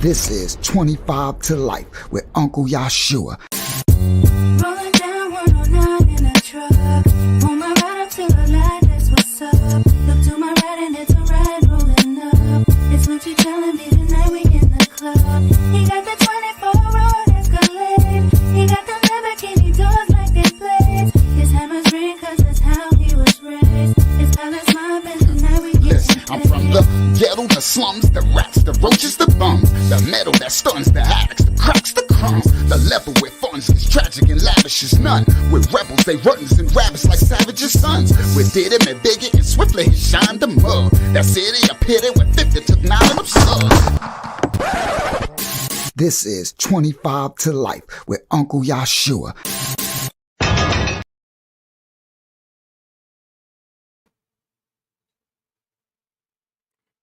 This is 25 to Life with Uncle Yahshua. Rolling down 109 in a truck. Pull my ride up to the light, that's what's up. Look to my right and it's a ride rolling up. It's Lucci telling me tonight we in the club. He got the 24 road Escalade. He got the Lamborghini doors like they blades. His hammers ring cause that's how he was raised. His palace mob and tonight we get Listen, I'm from the ghetto, the slums, the rats, the roaches, the bums, the metal that stuns, the addicts, the cracks, the crumbs. The level where funds is tragic and lavish is none. With rebels, they runs and rabbits like savages' sons. With did him and bigger and swiftly he shined the mug. That city a pity with 50 took 9 of them slugs. This is 25 to Life with Uncle Yahshua.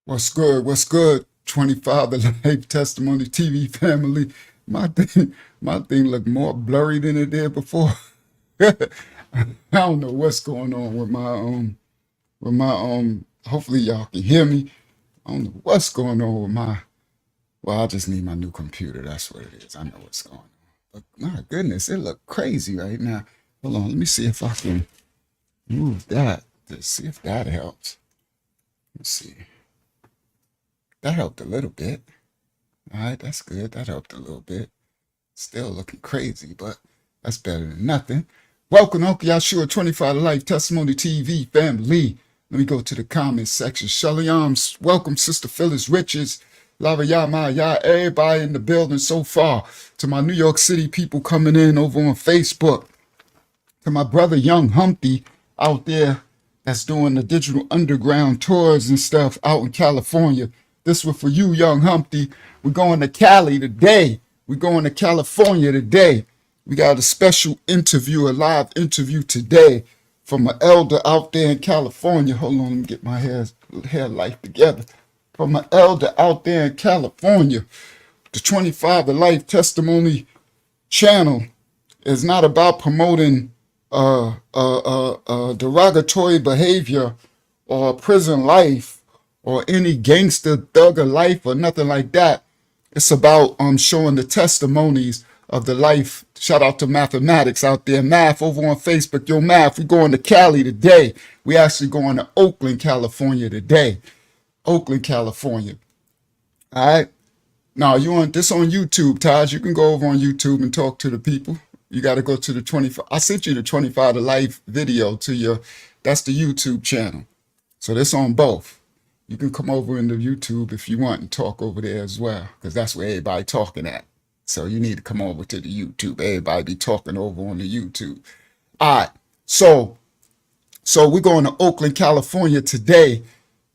What's good? What's good? 25 to Life Testimony TV family. My thing looked more blurry than it did before. I don't know what's going on with my hopefully y'all can hear me. I don't know what's going on with well, I just need my new computer. That's what it is. I know what's going on. But my goodness, it look crazy right now. Hold on, let me see if I can move that to see if that helps. Let's see. That helped a little bit. All right, that's good. That helped a little bit. Still looking crazy, but that's better than nothing. Welcome, Uncle Yahshua, 25 to Life Testimony TV family. Let me go to the comments section. Shalom, welcome, Sister Phyllis Richards. Lava ya, ma ya, everybody in the building so far. To my New York City people coming in over on Facebook. To my brother Young Humpty out there that's doing the digital underground tours and stuff out in California. This was for you, Young Humpty. We're going to Cali today. We're going to California today. We got a special interview, a live interview today from an elder out there in California. Hold on, let me get my hair life together. From an elder out there in California. The 25 to Life Testimony channel is not about promoting derogatory behavior or prison life or any gangster thugger life or nothing like that. It's about showing the testimonies of the life. Shout out to mathematics out there. Math over on Facebook. Yo, Math, we going to Cali today. We actually going to Oakland, California today. Oakland, California. All right. Now, you want this on YouTube, Taj. You can go over on YouTube and talk to the people. You got to go to the 25. I sent you the 25 to Life video to your, that's the YouTube channel. So this on both. You can come over into YouTube if you want and talk over there as well, because that's where everybody talking at. So you need to come over to the YouTube. Everybody be talking over on the YouTube. All right. So we're going to Oakland, California today.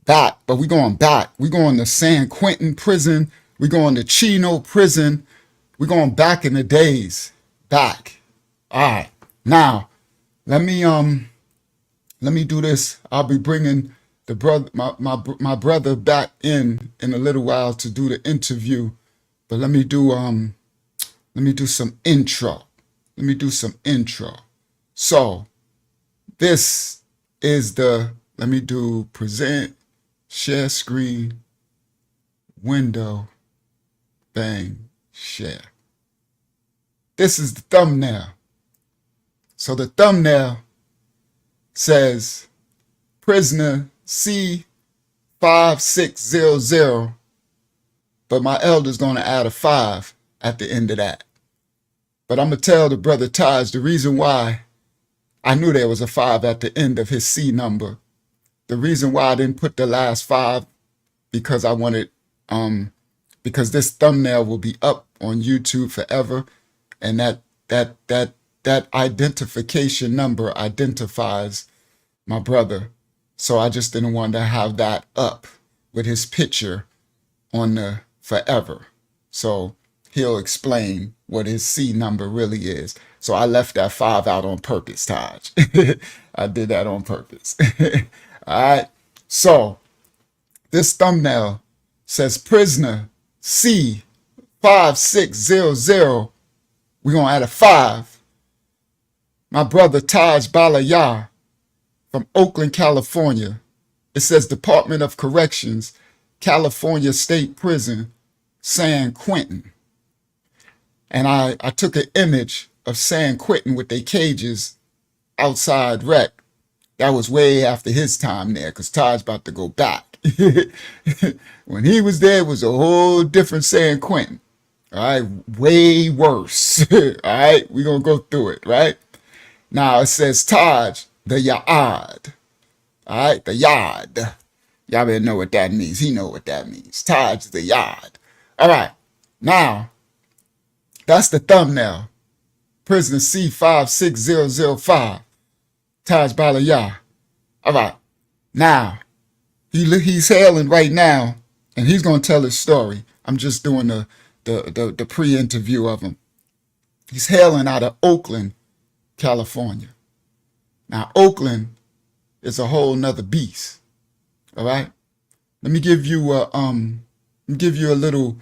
Back, but we're going back. We're going to San Quentin prison. We're going to Chino prison. We're going back in the days. Back. All right. Now, let me do this. I'll be bringing the brother, my brother back in a little while to do the interview. But let me do some intro. Let me do some intro. So this is let me do present, share screen, window, bang, share. This is the thumbnail. So the thumbnail says prisoner C5600, but my elder's going to add a 5 at the end of that. But I'm going to tell the brother Taj the reason why I knew there was a 5 at the end of his C number. The reason why I didn't put the last 5, because I wanted, because this thumbnail will be up on YouTube forever, and that identification number identifies my brother. So I just didn't want to have that up with his picture on the forever. So he'll explain what his C number really is. So I left that 5 out on purpose, Taj. I did that on purpose. All right. So this thumbnail says prisoner C5600. We're going to add a 5. My brother TAJBALAYAH from Oakland, California. It says Department of Corrections, California State Prison, San Quentin. And I took an image of San Quentin with their cages outside rec. That was way after his time there, because Todd's about to go back. When he was there, it was a whole different San Quentin. All right, way worse. All right, we're going to go through it, right? Now it says Taj, the Yard. All right, the Yard. Y'all better know what that means. He know what that means. Taj, the Yard. All right, now that's the thumbnail. Prisoner C56005. TAJBALAYAH. All right, now he's hailing right now, and he's gonna tell his story. I'm just doing the pre-interview of him. He's hailing out of Oakland, California. Now Oakland is a whole nother beast. All right, let me give you a little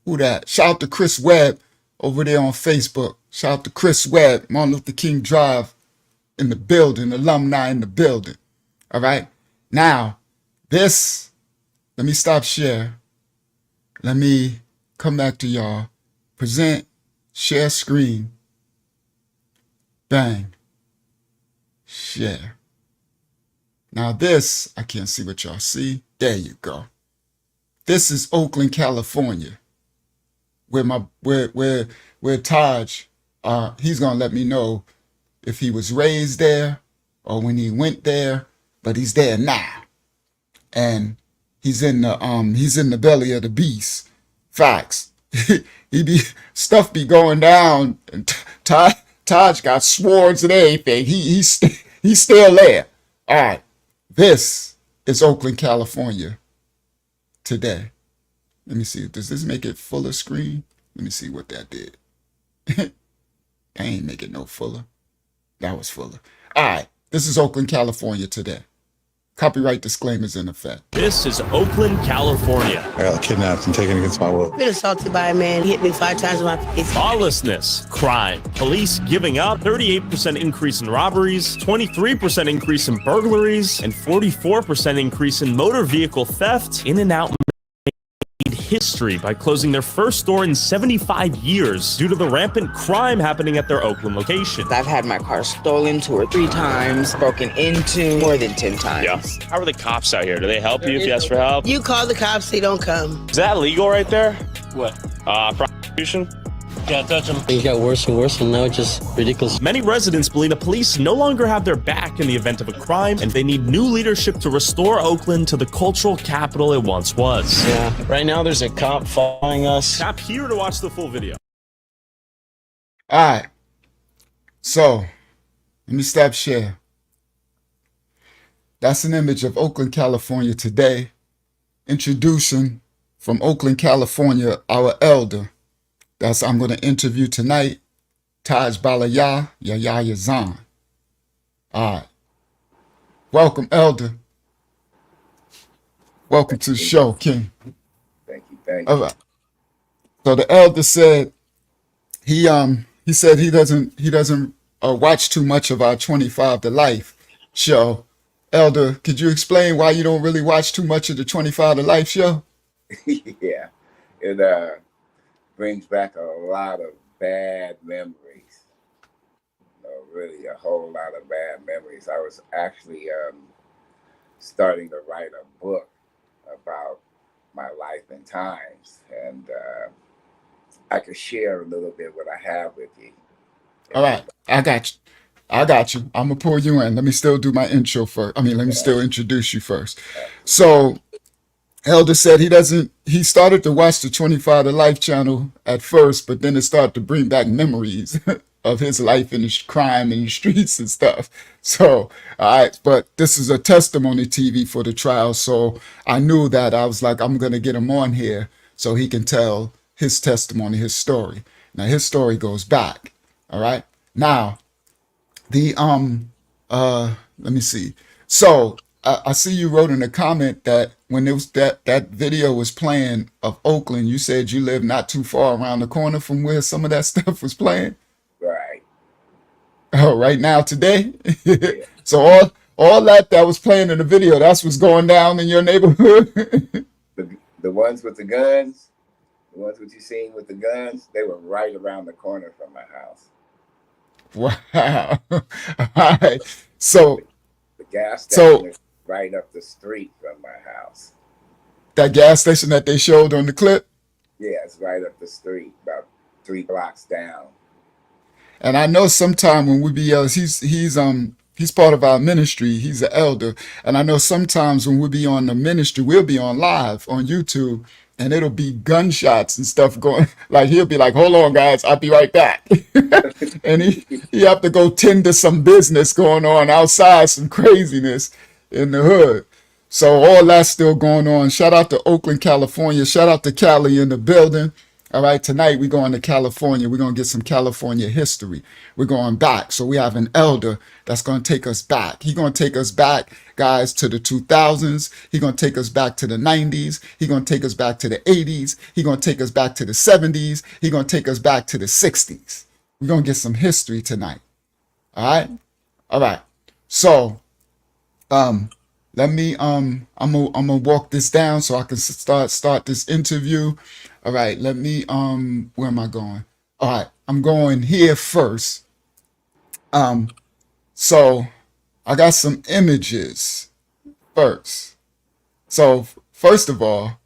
who that? Shout out to Chris Webb over there on Facebook. Shout out to Chris Webb, Martin Luther King Drive in the building, alumni in the building. All right. Now, this, let me stop share. Let me come back to y'all. Present, share screen. Bang. Share. Now this, I can't see what y'all see. There you go. This is Oakland, California. Where Taj, he's gonna let me know if he was raised there or when he went there, but he's there now. And he's in the belly of the beast. Facts. Stuff be going down, and Taj got swords and everything. He's still there. All right. This is Oakland, California today. Let me see. Does this make it fuller screen? Let me see what that did. I ain't make it no fuller. That was fuller. All right. This is Oakland, California today. Copyright disclaimers in effect. This is Oakland, California. I got kidnapped and taken against my will. Been assaulted by a man. He hit me 5 times in my face. Lawlessness, crime, police giving up, 38% increase in robberies, 23% increase in burglaries, and 44% increase in motor vehicle theft. In-N-Out made history by closing their first store in 75 years due to the rampant crime happening at their Oakland location. I've had my car stolen 2 or 3 times, broken into more than 10 times. Yeah. How are the cops out here? Do they help you if you ask for help? You call the cops, they don't come. Is that legal right there? What? Prostitution? Can't touch them. Things got worse and worse, and now it's just ridiculous. Many residents believe the police no longer have their back in the event of a crime, and they need new leadership to restore Oakland to the cultural capital it once was. Yeah, right now there's a cop following us. Tap here to watch the full video. All right. So, let me stop share. That's an image of Oakland, California today. Introducing from Oakland, California, our elder. I'm going to interview tonight, TAJBALAYAH, Yahya Yazan. All right. Welcome, elder. Welcome to the show, King. Thank you. All right. So the elder said he said he doesn't watch too much of our 25 to Life show. Elder, could you explain why you don't really watch too much of the 25 to Life show? Yeah, it brings back a lot of bad memories. Really a whole lot of bad memories. I was actually starting to write a book about my life and times, and I could share a little bit what I have with you. All right, I got you. I'm gonna pull you in. Let me still do my intro first. Let me still introduce you first. So Elder said he started to watch the 25 to Life channel at first, but then it started to bring back memories of his life and his crime in the streets and stuff. So, all right, but this is a testimony TV for the trial. So I knew that I was like, I'm going to get him on here so he can tell his testimony, his story. Now his story goes back. All right. Now let me see. So I see you wrote in a comment that when it was that video was playing of Oakland, you said you live not too far around the corner from where some of that stuff was playing. Right. Oh, right now today. Yeah. So all that was playing in the video, that's what's going down in your neighborhood. The ones with the guns, the ones that you seen with the guns, they were right around the corner from my house. Wow. All right. So, The gas station so is right up the street from my house. that gas station that they showed on the clip, Yeah, it's right up the street, about 3 blocks down. and I know sometime when we be he's part of our ministry. He's an elder, and I know sometimes when we be on the ministry, we'll be on live on YouTube, and it'll be gunshots and stuff going. Like he'll be like, "Hold on, guys, I'll be right back," and he have to go tend to some business going on outside, some craziness in the hood. So all that's still going on. Shout out to Oakland, California. Shout out to Cali in the building. All right, tonight we're going to California. We're going to get some California history. We're going back. So we have an elder that's going to take us back. He's going to take us back, guys, to the 2000s. He's going to take us back to the 90s. He's going to take us back to the 80s. He's going to take us back to the 70s. He's going to take us back to the 60s. We're going to get some history tonight. All right? All right. So, let me I'm gonna walk this down so I can start this interview. All right, let me where am I going? All right, I'm going here first. So I got some images first. So first of all,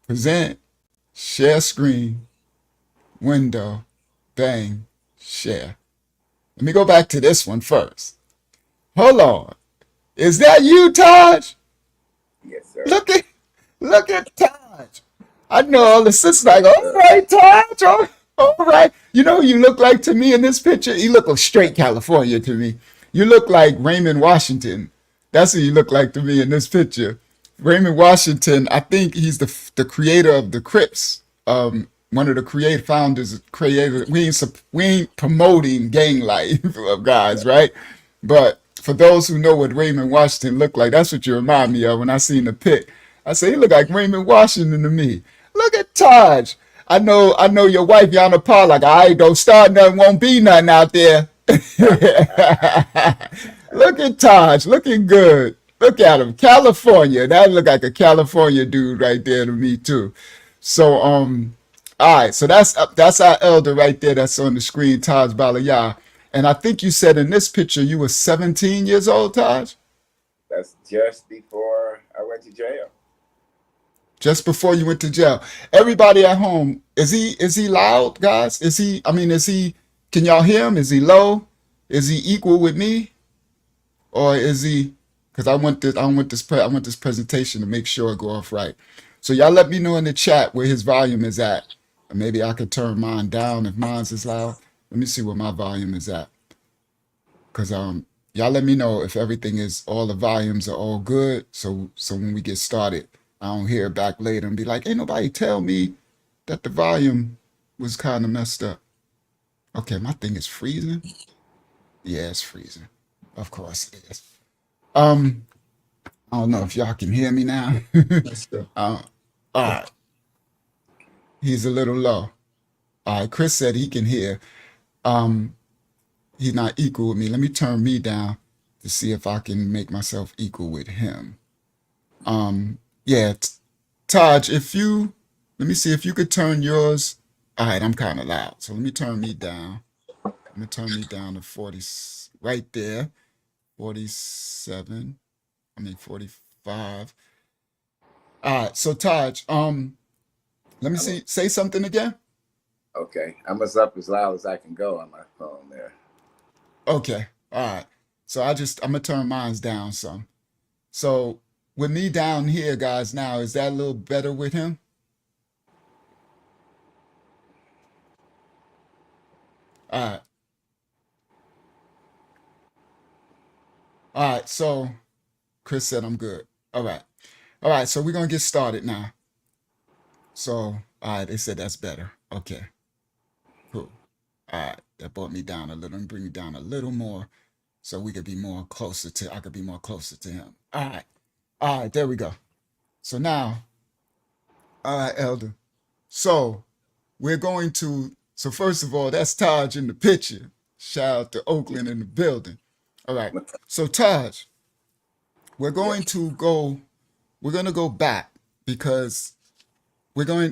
present, share screen, window, bang, share. Let me go back to this one first. Hold on. Is that you, Taj? Yes, sir. Look at Taj. I know all the sisters like, all right, Taj, all right. You know who you look like to me in this picture? You look like straight California to me. You look like Raymond Washington. That's who you look like to me in this picture. Raymond Washington, I think he's the creator of the Crips. One of the founders, creator. We ain't promoting gang life of guys, right? But for those who know what Raymond Washington looked like, that's what you remind me of when I seen the pic. I say, he look like Raymond Washington to me. Look at Taj. I know your wife, Yana Paul, like, all right, don't start nothing, won't be nothing out there. Look at Taj, looking good. Look at him, California. That look like a California dude right there to me too. So, all right, so that's our elder right there that's on the screen, TAJBALAYAH. And I think you said in this picture you were 17 years old, Taj? That's just before I went to jail. Just before you went to jail. Everybody at home, is he loud, guys? Can y'all hear him? Is he low? Is he equal with me? Or is he, because I want this presentation to make sure it go off right. So y'all let me know in the chat where his volume is at. Or maybe I could turn mine down if mine's is loud. Let me see where my volume is at. Because y'all let me know if all the volumes are all good. So when we get started, I don't hear it back later and be like, ain't nobody tell me that the volume was kind of messed up. Okay, my thing is freezing. Yeah, it's freezing. Of course it is. I don't know if y'all can hear me now. All right. He's a little low. All right, Chris said he can hear. He's not equal with me. Let me turn me down to see if I can make myself equal with him. Yeah, Taj, let me see if you could turn yours. All right, I'm kind of loud. So let me turn me down. I'm going to turn me down to 40, right there. 47, 45. All right, so Taj, let me see, say something again. Okay, I'm up as loud as I can go on my phone there. Okay, all right. So I'm gonna turn mine down some. So with me down here, guys, now, is that a little better with him? All right. All right, so Chris said I'm good. All right. All right, so we're gonna get started now. So, all right, they said that's better. Okay, cool. All right, that brought me down a little and bring me down a little more so I could be more closer to him. All right, there we go. So now, all right, Elder. So first of all, that's Taj in the picture. Shout out to Oakland in the building. All right, so Taj, we're going to go back because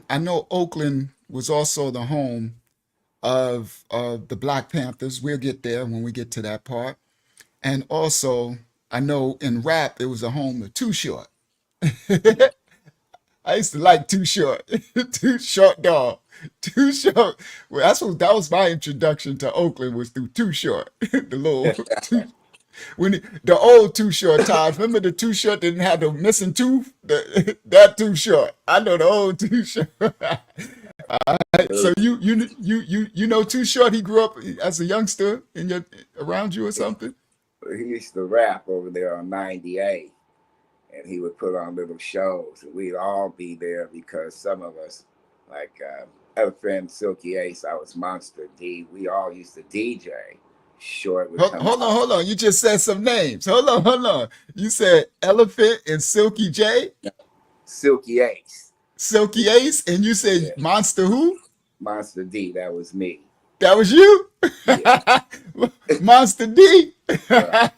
I know Oakland was also the home of the Black Panthers. We'll get there when we get to that part. And also, I know in rap, it was a home of Too Short. I used to like Too Short, Too Short Dog, Too Short. Well, that was my introduction to Oakland was through Too Short, the little Too, the old Too Short times. Remember the Too Short didn't have the missing tooth, that Too Short. I know the old Too Short. So you know Too Short. He grew up as a youngster around you or something. He used to rap over there on 98, and he would put on little shows, and we'd all be there because some of us, like other friend Silky Ace, I was Monster D. We all used to DJ. Short would come out. Hold on. You just said some names. Hold on. You said Elephant and Silky J, Silky Ace. Silky Ace, and you said Yeah. Monster who? Monster D, that was me. That was you? Yeah. Monster D. Right.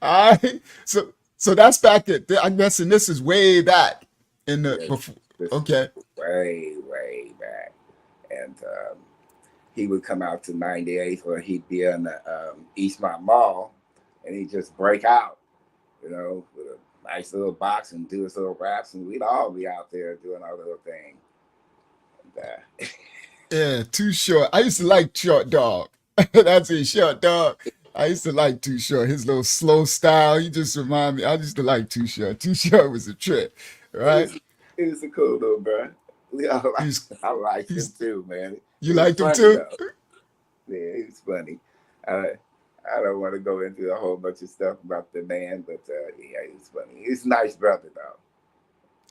All right. So that's back at, I'm guessing this is way back in the, This, before. this Okay. way back. And he would come out to 98, or he'd be in the Eastmont Mall, and he'd just break out, with a nice little box and do his little raps, and we'd all be out there doing our little thing. And, Yeah, Too Short. I used to like Short Dog. That's it, Short Dog. I used to like Too Short. His little slow style. He just remind me. I used to like Too Short. Too Short was a trip, right? he was a cool little bro. He's, I liked him he's, too, man. you He was liked him funny too? though. Yeah, he was funny. I don't want to go into a whole bunch of stuff about the man, but yeah, he was funny. He's a nice brother though.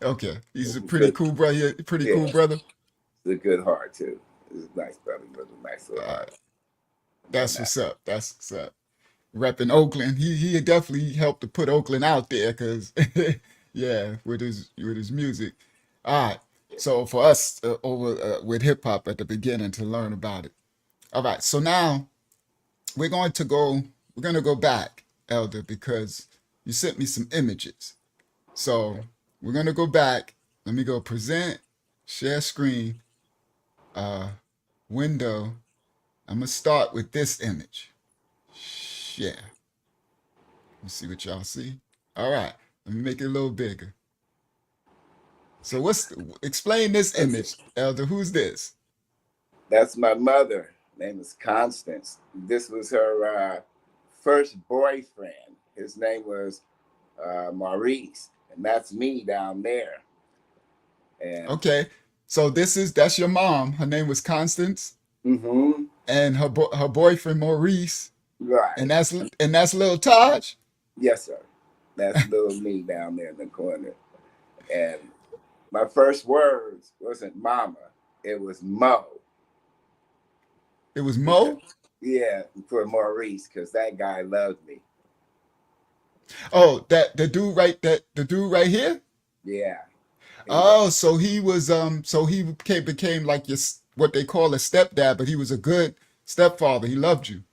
Okay, he's a He's pretty good. cool brother. Pretty Yeah, cool brother. he's a good heart too. He's a nice brother with a nice little Uh, heart. that's And what's up. That's what's up. Repping Oakland. He definitely helped to put Oakland out there because yeah, with his music. All right. So for us over with hip hop at the beginning to learn about it. All right. So now we're going to go. We're going to go back, Elder, because you sent me some images. So we're going to go back. Let me go present, share screen, uh, window. I'm gonna start with this image. Share. Let's see what y'all see. All right. Let me make it a little bigger. So explain this that's image, Elder. Who's this? that's my mother. Name is Constance. This was her first boyfriend. His name was Maurice, and that's me down there. And Okay. So that's your mom. Her name was Constance, mm-hmm, and her boyfriend Maurice, right, and that's little Taj. yes, sir. That's little me down there in the corner. And my first words wasn't mama, it was Mo. It was Because, Mo. yeah, for Maurice, because that guy loved me. Oh, the dude right here. Yeah, he loved Oh, so he was so he became like what they call a stepdad, but he was a good stepfather. He loved you.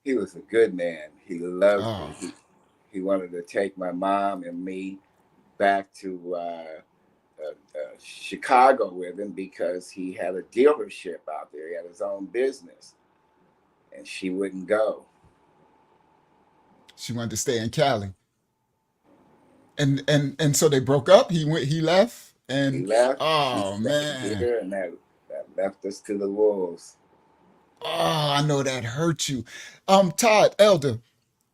He was a good man. He loved me. Oh, He wanted to take my mom and me back to Chicago with him because he had a dealership out there. He had his own business, and she wouldn't go. she wanted to stay in Cali. And so they broke up. He left He and left. She oh stayed man. here, and that left us to the wolves. Oh, I know that hurt you. Todd, Elder,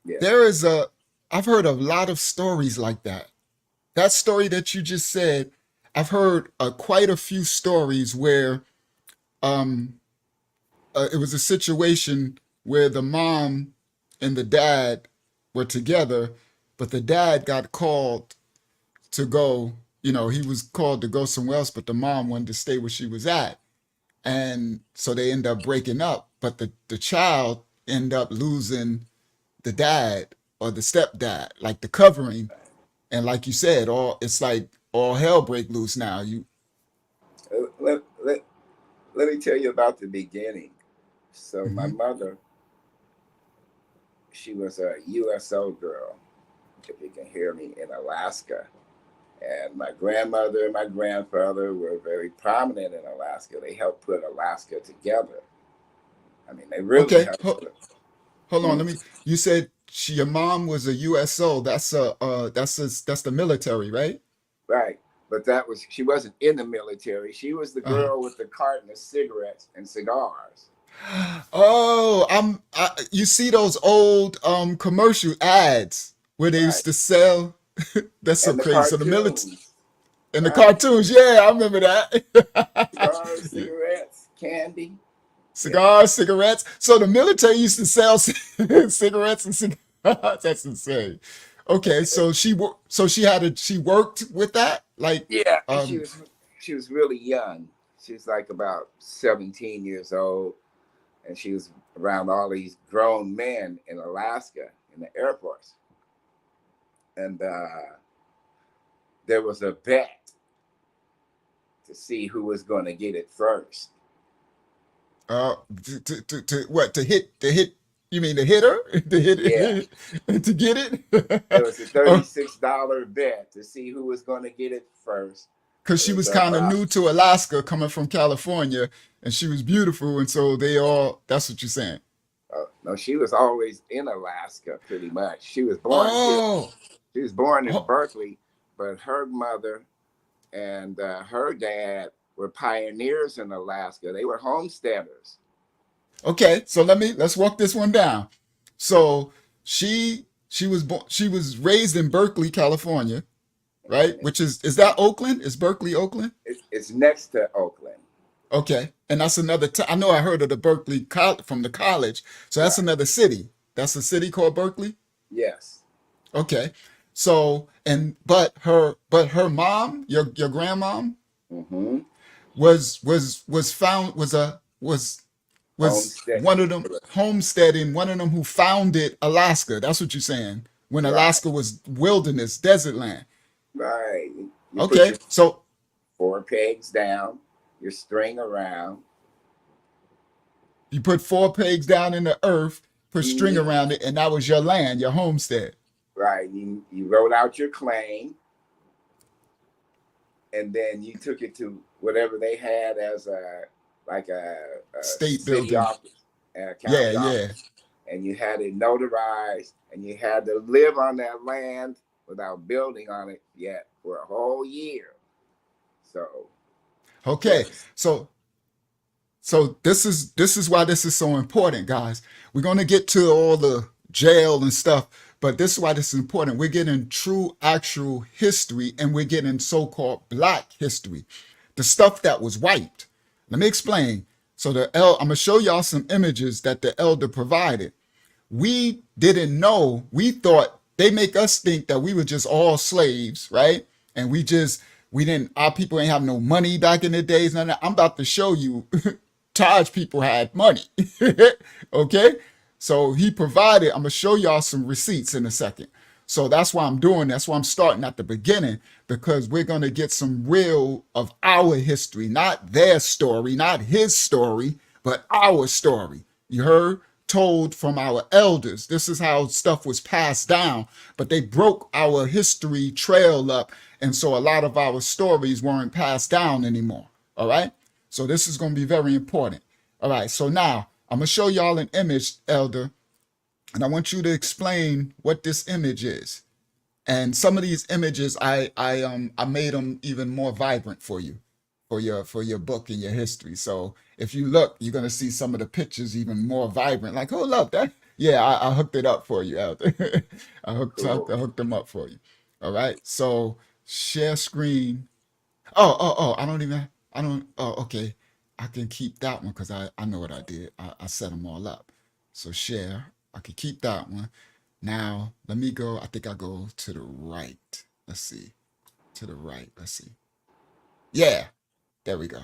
Yeah. there is I've heard a lot of stories like that. That story that you just said, I've heard quite a few stories where um it was a situation where the mom and the dad were together, but the dad got called to go, he was called to go somewhere else, but the mom wanted to stay where she was at. And so they end up breaking up, but the child end up losing the dad or the stepdad, like the covering. And like you said, it's like all hell break loose now. Let me tell you about the beginning. So my Mhm. mother, she was a USO girl, if you can hear me, in Alaska. And my grandmother and my grandfather were very prominent in Alaska. They helped put Alaska together. I mean, they really Okay, helped put. hold on. Mm, Let me. You said your mom was a USO. That's the military, right? right. But she wasn't in the military. She was the Uh-huh. girl with the carton of cigarettes and cigars. Oh, you see those old commercial ads where they Right. used to sell. That's so And the crazy. So the military cartoons. and the Right. cartoons, yeah, I remember that. Cigars, cigarettes, candy. Yeah. Cigars, cigarettes. So the military used to sell cigarettes and cigars. That's insane. Okay, so she worked with that, like Yeah. And she um. was she was really young. She was like about 17 years old. And she was around all these grown men in Alaska in the Air Force. And there was a bet to see who was going to get it first. Uh, to what to hit you mean the hitter to hit Yeah, it to get it it was a oh, $36 bet to see who was going to get it first. because It she was was kind of new to Alaska coming from California and she was beautiful and so they all that's what you're saying. no, she was always in Alaska pretty much. She was born here. Oh, She was born in oh, Berkeley, but her mother and her dad were pioneers in Alaska. They were homesteaders. okay, so let's walk this one down. So she was raised in Berkeley, California, right? And Which is that Oakland? Is Berkeley Oakland? it's next to Oakland. Okay, and that's another. I know I heard of the from the college, so that's Right. another city. That's a city called Berkeley. Yes. Okay, so but her mom, your grandmom, Mm-hmm. was found was Homestead. one of them homesteading one of them who founded Alaska. That's what you're saying. When Right. Alaska was wilderness, desert land. Right. You put Okay, your so 4 pegs down, your string around. you put 4 pegs down in the earth, put string Mhm. around it, and that was your land, your homestead. Right. You wrote out your claim, and then you took it to whatever they had as a State city building. office, Yeah, county yeah. office, and you had it notarized, and you had to live on that land without building on it yet for a whole year. So Okay. yes, So this is why this is so important, guys. We're gonna get to all the jail and stuff, but this is why this is important. We're getting true, actual history, and we're getting so-called Black history, the stuff that was wiped. Let me explain. So I'm gonna show y'all some images that the elder provided. We didn't know. We thought they make us think that we were just all slaves, right? And we didn't. Our people ain't have no money back in the days. None of that. I'm about to show you. Taj people had money. Okay, so he provided. I'm gonna show y'all some receipts in a second. So that's why I'm doing. That's why I'm starting at the beginning because we're gonna get some real of our history, not their story, not his story, but our story. You heard? Told from our elders. This is how stuff was passed down, but they broke our history trail up. And so a lot of our stories weren't passed down anymore. All right. So this is going to be very important. All right. So now I'm going to show y'all an image, elder, and I want you to explain what this image is. And some of these images, I made them even more vibrant for you, for your book and your history. So if you look, you're gonna see some of the pictures even more vibrant. Like, oh look, that yeah, I hooked it up for you out there. I cool. hooked them up for you. All right. So share screen. Oh, I don't, oh, okay. I can keep that one because I know what I did. I set them all up. So share, I can keep that one. Now, let me go, I think I go to the right. Let's see, to the right. Let's see. Yeah, there we go.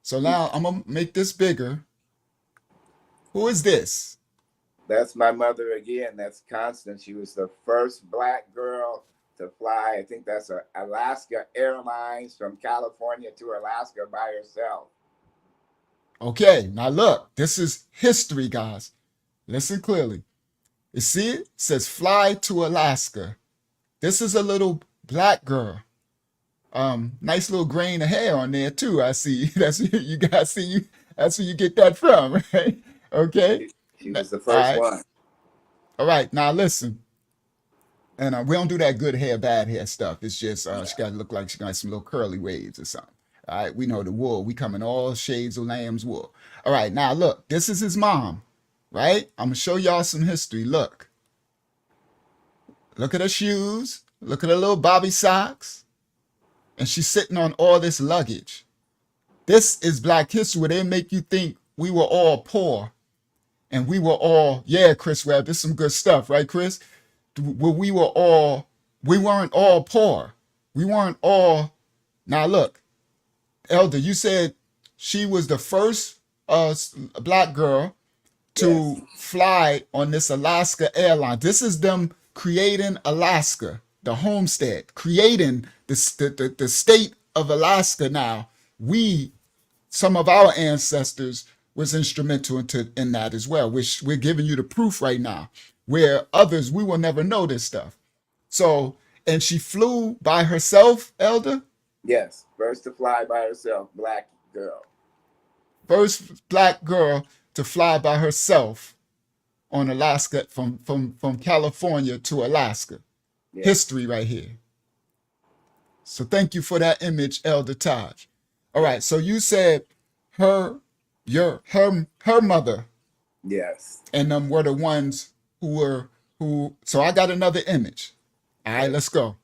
So now I'm gonna make this bigger. Who is this? That's my mother again. That's Constance. She was the first Black girl to fly. I think that's Alaska Airlines from California to Alaska by herself. Okay, now look, this is history, guys. Listen clearly. You see it? It says fly to Alaska. This is a little Black girl. Nice little grain of hair on there too. I see. That's you guys see you. That's where you get that from, right? Okay. She was the All first right. one. All right. Now listen. And we don't do that good hair, bad hair stuff. It's just she got to look like she got some little curly waves or something. All right. We know the wool. We come in all shades of lamb's wool. All right. Now look. This is his mom, right? I'm gonna show y'all some history. Look. Look at her shoes. Look at her little bobby socks. And she's sitting on all this luggage. This is Black history where they make you think we were all poor and we were all, yeah, Chris Webb, this is some good stuff, right, Chris? Where we weren't all poor. We weren't all, now look, Elder, you said she was the first Black girl to fly on this Alaska airline. This is them creating Alaska, the homestead, creating the state of Alaska now. Some of our ancestors was instrumental in that as well, which we're giving you the proof right now, where others, we will never know this stuff. So, and she flew by herself, Elder? Yes, first to fly by herself, Black girl. First Black girl to fly by herself on Alaska, from California to Alaska. Yes. History right here. So thank you for that image, Elder Taj. All right, so you said her mother Yes. and them were the ones who, so I got another image. All right, let's go.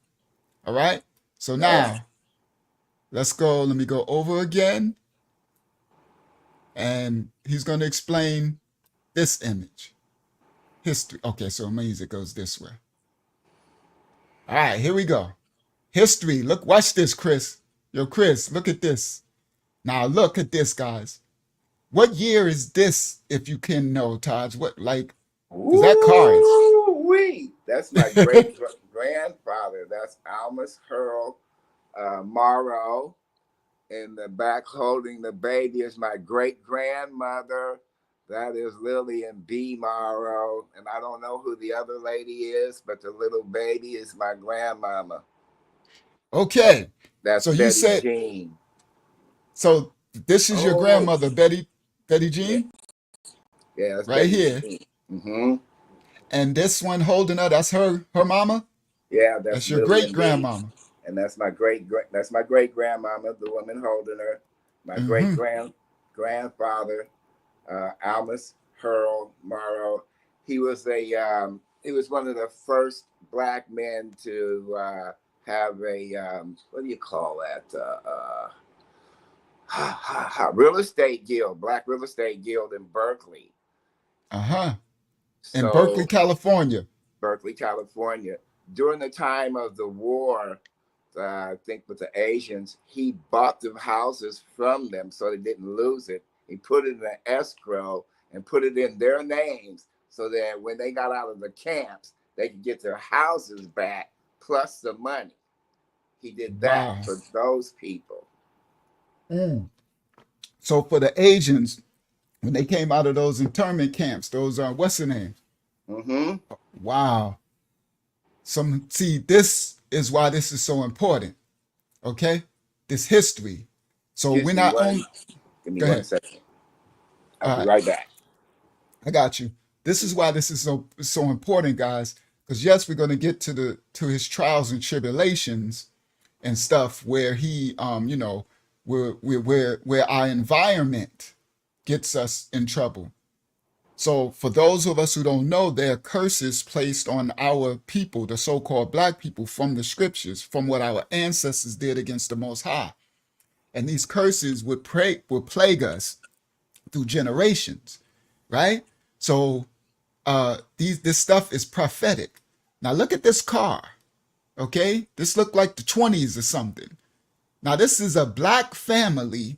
All right, so now let's go. Let me go over again. And he's going to explain this image. History. Okay, so it goes this way. All right, here we go. History. Look, watch this, Chris. Yo, Chris, look at this. Now look at this, guys. What year is this, if you can know, Taj? What, like, is that cards? Wee. That's my great grandfather. That's Almus Hurl Morrow. In the back holding the baby is my great grandmother. That is Lillian B. Morrow. And I don't know who the other lady is, but the little baby is my grandmama. Okay. That's so Betty you said, Jean. So this is your grandmother, Betty Jean? Yeah, that's right Betty here. Jean. Mm-hmm. And this one holding her, that's her mama? Yeah, That's your great grandmama. And that's my great grandmama, the woman holding her. My great grandfather, Almus Hurl Morrow. He was one of the first Black men to have a what do you call that? Real estate guild, Black real estate guild in Berkeley. In Berkeley, California. Berkeley, California. During the time of the war, I think with the Asians, he bought the houses from them so they didn't lose it. He put it in an escrow and put it in their names so that when they got out of the camps, they could get their houses back plus the money. He did that for those people. So for the Asians, when they came out of those internment camps, those what's the name? Wow. See, this is why this is so important. Okay, this history. So we're not only. Give me 1 second. I'll be right back. I got you. This is why this is so important, guys. Because yes, we're going to get to his trials and tribulations and stuff where he, where our environment gets us in trouble. So for those of us who don't know, there are curses placed on our people, the so-called Black people, from the scriptures, from what our ancestors did against the Most High. And these curses would plague us through generations, right? So this stuff is prophetic. Now look at this car, okay? This looked like the 20s or something. Now this is a Black family.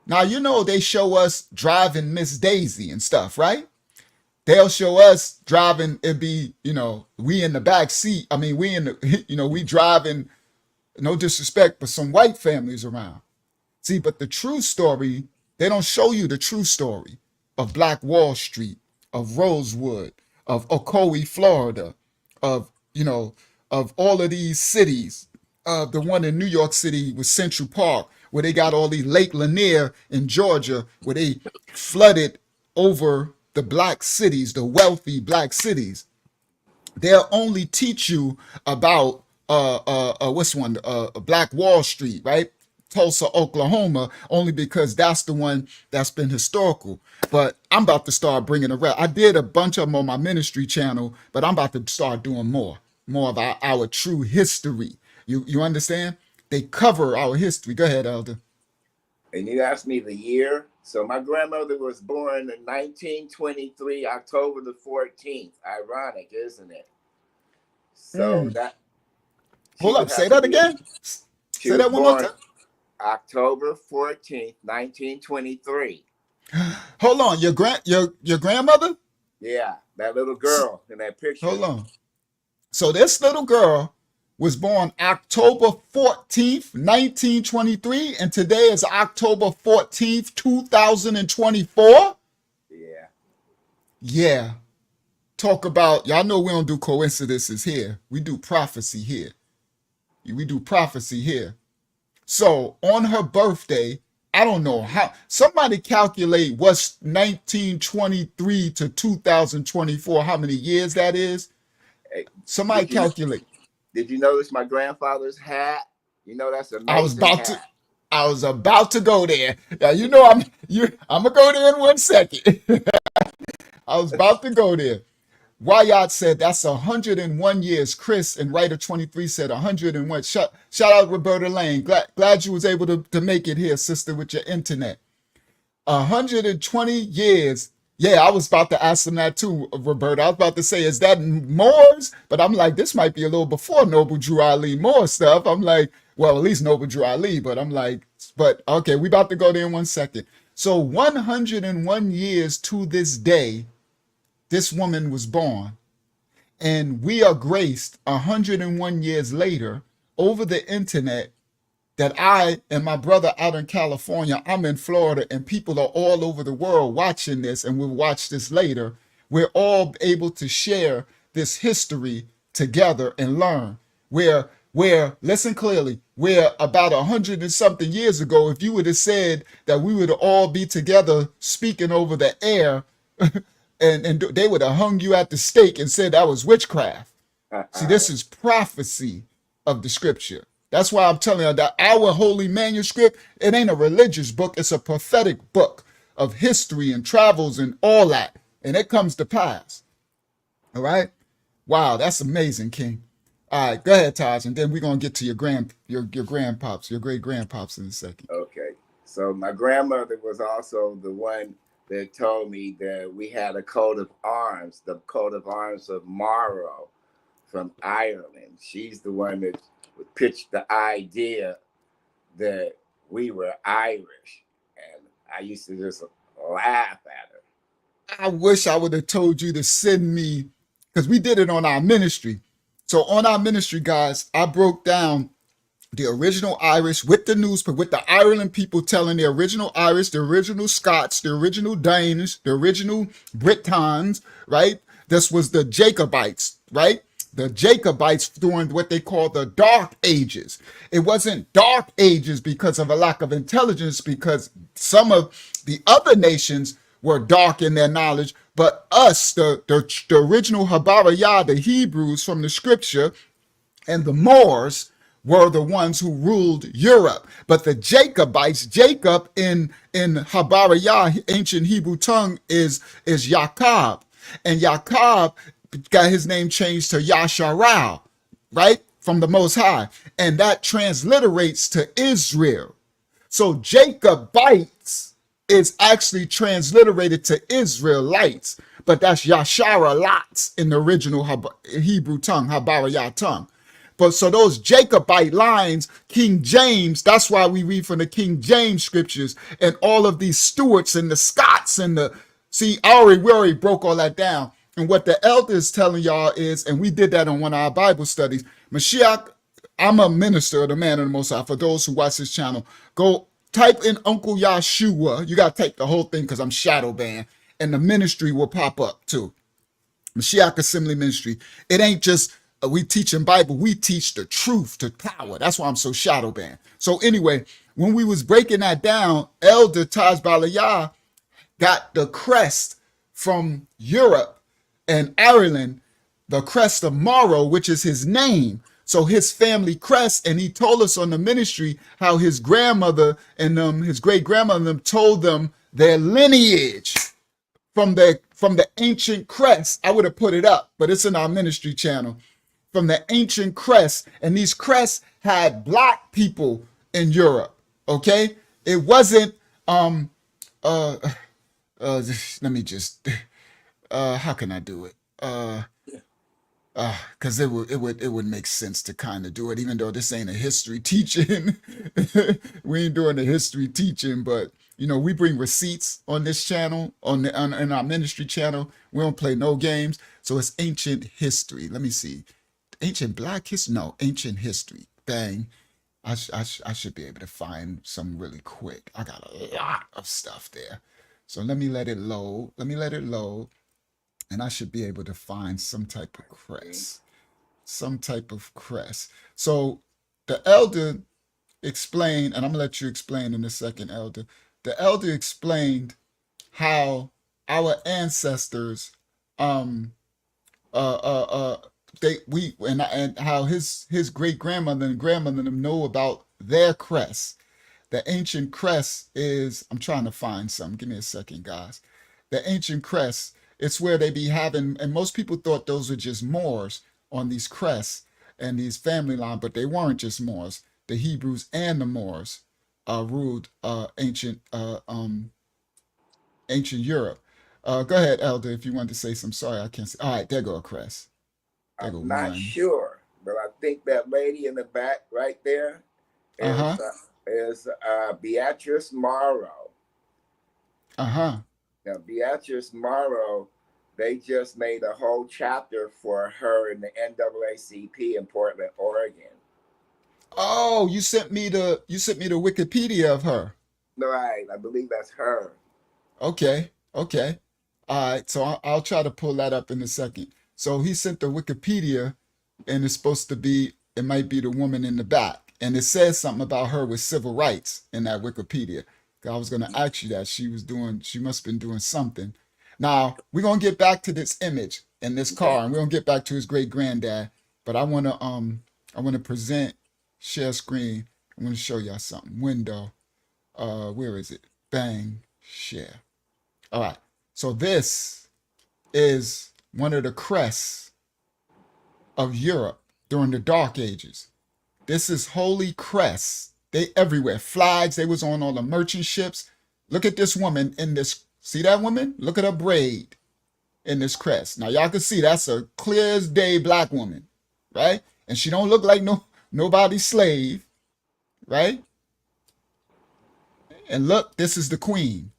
Now, they show us driving Miss Daisy and stuff, right? They'll show us driving, it'd be, we in the back seat. I mean, we in the, we driving, no disrespect, but some white families around. See, but the true story, they don't show you the true story of Black Wall Street, of Rosewood, of Ocoee, Florida, of all of these cities, the one in New York City with Central Park, where they got all these Lake Lanier in Georgia, where they flooded over the black cities, the wealthy black cities. They'll only teach you about what's one Black Wall Street, right? Tulsa, Oklahoma, only because that's the one that's been historical. But I'm about to start bringing a rep. I did a bunch of them on my ministry channel, but I'm about to start doing more of our true history. You understand? They cover our history. Go ahead, Elder. And you asked me the year. So my grandmother was born in 1923, October the 14th. Ironic, isn't it? So that. Hold up. Say that again. Say that one more time. October 14th, 1923. Hold on. Your grandmother? Yeah, that little girl in that picture. Hold on. So this little girl was born October 14th, 1923, and today is October 14th, 2024? Yeah. Yeah. Talk about, y'all know we don't do coincidences here. We do prophecy here. We do prophecy here. So on her birthday, I don't know how, somebody calculate what's 1923 to 2024, how many years that is? Somebody calculate. Did you notice my grandfather's hat? You know, that's amazing. I was about to go there. Now, you know, I'm gonna go there in 1 second. I was about to go there. Wyatt said that's 101 years. Chris and Writer 23 said 101. Shout out Roberta Lane. Glad you was able to make it here, sister, with your internet. 120 years. Yeah, I was about to ask him that too, Roberta. I was about to say, is that Moore's? But I'm like, this might be a little before Noble Drew Ali Moore stuff. I'm like, well, at least Noble Drew Ali. But I'm like, but okay, we about to go there in 1 second. So 101 years to this day, this woman was born. And we are graced 101 years later over the internet that I and my brother out in California, I'm in Florida, and people are all over the world watching this, and we'll watch this later. We're all able to share this history together and learn. Where listen clearly, where about 100 and something years ago, if you would have said that we would all be together speaking over the air, and they would have hung you at the stake and said that was witchcraft. See, this is prophecy of the scripture. That's why I'm telling you that our holy manuscript, it ain't a religious book. It's a prophetic book of history and travels and all that. And it comes to pass. All right? Wow, that's amazing, King. All right, go ahead, Taj, and then we're going to get to your grandpops, your great-grandpops in a second. Okay. So my grandmother was also the one that told me that we had a coat of arms, the coat of arms of Morrow from Ireland. She's the one that pitched the idea that we were Irish, and I used to just laugh at her. I wish I would have told you to send me, because we did it on our ministry. So on our ministry, guys, I broke down the original Irish with the newspaper, with the Ireland people telling the original Irish, the original Scots, the original Danish, the original Britons, right? This was the Jacobites, right? The Jacobites during what they call the Dark Ages. It wasn't Dark Ages because of a lack of intelligence, because some of the other nations were dark in their knowledge, but us, the original Habarayah, the Hebrews from the scripture, and the Moors were the ones who ruled Europe. But the Jacobites, Jacob in Habarayah, ancient Hebrew tongue, is Jacob. And Jacob got his name changed to Yasharal, right? From the Most High. And that transliterates to Israel. So Jacobites is actually transliterated to Israelites, but that's Yasharalots in the original Hebrew tongue, Habarayah tongue. But so those Jacobite lines, King James, that's why we read from the King James scriptures, and all of these Stuarts and the Scots and we already broke all that down. And what the elder is telling y'all is, and we did that on one of our Bible studies, Mashiach, I'm a minister of the man of the Most High. For those who watch this channel, go type in Uncle Yahshua. You got to type the whole thing because I'm shadow banned, and the ministry will pop up too. Mashiach Assembly Ministry. It ain't just we teaching Bible, we teach the truth to power. That's why I'm so shadow banned. So anyway, when we was breaking that down, Elder TAJBALAYAH got the crest from Europe and Ireland, the crest of Morrow, which is his name. So his family crest, and he told us on the ministry how his grandmother and his great grandmother told them their lineage from the ancient crest. I would have put it up, but it's in our ministry channel. From the ancient crest, and these crests had black people in Europe. Okay, it wasn't let me just how can I do it? Because it would make sense to kind of do it, even though this ain't a history teaching. We ain't doing a history teaching, but you know, we bring receipts on this channel, on our ministry channel. We don't play no games. So it's ancient history. Let me see. Ancient black history? No, ancient history. Bang. I should be able to find some really quick. I got a lot of stuff there. So let me let it load. Let me let it load. And I should be able to find some type of crest. Some type of crest. So the elder explained, and I'm going to let you explain in a second, elder. The elder explained how our ancestors, and how his great grandmother and grandmother them know about their crest. The ancient crest is, I'm trying to find some. Give me a second, guys. The ancient crest, it's where they be having, and most people thought those were just Moors on these crests and these family lines, but they weren't just Moors. The Hebrews and the Moors ruled ancient Europe. Go ahead, Elder, if you want to say some. Sorry, I can't see. All right, there go a crest. I'm not sure, but I think that lady in the back right there is Beatrice Morrow. Now, Beatrice Morrow, they just made a whole chapter for her in the NAACP in Portland, Oregon. Oh, you sent me the Wikipedia of her. Right, I believe that's her. Okay. All right, so I'll try to pull that up in a second. So he sent the Wikipedia, and it's supposed to be, it might be the woman in the back. And it says something about her with civil rights in that Wikipedia. I was going to ask you that. She must have been doing something. Now, we're going to get back to this image in this car, and we're going to get back to his great granddad. But I want to present, share screen. I want to show y'all something. Window. Where is it? Bang, share. All right. So this is one of the crests of Europe during the Dark Ages. This is holy crests. They everywhere. Flags. They was on all the merchant ships. Look at this woman in this. See that woman? Look at her braid in this crest. Now y'all can see that's a clear as day black woman, right? And she don't look like nobody's slave, right? And look, this is the queen.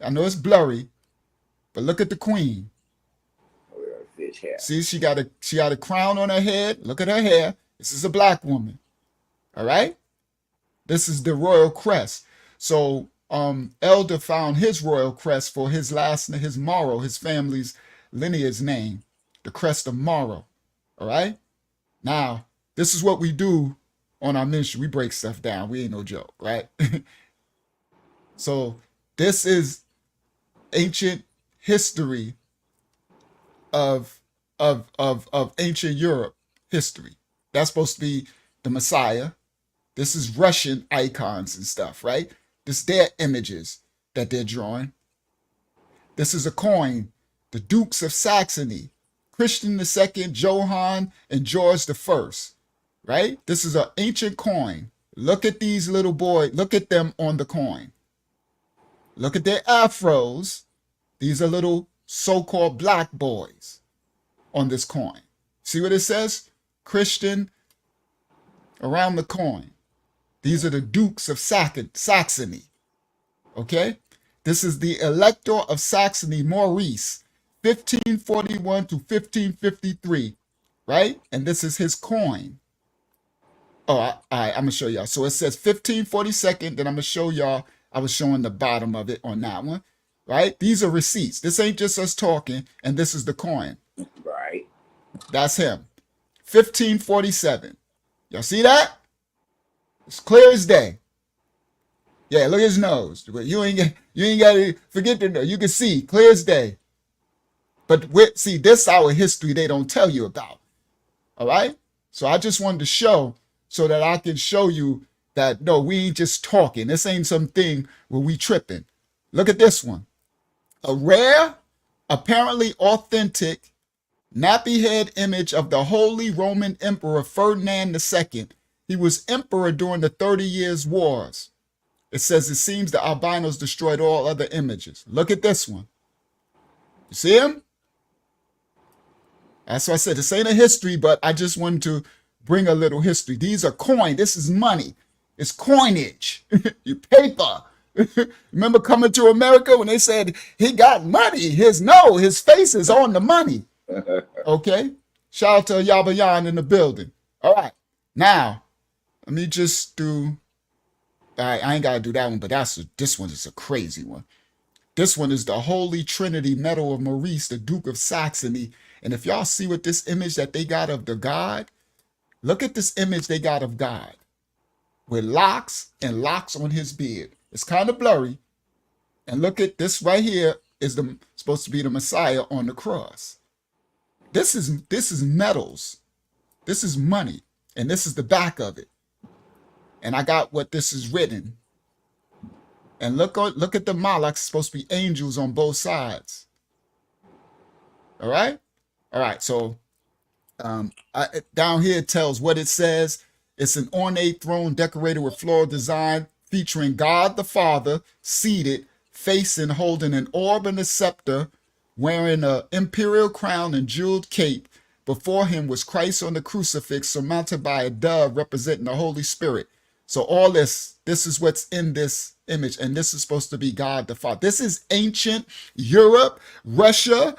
I know it's blurry, but look at the queen. See, she got a crown on her head. Look at her hair. This is a black woman. All right. This is the royal crest. So Elder found his royal crest for his Morrow, his family's lineage name, the crest of Morrow. All right. Now, this is what we do on our ministry. We break stuff down. We ain't no joke, right? So this is ancient history of ancient Europe history. That's supposed to be the Messiah. This is Russian icons and stuff, right? This is their images that they're drawing. This is a coin, the Dukes of Saxony, Christian II, Johann, and George I, right? This is an ancient coin. Look at these little boys. Look at them on the coin. Look at their afros. These are little so-called black boys on this coin. See what it says? Christian around the coin. These are the Dukes of Saxony. Okay? This is the Elector of Saxony, Maurice, 1541 to 1553, right? And this is his coin. Oh, all right, I'm going to show y'all. So it says 1542nd, then I'm going to show y'all. I was showing the bottom of it on that one, right? These are receipts. This ain't just us talking, and this is the coin. Right. That's him. 1547. Y'all see that? It's clear as day. Yeah, look at his nose. You ain't got to forget the nose. You can see clear as day. But see, this our history they don't tell you about. All right? So I just wanted to show so that I can show you that no, we ain't just talking. This ain't something where we tripping. Look at this one. A rare, apparently authentic, nappy head image of the Holy Roman Emperor Ferdinand II. He was emperor during the 30 Years' Wars. It says it seems the albinos destroyed all other images. Look at this one. You see him? That's why I said this ain't a history, but I just wanted to bring a little history. These are coin. This is money. It's coinage. Your paper. Remember coming to America when they said he got money? His face is on the money. Okay? Shout out to Yabayan in the building. All right. Now, let me just do... I ain't got to do that one, but this one is a crazy one. This one is the Holy Trinity medal of Maurice, the Duke of Saxony. And if y'all see what this image that they got of the God, look at this image they got of God with locks and locks on his beard. It's kind of blurry. And look at this right here is supposed to be the Messiah on the cross. This is metals. This is money. And this is the back of it. And I got what this is written. And look at the Malaks, supposed to be angels on both sides. All right? All right, so down here it tells what it says. It's an ornate throne decorated with floral design featuring God the Father seated, facing, holding an orb and a scepter, wearing an imperial crown and jeweled cape. Before him was Christ on the crucifix, surmounted by a dove representing the Holy Spirit. So all this is what's in this image, and this is supposed to be God the Father. This is ancient Europe, Russia.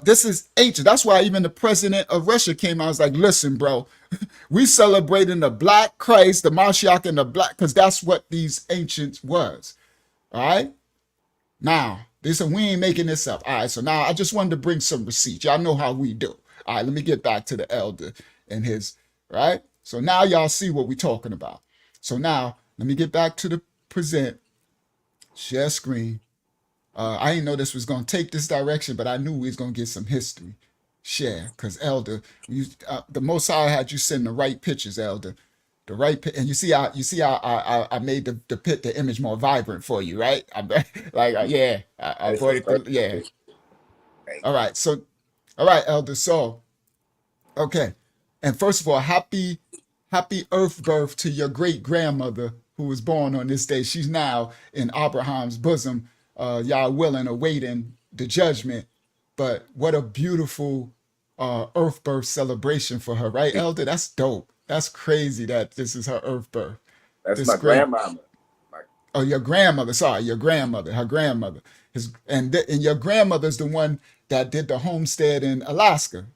This is ancient. That's why even the president of Russia came out and was like, listen, bro, we celebrating the black Christ, the Mashiach, and the black, because that's what these ancients was. All right? Now, they said we ain't making this up. All right, so now I just wanted to bring some receipts. Y'all know how we do. All right, let me get back to the elder and his, right? So now y'all see what we're talking about. So now, let me get back to the present, share screen. I didn't know this was going to take this direction, but I knew we was going to get some history. Share, because Elder, the Most High had you send the right pictures, Elder. The right, and you see how I made the image more vibrant for you, right? I brought it, yeah. All right, so, all right, Elder, so, okay. And first of all, happy earth birth to your great grandmother who was born on this day. She's now in Abraham's bosom, y'all willing, awaiting the judgment. But what a beautiful earth birth celebration for her, right, Elder? That's dope. That's crazy that this is her earth birth. That's my grandmama. Oh, your grandmother. Sorry, your grandmother. Her grandmother. And your grandmother's the one that did the homestead in Alaska,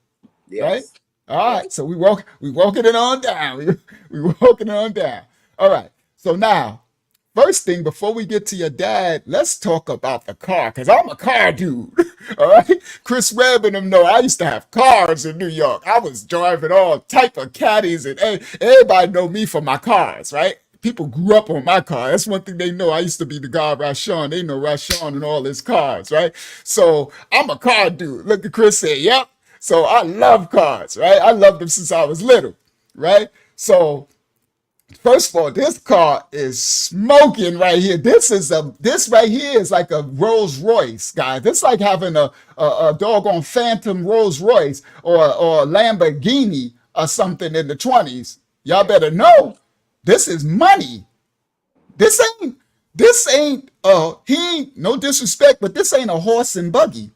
Yes. right? All right, so we walking it on down. We walking it on down. All right, so now, first thing, before we get to your dad, let's talk about the car, because I'm a car dude. All right, Chris Webb and them know I used to have cars in New York. I was driving all type of caddies, and everybody know me for my cars, right? People grew up on my car. That's one thing they know. I used to be the guy Rashawn. They know Rashawn and all his cars, right? So I'm a car dude. Look at Chris say, yep. So I love cars, right? I loved them since I was little, right? So first of all, this car is smoking right here. This right here is like a Rolls Royce, guys. This is like having a doggone Phantom Rolls Royce or a Lamborghini or something in the 20s. Y'all better know. This is money. This ain't, no disrespect, but this ain't a horse and buggy.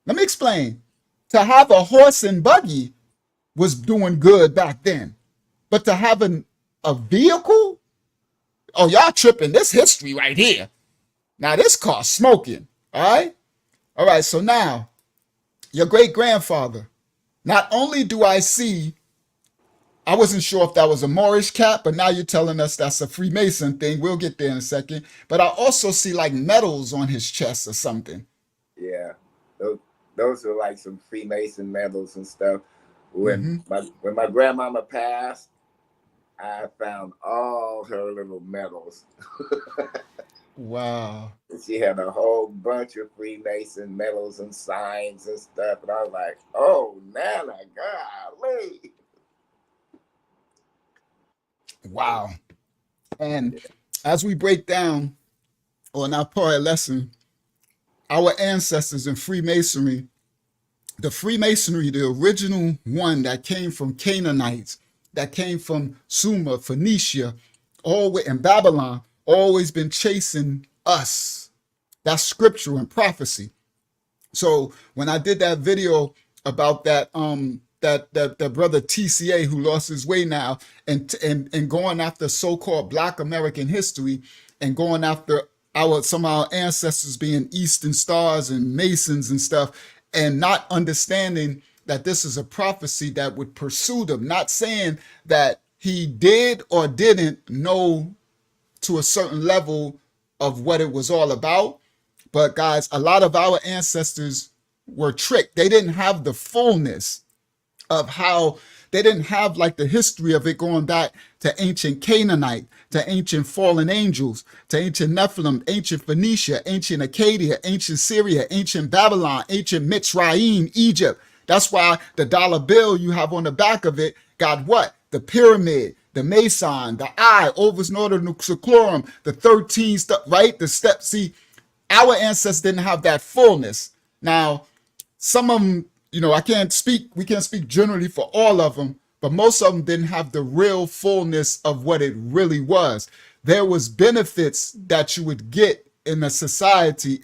Let me explain. To have a horse and buggy was doing good back then. But to have a vehicle? Oh, y'all tripping. This history right here. Now, this car's smoking. All right? All right, so now, your great-grandfather. Not only do I see, I wasn't sure if that was a Moorish cap, but now you're telling us that's a Freemason thing. We'll get there in a second. But I also see like medals on his chest or something. Yeah, those are like some Freemason medals and stuff. When my grandmama passed, I found all her little medals. Wow. She had a whole bunch of Freemason medals and signs and stuff, and I was like, "Oh, Nana, golly!" Wow. And as we break down on our part lesson, our ancestors in Freemasonry, the Freemasonry, the original one that came from Canaanites, that came from Sumer, Phoenicia, always in Babylon, always been chasing us. That's scriptural and prophecy. So when I did that video about that that brother TCA who lost his way now and going after so-called Black American history and going after some of our ancestors being Eastern Stars and Masons and stuff, and not understanding that this is a prophecy that would pursue them, not saying that he did or didn't know to a certain level of what it was all about. But guys, a lot of our ancestors were tricked. They didn't have the fullness of how, they didn't have like the history of it going back to ancient Canaanite, to ancient fallen angels, to ancient Nephilim, ancient Phoenicia, ancient Acadia, ancient Syria, ancient Babylon, ancient Mitzrayim, Egypt. That's why the dollar bill you have on the back of it got what? The pyramid, the mason, the eye, Ovis Norda Nucleorum, the 13 stuff, right? The steps. See, our ancestors didn't have that fullness. Now, some of them, we can't speak generally for all of them, but most of them didn't have the real fullness of what it really was. There was benefits that you would get in our society,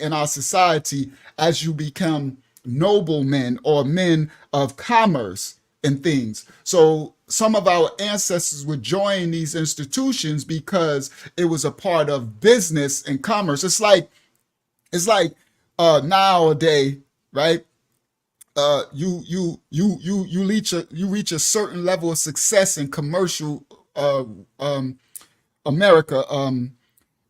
as you become noblemen or men of commerce and things. So some of our ancestors would join these institutions because it was a part of business and commerce. It's like nowadays, right? You reach a certain level of success in commercial America,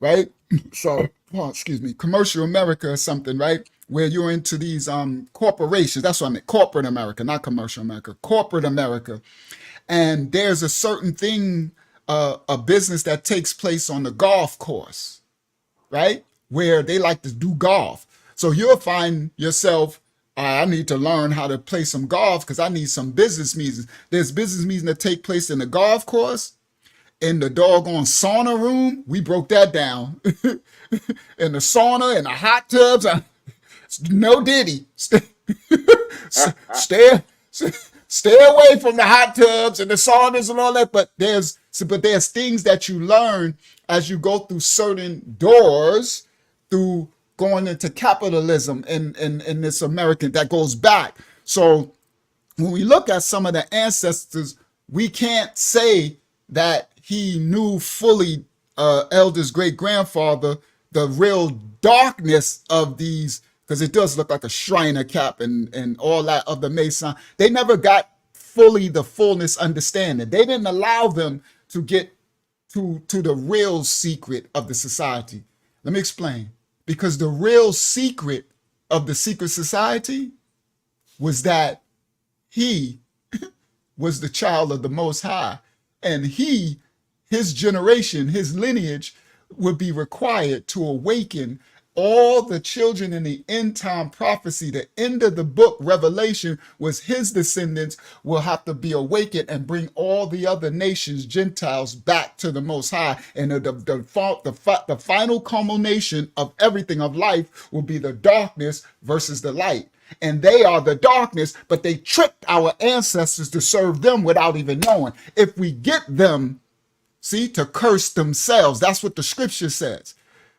right? So, excuse me, commercial America or something, right? Where you're into these corporations. That's what I meant. Corporate America, not commercial America. Corporate America. And there's a certain thing, a business that takes place on the golf course, right? Where they like to do golf. So you'll find yourself, I need to learn how to play some golf because I need some business meetings. There's business meetings that take place in the golf course, in the doggone sauna room. We broke that down. In the sauna, in the hot tubs. No diddy. Stay away from the hot tubs and the saunas and all that. But there's things that you learn as you go through certain doors, through going into capitalism in this American that goes back. So when we look at some of the ancestors, we can't say that he knew fully, Elder's great grandfather, the real darkness of these, because it does look like a Shriner cap and all that of the Mason. They never got fully the fullness understanding. They didn't allow them to get to the real secret of the society. Let me explain. Because the real secret of the secret society was that he was the child of the Most High, and his generation, his lineage would be required to awaken all the children in the end time prophecy. The end of the book, Revelation, was his descendants will have to be awakened and bring all the other nations, Gentiles, back to the Most High. And the final culmination of everything of life will be the darkness versus the light. And they are the darkness, but they tricked our ancestors to serve them without even knowing. If we get them, to curse themselves, that's what the scripture says.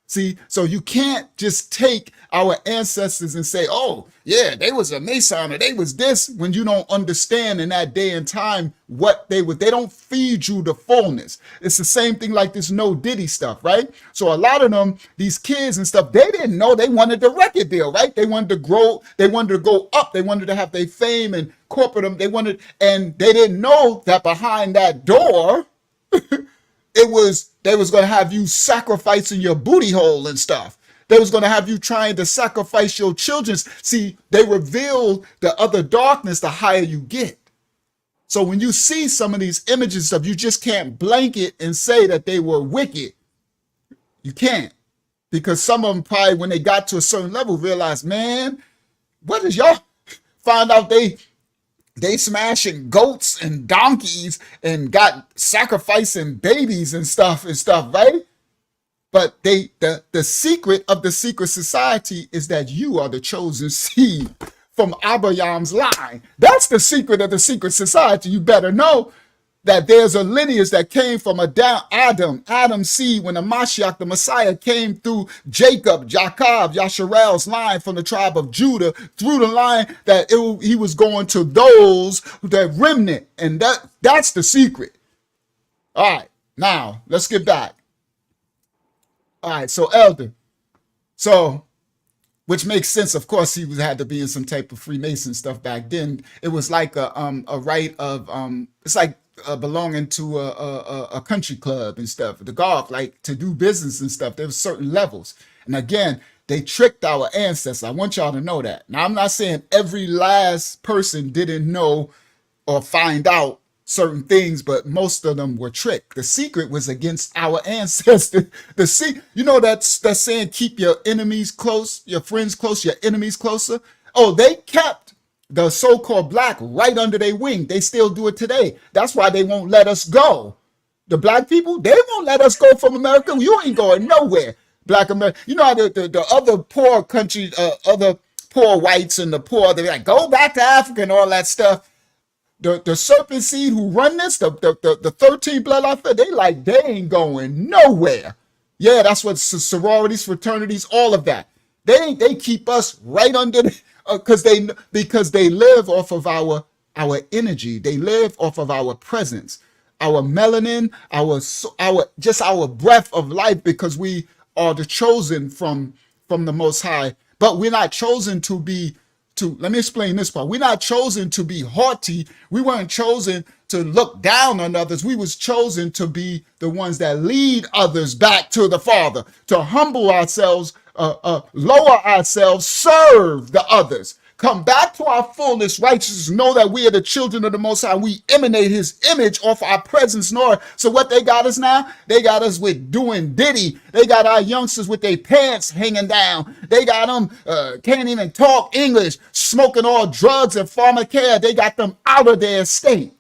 See, so you can't just take our ancestors and say, oh, yeah, they was a Mason or they was this, when you don't understand in that day and time what they were. They don't feed you the fullness. It's the same thing like this no diddy stuff, right? So a lot of them, these kids and stuff, they didn't know they wanted the record deal, right? They wanted to grow, they wanted to go up, they wanted to have their fame and corporate them, and they didn't know that behind that door, they was going to have you sacrificing your booty hole and stuff. They was going to have you trying to sacrifice your children. See, they reveal the other darkness the higher you get. So when you see some of these images of, you just can't blanket and say that they were wicked. You can't, because some of them probably, when they got to a certain level, realized, man, what is y'all? Find out they smashing goats and donkeys and got sacrificing babies and stuff, right? But the secret of the secret society is that you are the chosen seed from Abraham's line. That's the secret of the secret society. You better know that there's a lineage that came from Adam's seed, when the Mashiach, the Messiah, came through Jacob, Yasharel's line from the tribe of Judah, through the line that he was going to those, that remnant. And that's the secret. All right, now let's get back. All right, so elder. So, which makes sense. Of course, he had to be in some type of Freemason stuff back then. It was like a right of, it's like belonging to a country club and stuff, the golf, like to do business and stuff. There were certain levels. And again, they tricked our ancestors. I want y'all to know that. Now, I'm not saying every last person didn't know or find out certain things, but most of them were tricked. The secret was against our ancestors. You know that's saying, keep your enemies close, your friends close, your enemies closer. Oh, they kept the so-called black right under their wing. They still do it today. That's why they won't let us go. The black people, they won't let us go from America. You ain't going nowhere. Black America. You know how the other poor countries, other poor whites and the poor, they're like, go back to Africa and all that stuff. The serpent seed who run this, the 13 bloodline, they ain't going nowhere. Yeah, that's what sororities, fraternities, all of that. They keep us right under because they live off of our energy. They live off of our presence, our melanin, our breath of life, because we are the chosen from the Most High. But we're not chosen to be. Let me explain this part. We're not chosen to be haughty. We weren't chosen to look down on others. We was chosen to be the ones that lead others back to the Father, to humble ourselves, lower ourselves, serve the others, come back to our fullness, righteousness, know that we are the children of the Most High. We emanate his image off our presence, Lord. So what they got us now? They got us with doing Diddy. They got our youngsters with their pants hanging down. They got them, can't even talk English, smoking all drugs and pharmacare. They got them out of their state.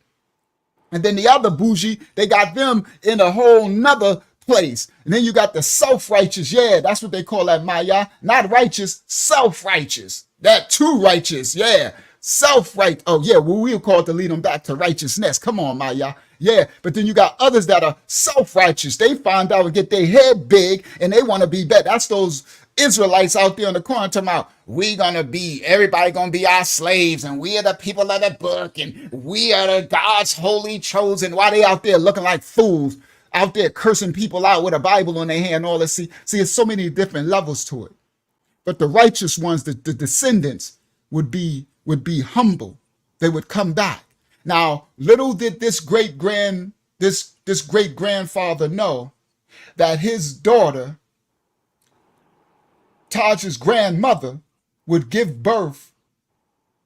And then the other bougie, they got them in a whole nother place. And then you got the self-righteous. Yeah, that's what they call that, Maya. Not righteous, self-righteous. That too righteous, yeah. Self-right. Oh, yeah, well, we'll call it to lead them back to righteousness. Come on, Maya. Yeah, but then you got others that are self-righteous. They find out and get their head big and they want to be better. That's those Israelites out there in the corner talking about, everybody gonna be our slaves, and we are the people of the book, and we are the God's holy chosen. Why they out there looking like fools, out there cursing people out with a Bible in their hand, all this? See, there's so many different levels to it. But the righteous ones, the descendants, would be humble. They would come back. Now, little did this great grandfather know that his daughter, Taj's grandmother, would give birth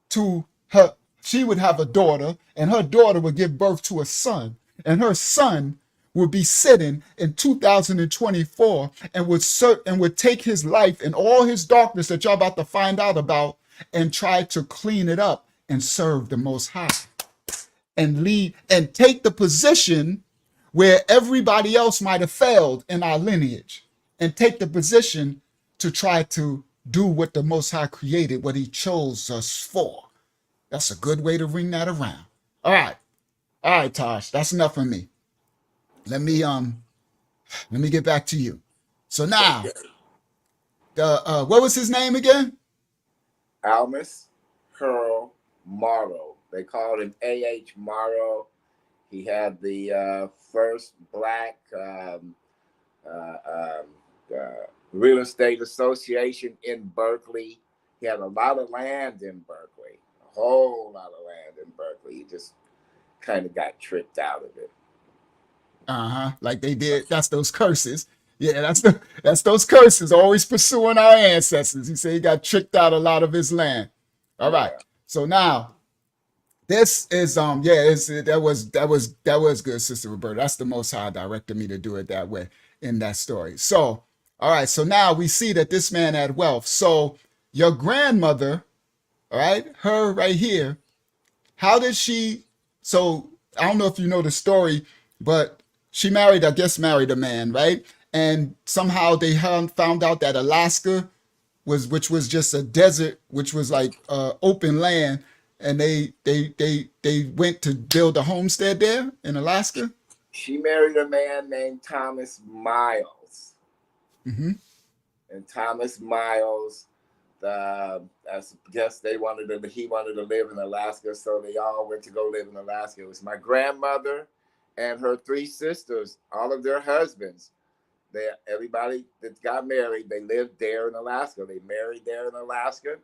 to her. She would have a daughter, and her daughter would give birth to a son, and her son would be sitting in 2024 and would take his life and all his darkness that y'all about to find out about and try to clean it up and serve the Most High and lead and take the position where everybody else might have failed in our lineage, and take the position to try to do what the Most High created, what he chose us for. That's a good way to ring that around. All right, Taj, that's enough for me. Let me get back to you. So now, what was his name again? Almas Pearl Morrow. They called him A.H. Morrow. He had the first black real estate association in Berkeley. He had a lot of land in Berkeley, a whole lot of land in Berkeley. He just kind of got tricked out of it. Like they did. That's those curses. Yeah, that's those curses, always pursuing our ancestors. He said he got tricked out a lot of his land. All right. So now, This is yeah, that was good, Sister Roberta. That's the Most High directed me to do it that way in that story. So, all right, so now we see that this man had wealth. So your grandmother, all right, her right here, how did she? So I don't know if you know the story, but she married, I guess, married a man, right? And somehow they found out that Alaska which was just a desert, which was like open land, and they went to build a homestead there in Alaska. She married a man named Thomas Miles. Mm-hmm. And Thomas Miles, I guess he wanted to live in Alaska, so they all went to go live in Alaska. It was my grandmother and her 3 sisters, all of their husbands. Everybody that got married, they lived there in Alaska. They married there in Alaska.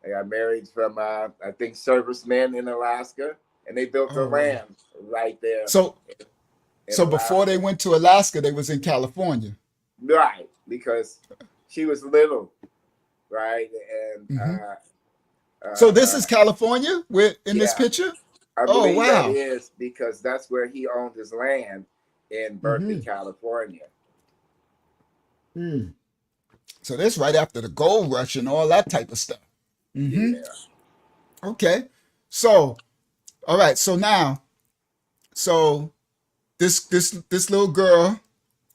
They got married from, I think, servicemen in Alaska, and they built their land right there. So in before they Alaska. went to Alaska, they was in California. Right, because she was little, right? And Mm-hmm. So this is California in this picture? I Oh, believe that wow. is because that's where he owned his land in Berkeley, Mm-hmm. California. So this right after the gold rush and all that type of stuff. Mm-hmm. Yeah. Okay. So, all right. So now, so this little girl,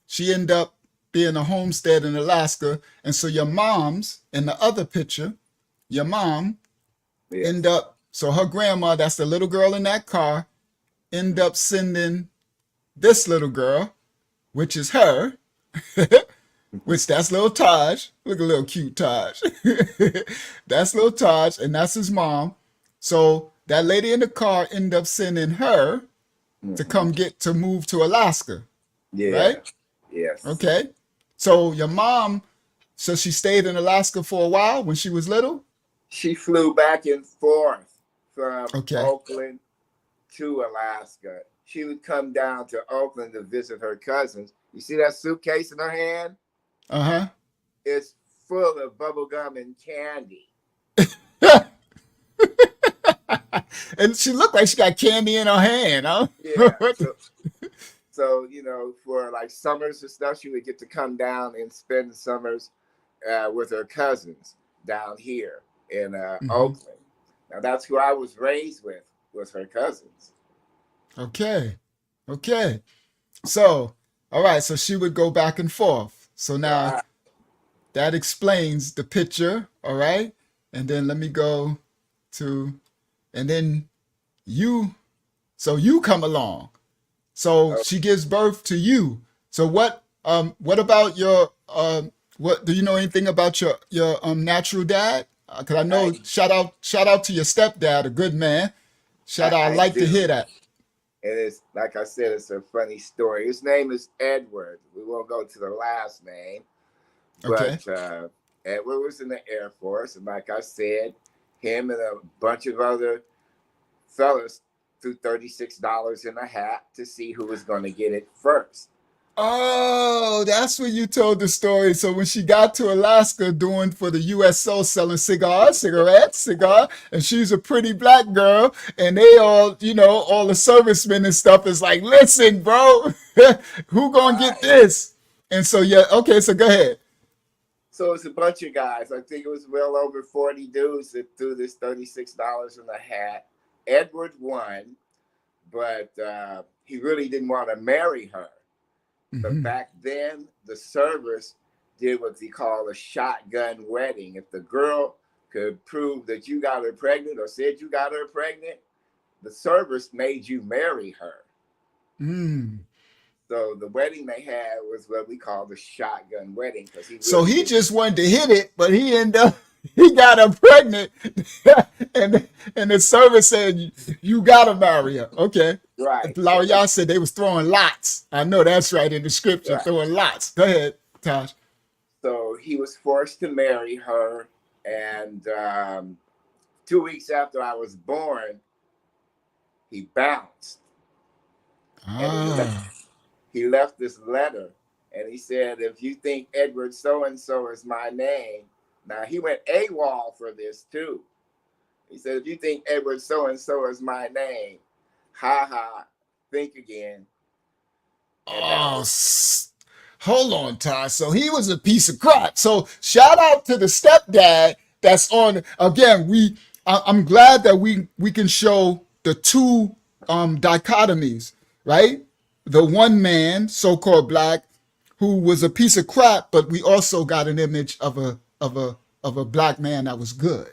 she ended up being a homestead in Alaska, and so your mom's in the other picture, your mom Yes. end up. So her grandma, that's the little girl in that car, end up sending this little girl, which is her, which that's little Taj. Look at little cute Taj. That's little Taj, and that's his mom. So that lady in the car end up sending her to come to move to Alaska, Yeah. right? Yes. Okay. So your mom, so she stayed in Alaska for a while when she was little? She flew back and forth from Okay. Oakland to Alaska. She would come down to Oakland to visit her cousins. You see that suitcase in her hand? Uh-huh. It's full of bubble gum and candy. And she looked like she got candy in her hand, huh? Yeah. So, for like summers and stuff, she would get to come down and spend the summers with her cousins down here in Oakland. Now, that's who I was raised with, was her cousins. Okay. Okay. So, all right. So she would go back and forth. So now that explains the picture. All right. And then let me go to, and then so you come along. So she gives birth to you. So what about your, what, do you know anything about your natural dad? Cause I know, shout out to your stepdad, a good man. Shout out. I'd like to hear that. And it's, like I said, it's a funny story. His name is Edward. We won't go to the last name. Okay. But Edward was in the Air Force. And like I said, him and a bunch of other fellas threw $36 in a hat to see who was going to get it first. Oh, that's when you told the story. So when she got to Alaska doing for the USO selling cigarettes, and she's a pretty black girl, and they all, all the servicemen and stuff is like, listen, bro, who gonna get this? And so, yeah, okay, so go ahead. So it's a bunch of guys. I think it was well over 40 dudes that threw this $36 in a hat. Edward won, but he really didn't want to marry her. But back then, the service did what they call a shotgun wedding. If the girl could prove that you got her pregnant or said you got her pregnant, the service made you marry her. So the wedding they had was what we call the shotgun wedding. So he just wanted to hit it, but he got her pregnant, and the service said, you gotta marry her. Okay. Right. Y'all said they was throwing lots. I know that's right in the scripture, right. Throwing lots. Go ahead, Tosh. So he was forced to marry her, and 2 weeks after I was born, he bounced. He left this letter, and he said, if you think Edward so-and-so is my name. Now, he went AWOL for this, too. He said, if you think Edward so-and-so is my name, ha ha, think again. Oh, hold on, Ty. So he was a piece of crap. So shout out to the stepdad that's on. Again, I'm glad that we can show the two dichotomies, right? The one man, so-called black, who was a piece of crap, but we also got an image of a black man that was good.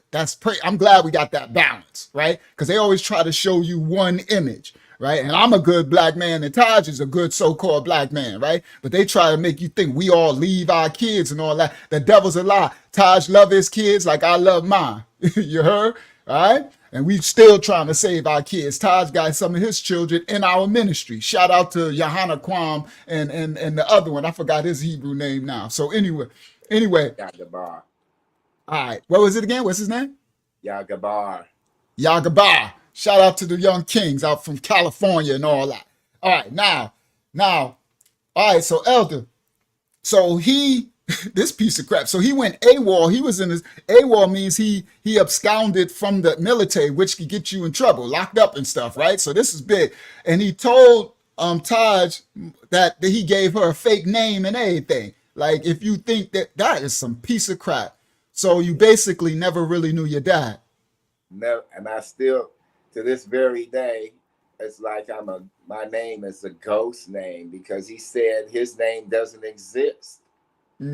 I'm glad we got that balance, right? Because they always try to show you one image, right? And I'm a good black man, and Taj is a good so-called black man, right? But they try to make you think we all leave our kids and all that. The devil's a lie. Taj love his kids like I love mine. You heard? All right? And we still trying to save our kids. Taj got some of his children in our ministry. Shout out to Yohana Kwam and the other one. I forgot his Hebrew name now. So anyway. Yagabar. All right. What was it again? What's his name? Yagabar. Yagabar. Shout out to the young kings out from California and all that. All right. Now, all right. So Elder, so he, this piece of crap. So he went AWOL. He was in his AWOL means he absconded from the military, which could get you in trouble, locked up and stuff, right? So this is big. And he told Taj that he gave her a fake name and everything. Like, if you think that is some piece of crap. So you basically never really knew your dad. No, and I still, to this very day, it's like my name is a ghost name because he said his name doesn't exist. See,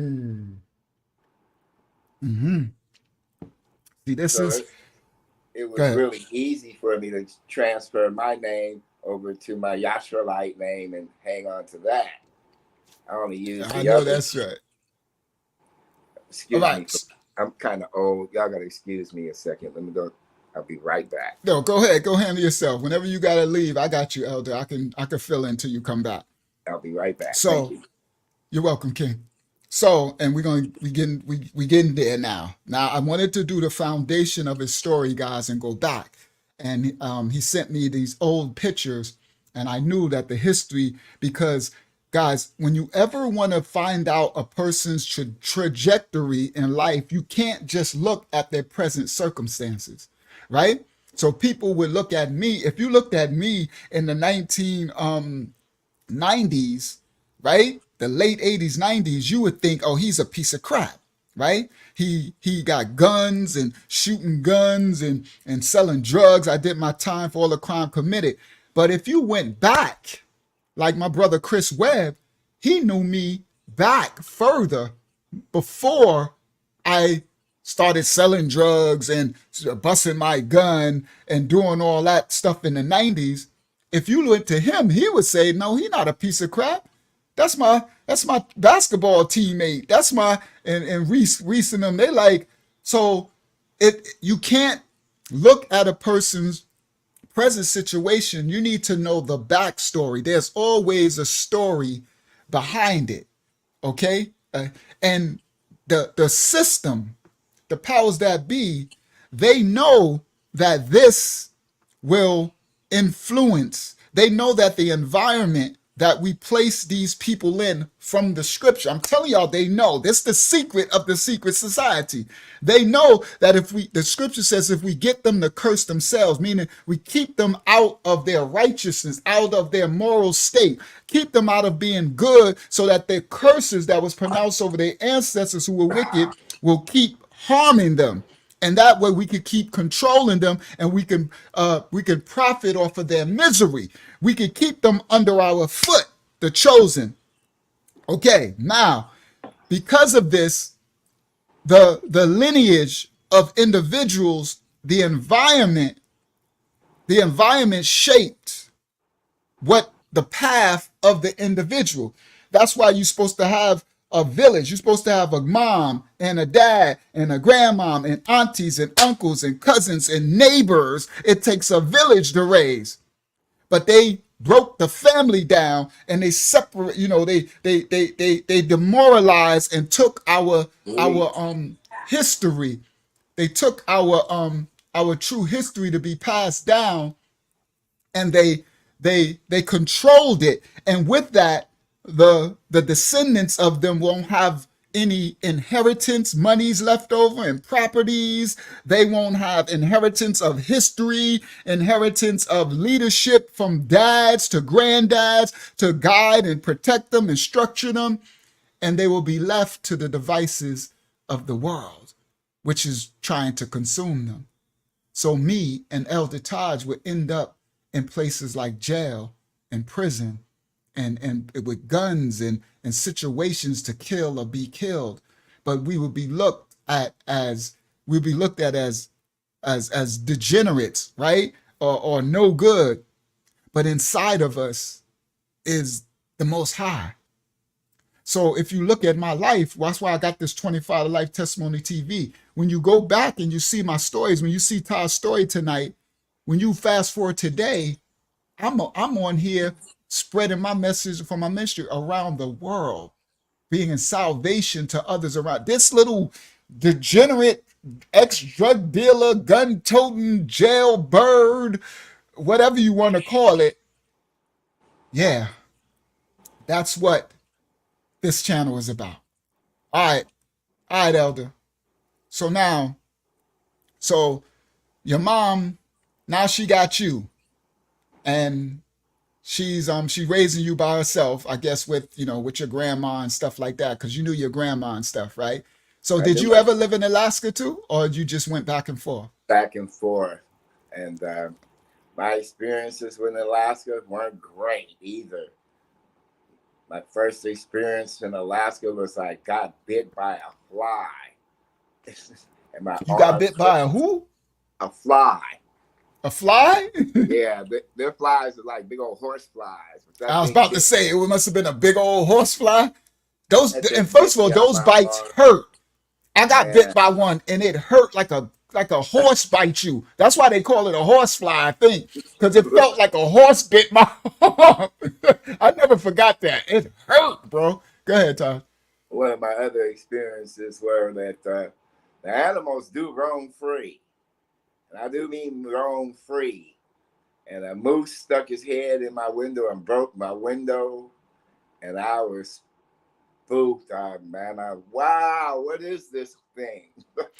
it was really easy for me to transfer my name over to my Yashralite name and hang on to that. I only use the I know other. that's right. Excuse me. I'm kind of old. Y'all got to excuse me a second. Let me go. I'll be right back. No, go ahead. Go handle yourself. Whenever you got to leave, I got you, Elder. I can fill in until you come back. I'll be right back. So, thank you. You're welcome, King. So, and we getting there now. Now, I wanted to do the foundation of his story, guys, and go back. And he sent me these old pictures, and I knew that the history, because, guys, when you ever want to find out a person's trajectory in life, you can't just look at their present circumstances, right? So people would look at me. If you looked at me in the 1990s, right? The late 80s, 90s, you would think, oh, he's a piece of crap, right? He got guns and shooting guns and selling drugs. I did my time for all the crime committed. But if you went back, like my brother Chris Webb, he knew me back further before I started selling drugs and busting my gun and doing all that stuff in the 90s. If you went to him, he would say, no, he's not a piece of crap. That's my basketball teammate. That's my and Reese and them. They like, so you can't look at a person's present situation. You need to know the backstory. There's always a story behind it. Okay, and the system, the powers that be, they know that this will influence. They know that the environment that we place these people in from the scripture, I'm telling y'all, they know. This is the secret of the secret society. They know that the scripture says if we get them to curse themselves, meaning we keep them out of their righteousness, out of their moral state, keep them out of being good, so that their curses that was pronounced over their ancestors who were wicked will keep harming them. And that way we could keep controlling them, and we can profit off of their misery. We can keep them under our foot, the chosen. Okay, now, because of this, the lineage of individuals, the environment shaped what the path of the individual. That's why you're supposed to have a village. You're supposed to have a mom and a dad and a grandmom and aunties and uncles and cousins and neighbors. It takes a village to raise. But they broke the family down and they separate, they demoralized and took our history. They took our true history to be passed down, and they controlled it. And with that, the descendants of them won't have any inheritance monies left over and properties. They won't have inheritance of history, inheritance of leadership from dads to granddads to guide and protect them and structure them. And they will be left to the devices of the world, which is trying to consume them. So me and Elder Taj would end up in places like jail and prison and with guns and situations to kill or be killed. But we would be looked at as as degenerates, right? Or no good. But inside of us is the Most High. So if you look at my life, that's why I got this 25 Life Testimony TV. When you go back and you see my stories, when you see Todd's story tonight, when you fast forward today, I'm on here spreading my message for my ministry around the world, being in salvation to others around. This little degenerate ex-drug dealer, gun-toting, jailbird, whatever you want to call it. Yeah, that's what this channel is about. All right, Elder. So now, your mom, now she got you, and she's raising you by herself, I guess, with with your grandma and stuff like that, because you knew your grandma and stuff, right? So did you ever live in Alaska too, or you just went back and forth? Back and forth, and my experiences with Alaska weren't great either. My first experience in Alaska was I got bit by a fly. And you got bit by a who? A fly. A fly? Yeah, their flies are like big old horse flies. I was about to say, it must have been a big old horse fly. And first of all, those bites hurt. I got bit by one and it hurt like a horse bite you. That's why they call it a horse fly, I think, because it felt like a horse bit my arm. I never forgot that. It hurt, bro. Go ahead, Todd. One of my other experiences were that the animals do roam free. And I do mean roam free. And a moose stuck his head in my window and broke my window. And I was spooked. Wow, what is this thing?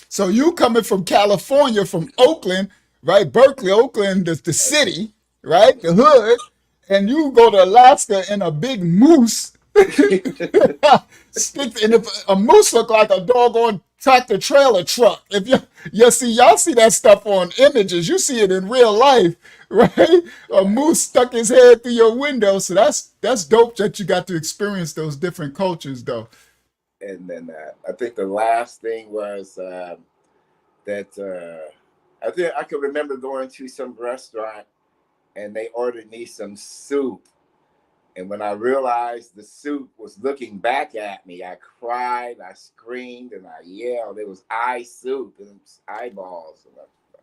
So you coming from California, from Oakland, right? Berkeley, Oakland, the city, right? The hood. And you go to Alaska and a big moose. And a moose look like a doggone tractor trailer truck. If y'all see that stuff on images, you see it in real life, right? A moose stuck his head through your window. So that's dope that you got to experience those different cultures, though. And then I think the last thing was that I think I could remember going to some restaurant and they ordered me some soup. And when I realized the soup was looking back at me, I cried, I screamed, and I yelled. It was eye soup and eyeballs. And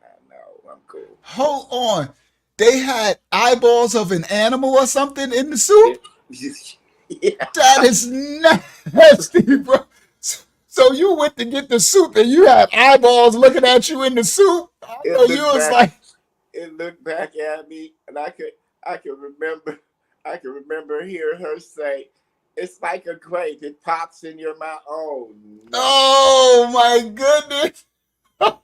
I know, I'm cool. Hold on. They had eyeballs of an animal or something in the soup? Yeah. That is nasty, bro. So you went to get the soup and you had eyeballs looking at you in the soup? I know you was like... It looked back at me, and I could remember hearing her say, "It's like a grape. It pops in your mouth." Oh, no. Oh my goodness. No.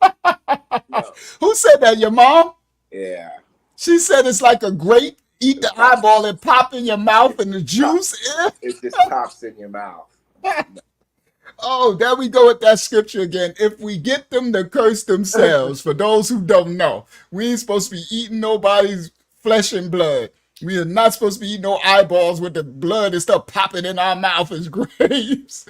Who said that? Your mom? Yeah. She said it's like a grape. Eat the eyeball and pop in your mouth and the juice. It just pops in your mouth. Oh, there we go with that scripture again. If we get them to curse themselves, for those who don't know, we ain't supposed to be eating nobody's flesh and blood. We are not supposed to be eating no eyeballs with the blood and stuff popping in our mouth as grapes.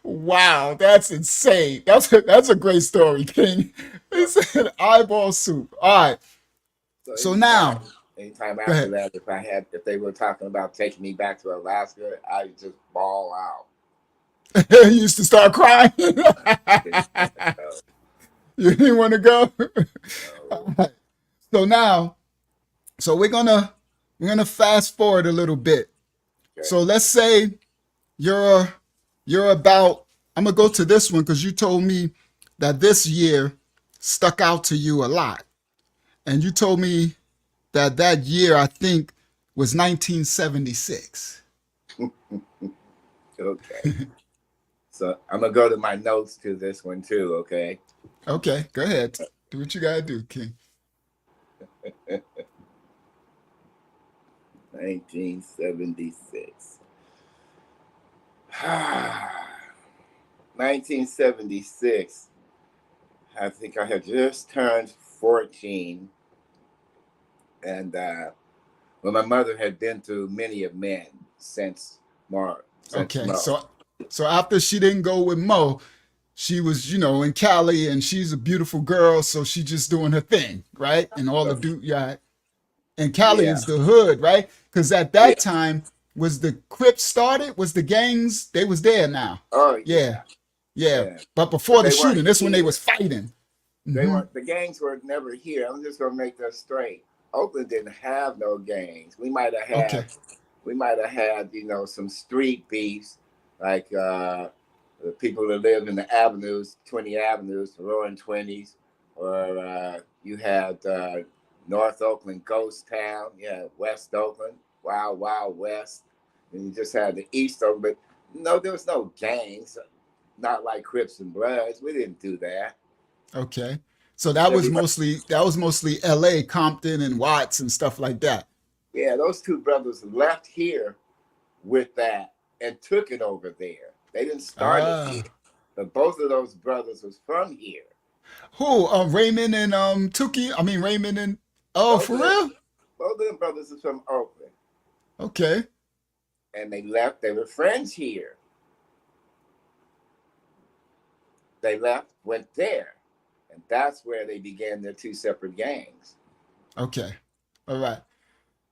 Wow, that's insane. That's a great story, King. He said eyeball soup. All right. So now, anytime after that, if they were talking about taking me back to Alaska, I just bawl out. You used to start crying. You didn't want to go. All right. So now, we're gonna fast forward a little bit. Okay. So let's say you're about. I'm gonna go to this one because you told me that this year stuck out to you a lot, and you told me that year I think was 1976. Okay. So I'm gonna go to my notes to this one too. Okay. Okay, go ahead. Do what you gotta do, King. 1976. 1976. I think I had just turned 14, and well, my mother had been through many of men since Okay, Mo. so after she didn't go with Mo, she was, in Cali, and she's a beautiful girl, so she just doing her thing, right? And all the yeah. And Cali Yeah, is the hood, right? Because at yeah. that time was the Crips started, was the gangs, they was there now. Oh Yeah, yeah, yeah. yeah. But But before the they weren't shooting, that's when they here. was fighting. They Hmm. weren't. The gangs were never here. I'm just gonna make that straight. Oakland didn't have no gangs. Okay. We might have had, some street beefs, like the people that live in the avenues, 20 avenues, the roaring 20s, or you had North Oakland Ghost Town, yeah, West Oakland, Wild Wild West, and you just had the East Oakland. But no, there was no gangs, not like Crips and Bloods. We didn't do that. Okay. So that was Everybody, mostly LA, Compton and Watts and stuff like that. yeah, those two brothers left here with that and took it over there. They didn't start it here, Ah. but both of those brothers was from here. Who? Raymond and Tuki? I mean Raymond and oh, Both for of them, real? both of them brothers is from Oakland, Okay. and they left. They were friends here. They left, went there, and that's where they began their two separate gangs. Okay. All right.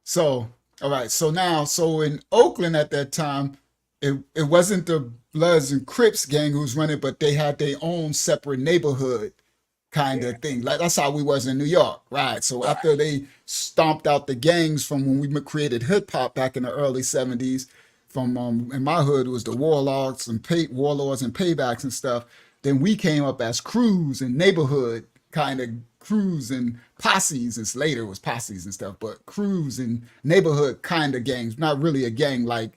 So, all right. So in Oakland at that time, it wasn't the Bloods and Crips gang who was running, but they had their own separate neighborhood kind Yeah, of thing. Like that's how we was in New York, right? So right. after they stomped out the gangs from when we created hip hop back in the early '70s, from in my hood it was the warlords and paybacks and stuff. Then we came up as crews and neighborhood kind of crews and posses. And later it was posses and stuff, but crews and neighborhood kind of gangs, not really a gang like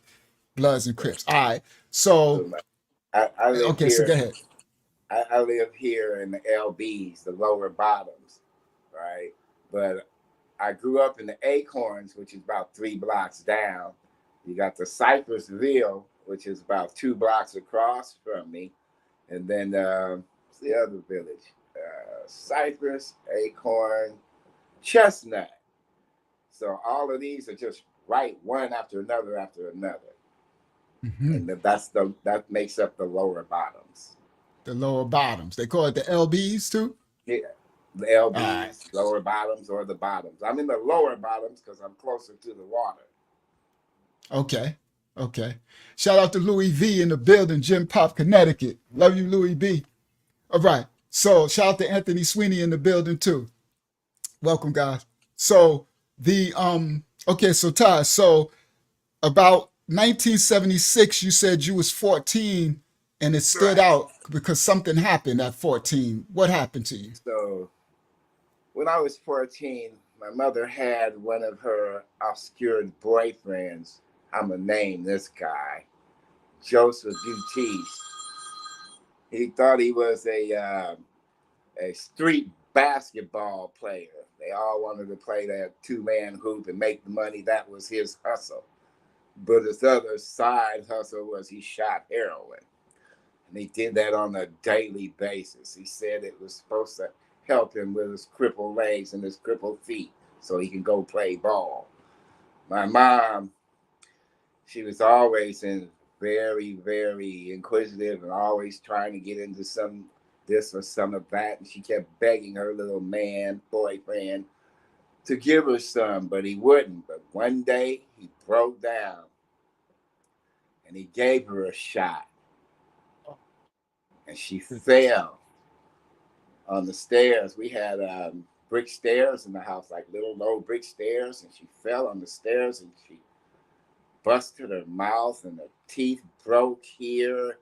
Bloods and Crips. All right. So So I live okay, so here. go ahead. I live here in the LBs, the lower bottoms, right? But I grew up in the Acorns, which is about 3 blocks down. You got the Cypressville, which is about 2 blocks across from me. And then what's the other village? Cypress, Acorn, Chestnut. So all of these are just right one after another after another. Mhm. And that makes up the lower bottoms. The lower bottoms. They call it the LBs too. Yeah. The All right. LBs, lower bottoms, or the bottoms. I'm in the lower bottoms because I'm closer to the water. Okay. Okay. Shout out to Louis V in the building, Jim Pop, Connecticut. Love you, Louis B. All right. So shout out to Anthony Sweeney in the building too. Welcome, guys. So the okay, so Ty, so about 1976, you said you was 14 and it stood Right. out because something happened at 14. What happened to you? So when I was 14, my mother had one of her obscure boyfriends. I'm going to name this guy, Joseph Buttice. He thought he was a street basketball player. They all wanted to play that two-man hoop and make the money. That was his hustle. But his other side hustle was he shot heroin. And he did that on a daily basis. He said it was supposed to help him with his crippled legs and his crippled feet so he can go play ball. My mom, she was always very, very inquisitive and always trying to get into some this or some of that. And she kept begging her little boyfriend, to give her some, but he wouldn't. But one day he broke down and he gave her a shot. And she fell on the stairs. We had brick stairs in the house, like little low brick stairs. And she fell on the stairs and she busted her mouth and her teeth broke here.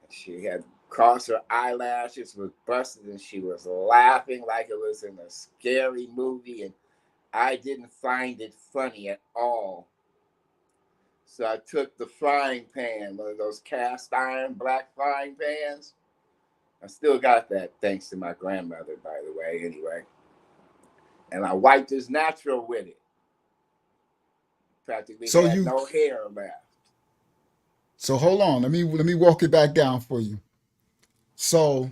And she had across her eyelashes was busted and she was laughing like it was in a scary movie. And I didn't find it funny at all. So I took the frying pan, one of those cast iron black frying pans. I still got that, thanks to my grandmother, by the way, anyway. And I wiped his natural with it. Practically So had you no hair left. so hold on. Let me walk it back down for you. So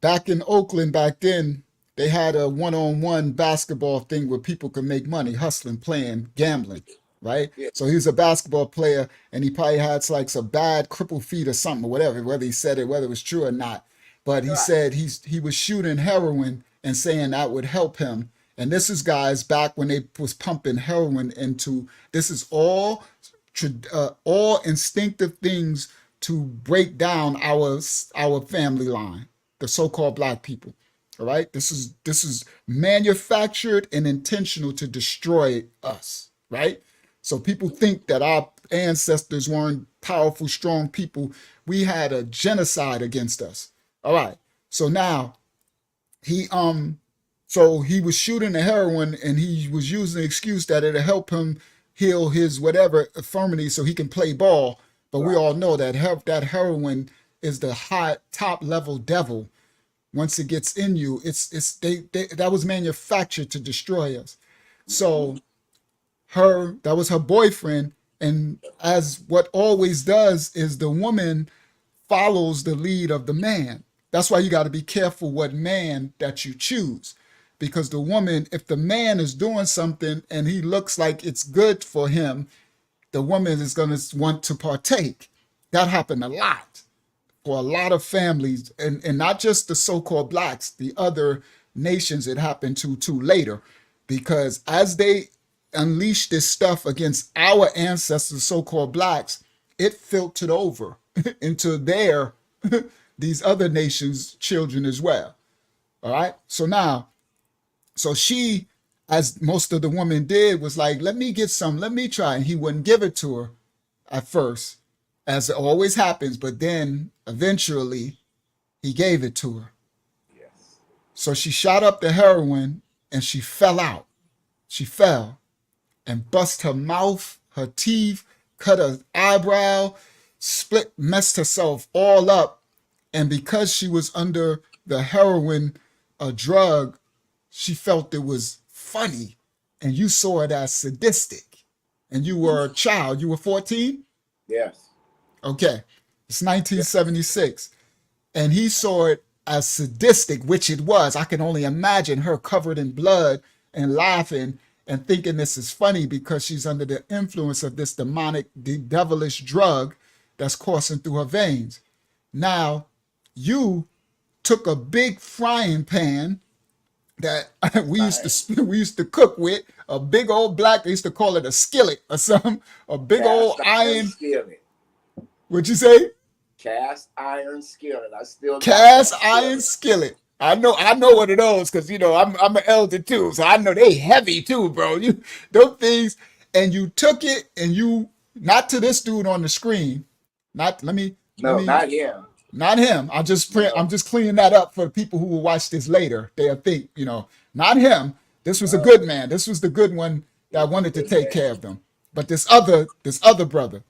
back in Oakland back then, they had a one-on-one basketball thing where people could make money hustling, playing, gambling, right? Yeah, So he was a basketball player and he probably had like some bad crippled feet or something or whatever, whether he said it, whether it was true or not. But he right. said he was shooting heroin and saying that would help him. And this is guys back when they was pumping heroin into, this is all instinctive things to break down our family line, the so-called black people. All right, this is manufactured and intentional to destroy us, right? So people think that our ancestors weren't powerful, strong people. We had a genocide against us. All right. So now he so he was shooting the heroin and he was using the excuse that it'll help him heal his whatever infirmity so he can play ball. But we Right. all know that that heroin is the high top level devil. Once it gets in you, it's they that was manufactured to destroy us. Mm-hmm. So that was her boyfriend, and as what always does is the woman follows the lead of the man. That's why you got to be careful what man that you choose. Because the woman, if the man is doing something and he looks like it's good for him, the woman is going to want to partake. That happened a lot for a lot of families, and not just the so-called blacks, the other nations it happened to too later. Because as they unleashed this stuff against our ancestors, so-called blacks, it filtered over into these other nations' children as well. All right. So she, as most of the women did, was like, let me get some, let me try. And he wouldn't give it to her at first, as it always happens, but then eventually he gave it to her. Yes. So she shot up the heroin and she fell out. She fell and bust her mouth, her teeth, cut her eyebrow, messed herself all up. And because she was under the heroin, a drug, she felt it was funny. And you saw it as sadistic. And you were a child. You were 14? Yes. Okay. It's Yeah. 1976. And he saw it as sadistic, which it was. I can only imagine her covered in blood and laughing and thinking this is funny because she's under the influence of this demonic, devilish drug that's coursing through her veins. Now, you took a big frying pan that Right. we used to cook with, a big old black, they used to call it a skillet or something, a big Cast old iron iron, skillet. what'd you say? Cast iron skillet. I still got Cast that iron skillet. skillet. I know one of those because I'm an elder too, so I know they heavy too, bro. You those things, and you took it and you not to this dude on the screen, not let No, me not him. not him. I'm No, just cleaning that up for the people who will watch this later. They'll think not him. This was a no. good man. This was the good one He that was a wanted to good take man. care of them. But this other brother.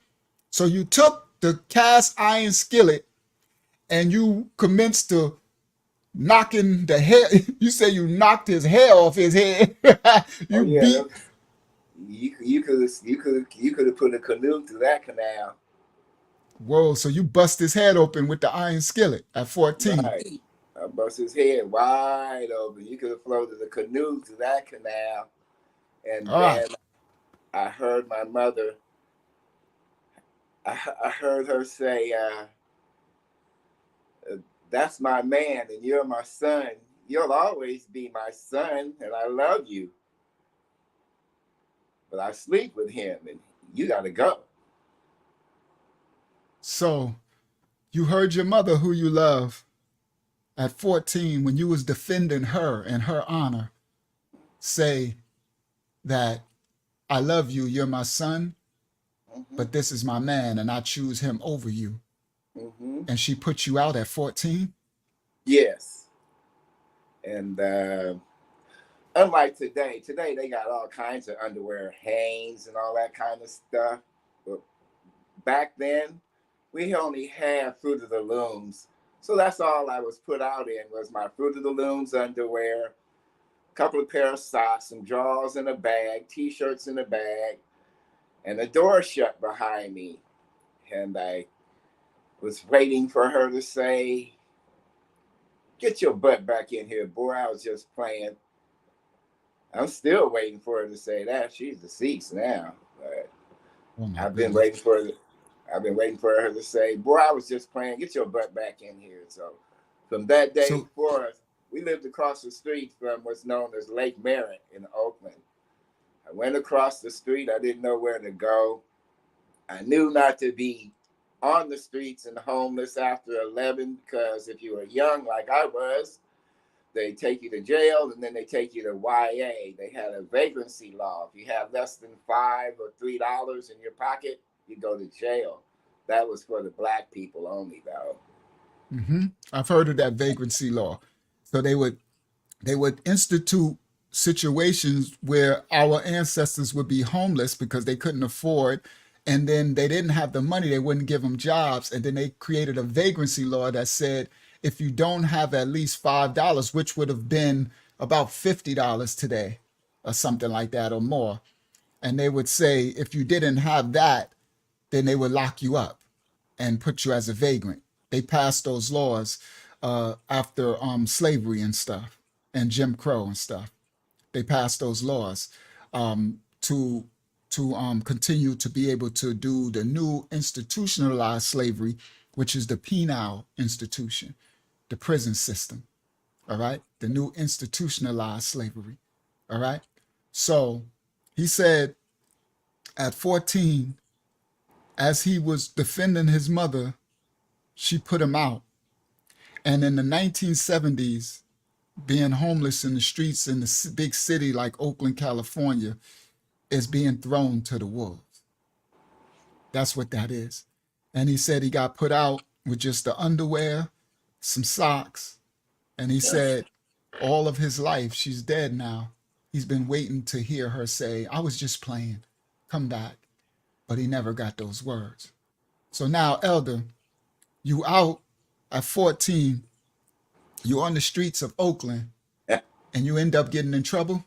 So you took the cast iron skillet and you commenced to knocking the hair. You say you knocked his hair off his head. Oh You yeah, beat. you could have put a canoe through that canal. Whoa! So you bust his head open with the iron skillet at 14. Right. I bust his head wide open. You could have floated a canoe through that canal. And All right. then I heard my mother. I heard her say, "That's my man, and you're my son. You'll always be my son, and I love you. But I sleep with him, and you gotta go." So you heard your mother, who you love, at 14 when you was defending her and her honor, say that I love you. You're my son, Hmm. but this is my man, and I choose him over you. Hmm. And she put you out at 14. Yes. And unlike today they got all kinds of underwear, Hanes and all that kind of stuff. back then, we only had Fruit of the Looms. So that's all I was put out in was my Fruit of the Looms underwear, a couple of pair of socks, some drawers in a bag, t-shirts in a bag, and the door shut behind me. And I was waiting for her to say, "Get your butt back in here, boy. I was just playing." I'm still waiting for her to say that. She's deceased now. But Oh my I've been goodness. waiting for her to say, "Boy, I was just playing. Get your butt back in here." So from that day So forth, we lived across the street from what's known as Lake Merritt in Oakland. I went across the street. I didn't know where to go. I knew not to be on the streets and homeless after 11 because if you were young like I was, they take you to jail and then they take you to YA. They had a vagrancy law. If you have less than $5 or $3 in your pocket, you go to jail. That was for the black people only, though. I've heard of that vagrancy law. So they would institute situations where our ancestors would be homeless because they couldn't afford, and then they didn't have the money, they wouldn't give them jobs, and then they created a vagrancy law that said if you don't have at least $5, which would have been about $50 today or something like that or more, and they would say if you didn't have that, then they would lock you up and put you as a vagrant. They passed those laws after slavery and stuff and Jim Crow and stuff. They passed those laws to continue to be able to do the new institutionalized slavery, which is the penal institution, the prison system. All right, the new institutionalized slavery. All right. So he said at 14, as he was defending his mother, she put him out. And in the 1970s, being homeless in the streets in the big city like Oakland, California, is being thrown to the wolves. That's what that is. And he said he got put out with just the underwear, some socks. And he said all of his life, she's dead now. He's been waiting to hear her say, "I was just playing, come back." But he never got those words. So now, Elder, you out at 14, you on the streets of Oakland, and you end up getting in trouble?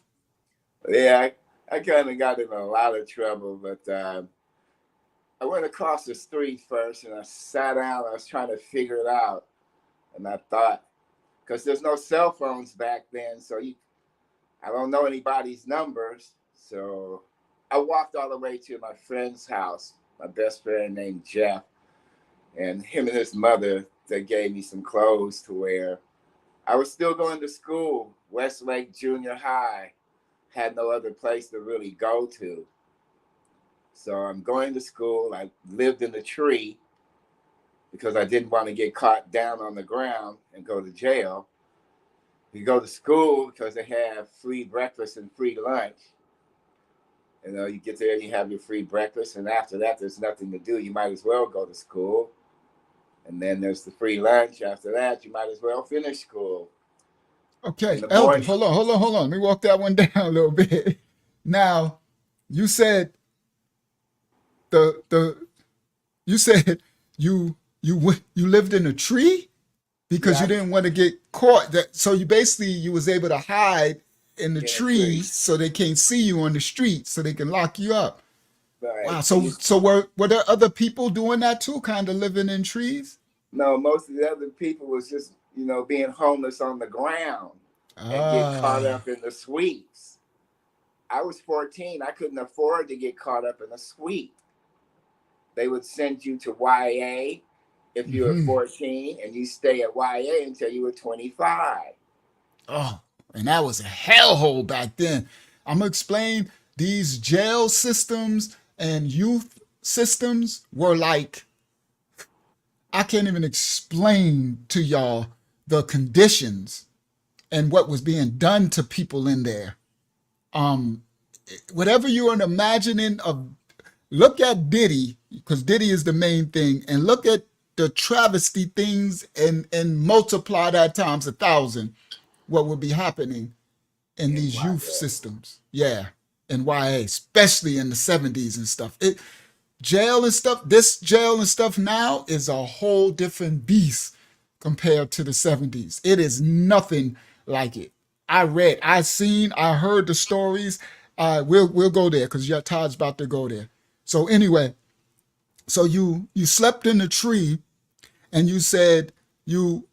Yeah, I kind of got in a lot of trouble, but I went across the street first and I sat down. I was trying to figure it out. And I thought, because there's no cell phones back then, so I don't know anybody's numbers. So I walked all the way to my friend's house, my best friend named Jeff, and him and his mother, they gave me some clothes to wear. I was still going to school, Westlake Junior High. Had no other place to really go to. So I'm going to school. I lived in a tree because I didn't want to get caught down on the ground and go to jail. You go to school because they have free breakfast and free lunch. You know, you get there and you have your free breakfast, and after that, there's nothing to do. You might as well go to school. And then there's the free lunch. After that, you might as well finish school. Okay, In the Elder, morning, hold on. Let me walk that one down a little bit. Now, you said you said you lived in a tree because you yeah, didn't want to get caught. So you was able to hide in the in a tree. trees so they can't see you on the street so they can lock you up. Right. Wow. So were there other people doing that too, kind of living in trees? No, most of the other people was just, being homeless on the ground and get caught Ah. up in the sweeps. I was 14. I couldn't afford to get caught up in a sweep. They would send you to YA if you were Hmm. 14, and you stay at YA until you were 25. Oh, and that was a hellhole back then. I'm gonna explain these jail systems and youth systems were like, I can't even explain to y'all the conditions and what was being done to people in there. Um, Whatever you are imagining of, look at Diddy, because Diddy is the main thing, and look at the travesty things and multiply that times 1,000, what would be happening in In these youth YA. systems. Yeah, in YA, especially in the 70s and stuff. jail and stuff, this jail and stuff now is a whole different beast compared to the 70s. It is nothing like it. I heard the stories. We'll go there because your Todd's about to go there. So anyway, so you slept in a tree and you said you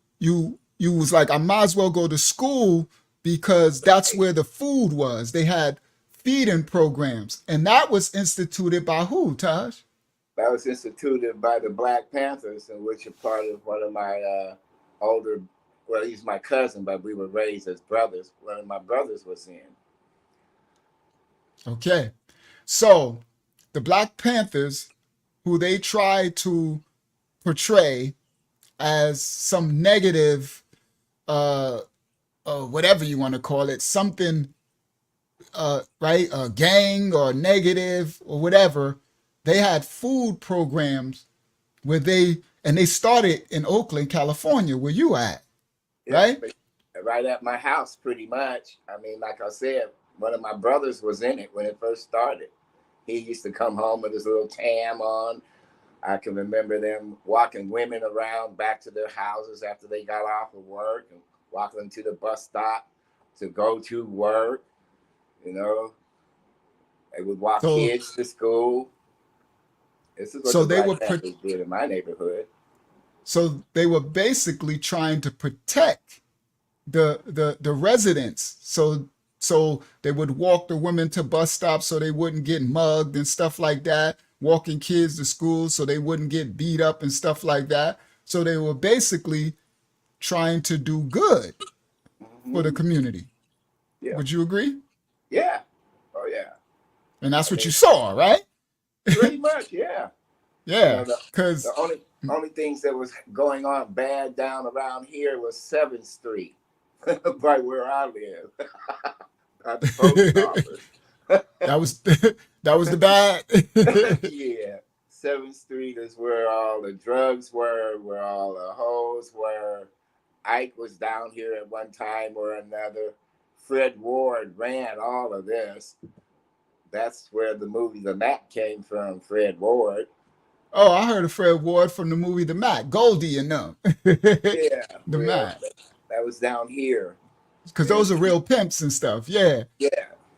was like, I might as well go to school because that's where the food was. They had feeding programs. And that was instituted by who, Taj? That was instituted by the Black Panthers, in which a part of one of my older, well, he's my cousin, but we were raised as brothers. One of my brothers was in. Okay. So the Black Panthers, who they tried to portray as some negative, whatever you want to call it, something, right, a gang or negative or whatever, they had food programs where they started in Oakland, California, where you at, right? Right at my house, pretty much. I mean, like I said, one of my brothers was in it when it first started. He used to come home with his little tam on. I can remember them walking women around back to their houses after they got off of work and walking them to the bus stop to go to work. You know, they would walk kids to school. This is what the Black Panthers did in my neighborhood. So they were basically trying to protect the residents. So they would walk the women to bus stops so they wouldn't get mugged and stuff like that, walking kids to school so they wouldn't get beat up and stuff like that. So they were basically trying to do good for the community. Yeah. Would you agree? Yeah. Oh, yeah. And that's what you saw, right? Pretty much, yeah. Yeah, because the only things that was going on bad down around here was 7th Street, right where I live. At the post office. that was the bad. Yeah, 7th Street is where all the drugs were, where all the hoes were. Ike was down here at one time or another. Fred Ward ran all of this. That's where the movie The Mac came from, Fred Ward. Oh, I heard of Fred Ward from the movie The Mac, Goldie and them. Yeah. The Mac. That was down here. Because those are real pimps and stuff. Yeah. Yeah.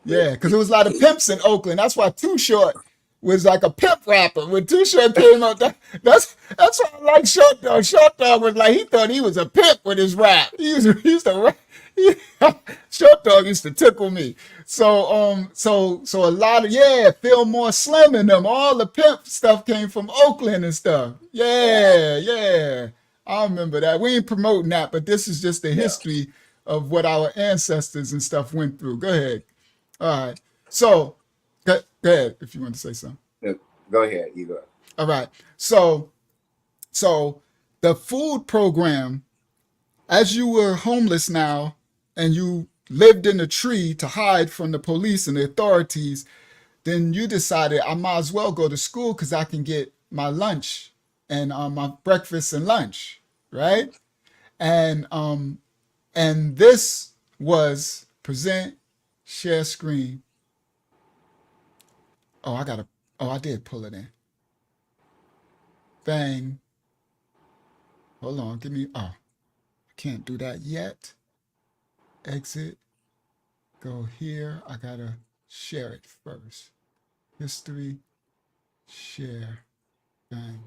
Yeah, because there was a lot of pimps in Oakland. That's why Too Short was like a pimp rapper. When Too Short came out, that's why I like Short Dog. Short Dog was like, he thought he was a pimp with his rap. He used to rap. Short Dog used to tickle me. So a lot of, Fillmore Slim and them, all the pimp stuff came from Oakland and stuff. Yeah. I remember that. We ain't promoting that, but this is just the history of what our ancestors and stuff went through. Go ahead. All right. So go ahead if you want to say something. No, go ahead. You go. All right. So the food program, as you were homeless now and you lived in a tree to hide from the police and the authorities, then you decided I might as well go to school because I can get my lunch and my breakfast and lunch, right? And this was present, share screen. I did pull it in. Bang. Hold on, I can't do that yet. Exit, go here. I gotta share it first. History, share, bang.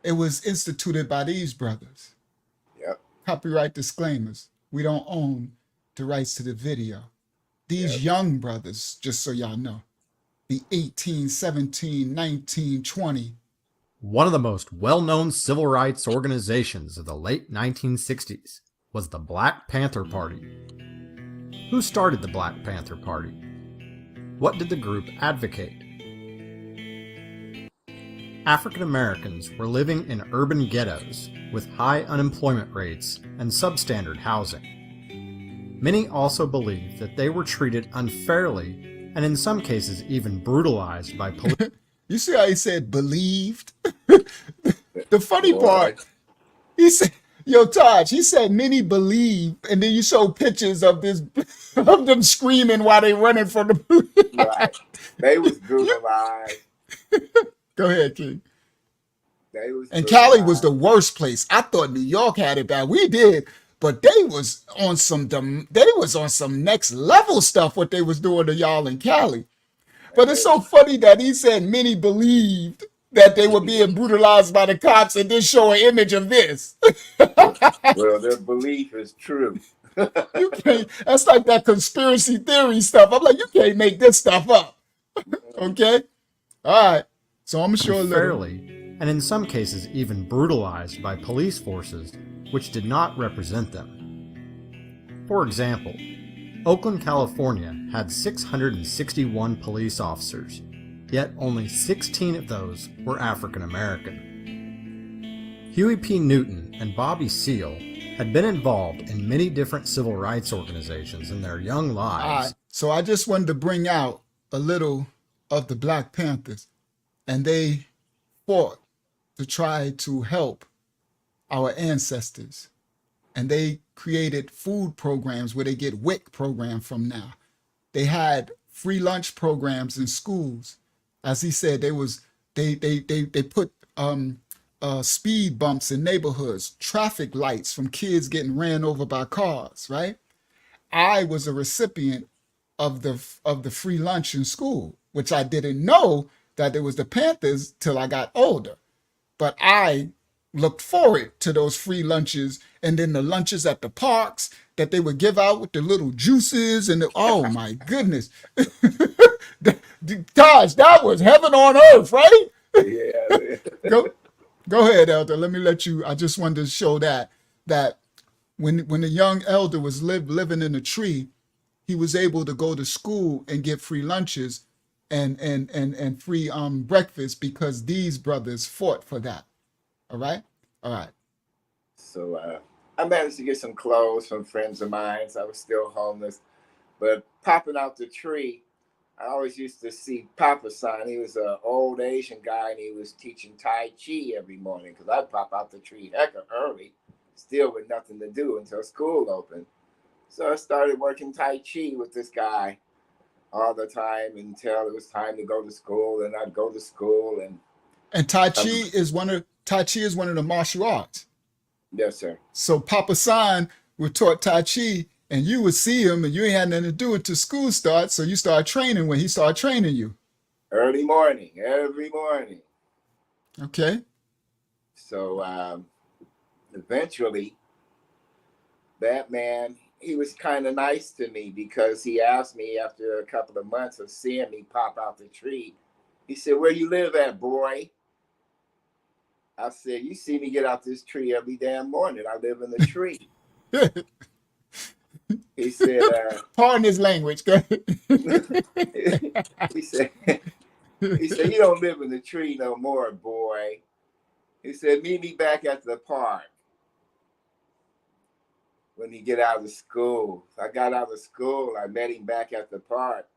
It was instituted by these brothers. Yep. Copyright disclaimers. We don't own the rights to the video. These young brothers, just so y'all know, the 18, 17, 19, 20. One of the most well-known civil rights organizations of the late 1960s was the Black Panther Party. Who started the Black Panther Party? What did the group advocate? African Americans were living in urban ghettos with high unemployment rates and substandard housing. Many also believed that they were treated unfairly and in some cases even brutalized by police. You see how he said believed? The funny part, he said, yo, Taj, he said many believe, and then you show pictures of them screaming while they running from the police. Right. They was brutalized. Go ahead, King. They was And Cali was the brutalized. worst place. I thought New York had it bad. We did, but they was on some next level stuff what they was doing to y'all in Cali. But And it's they so funny that he said many believed that they were being brutalized by the cops and then show an image of this. well, their belief is true. You can't, that's like that conspiracy theory stuff. I'm like, you can't make this stuff up. Okay? All right. So I'm going to show a little. Unfairly, and in some cases even brutalized by police forces which did not represent them. For example, Oakland, California had 661 police officers, yet only 16 of those were African American. Huey P. Newton and Bobby Seale had been involved in many different civil rights organizations in their young All lives. right. So I just wanted to bring out a little of the Black Panthers, and they fought to try to help our ancestors. And they created food programs where they get WIC program from now. They had free lunch programs in schools. As he said, they put speed bumps in neighborhoods, traffic lights from kids getting ran over by cars, right? I was a recipient of the free lunch in school, which I didn't know that it was the Panthers till I got older. But I looked forward to those free lunches, and then the lunches at the parks that they would give out with the little juices and oh my goodness. Gosh, that was heaven on earth, right? Yeah. Go go ahead, Elder. Let me let you. I just wanted to show that when the young elder was living in a tree, he was able to go to school and get free lunches and free breakfast because these brothers fought for that. All right? All right. So I managed to get some clothes from friends of mine. So I was still homeless. But popping out the tree, I always used to see Papa San. He was an old Asian guy, and he was teaching Tai Chi every morning because I'd pop out the tree hecka early, still with nothing to do until school opened. So I started working Tai Chi with this guy all the time until it was time to go to school, and I'd go to school. And Tai Chi is one of the martial arts. Yes, sir. So Papa San was taught Tai Chi, and you would see him, and you ain't had nothing to do until school starts. So you start training when he started training you. Early morning, every morning. Okay. So eventually, that man, he was kind of nice to me because he asked me after a couple of months of seeing me pop out the tree. He said, "Where you live at, boy?" I said, "You see me get out this tree every damn morning. I live in the tree." He said, Pardon his language. Go ahead. he said, "You don't live in the tree no more, boy." He said, "Meet me back at the park when you get out of school." I got out of school. I met him back at the park,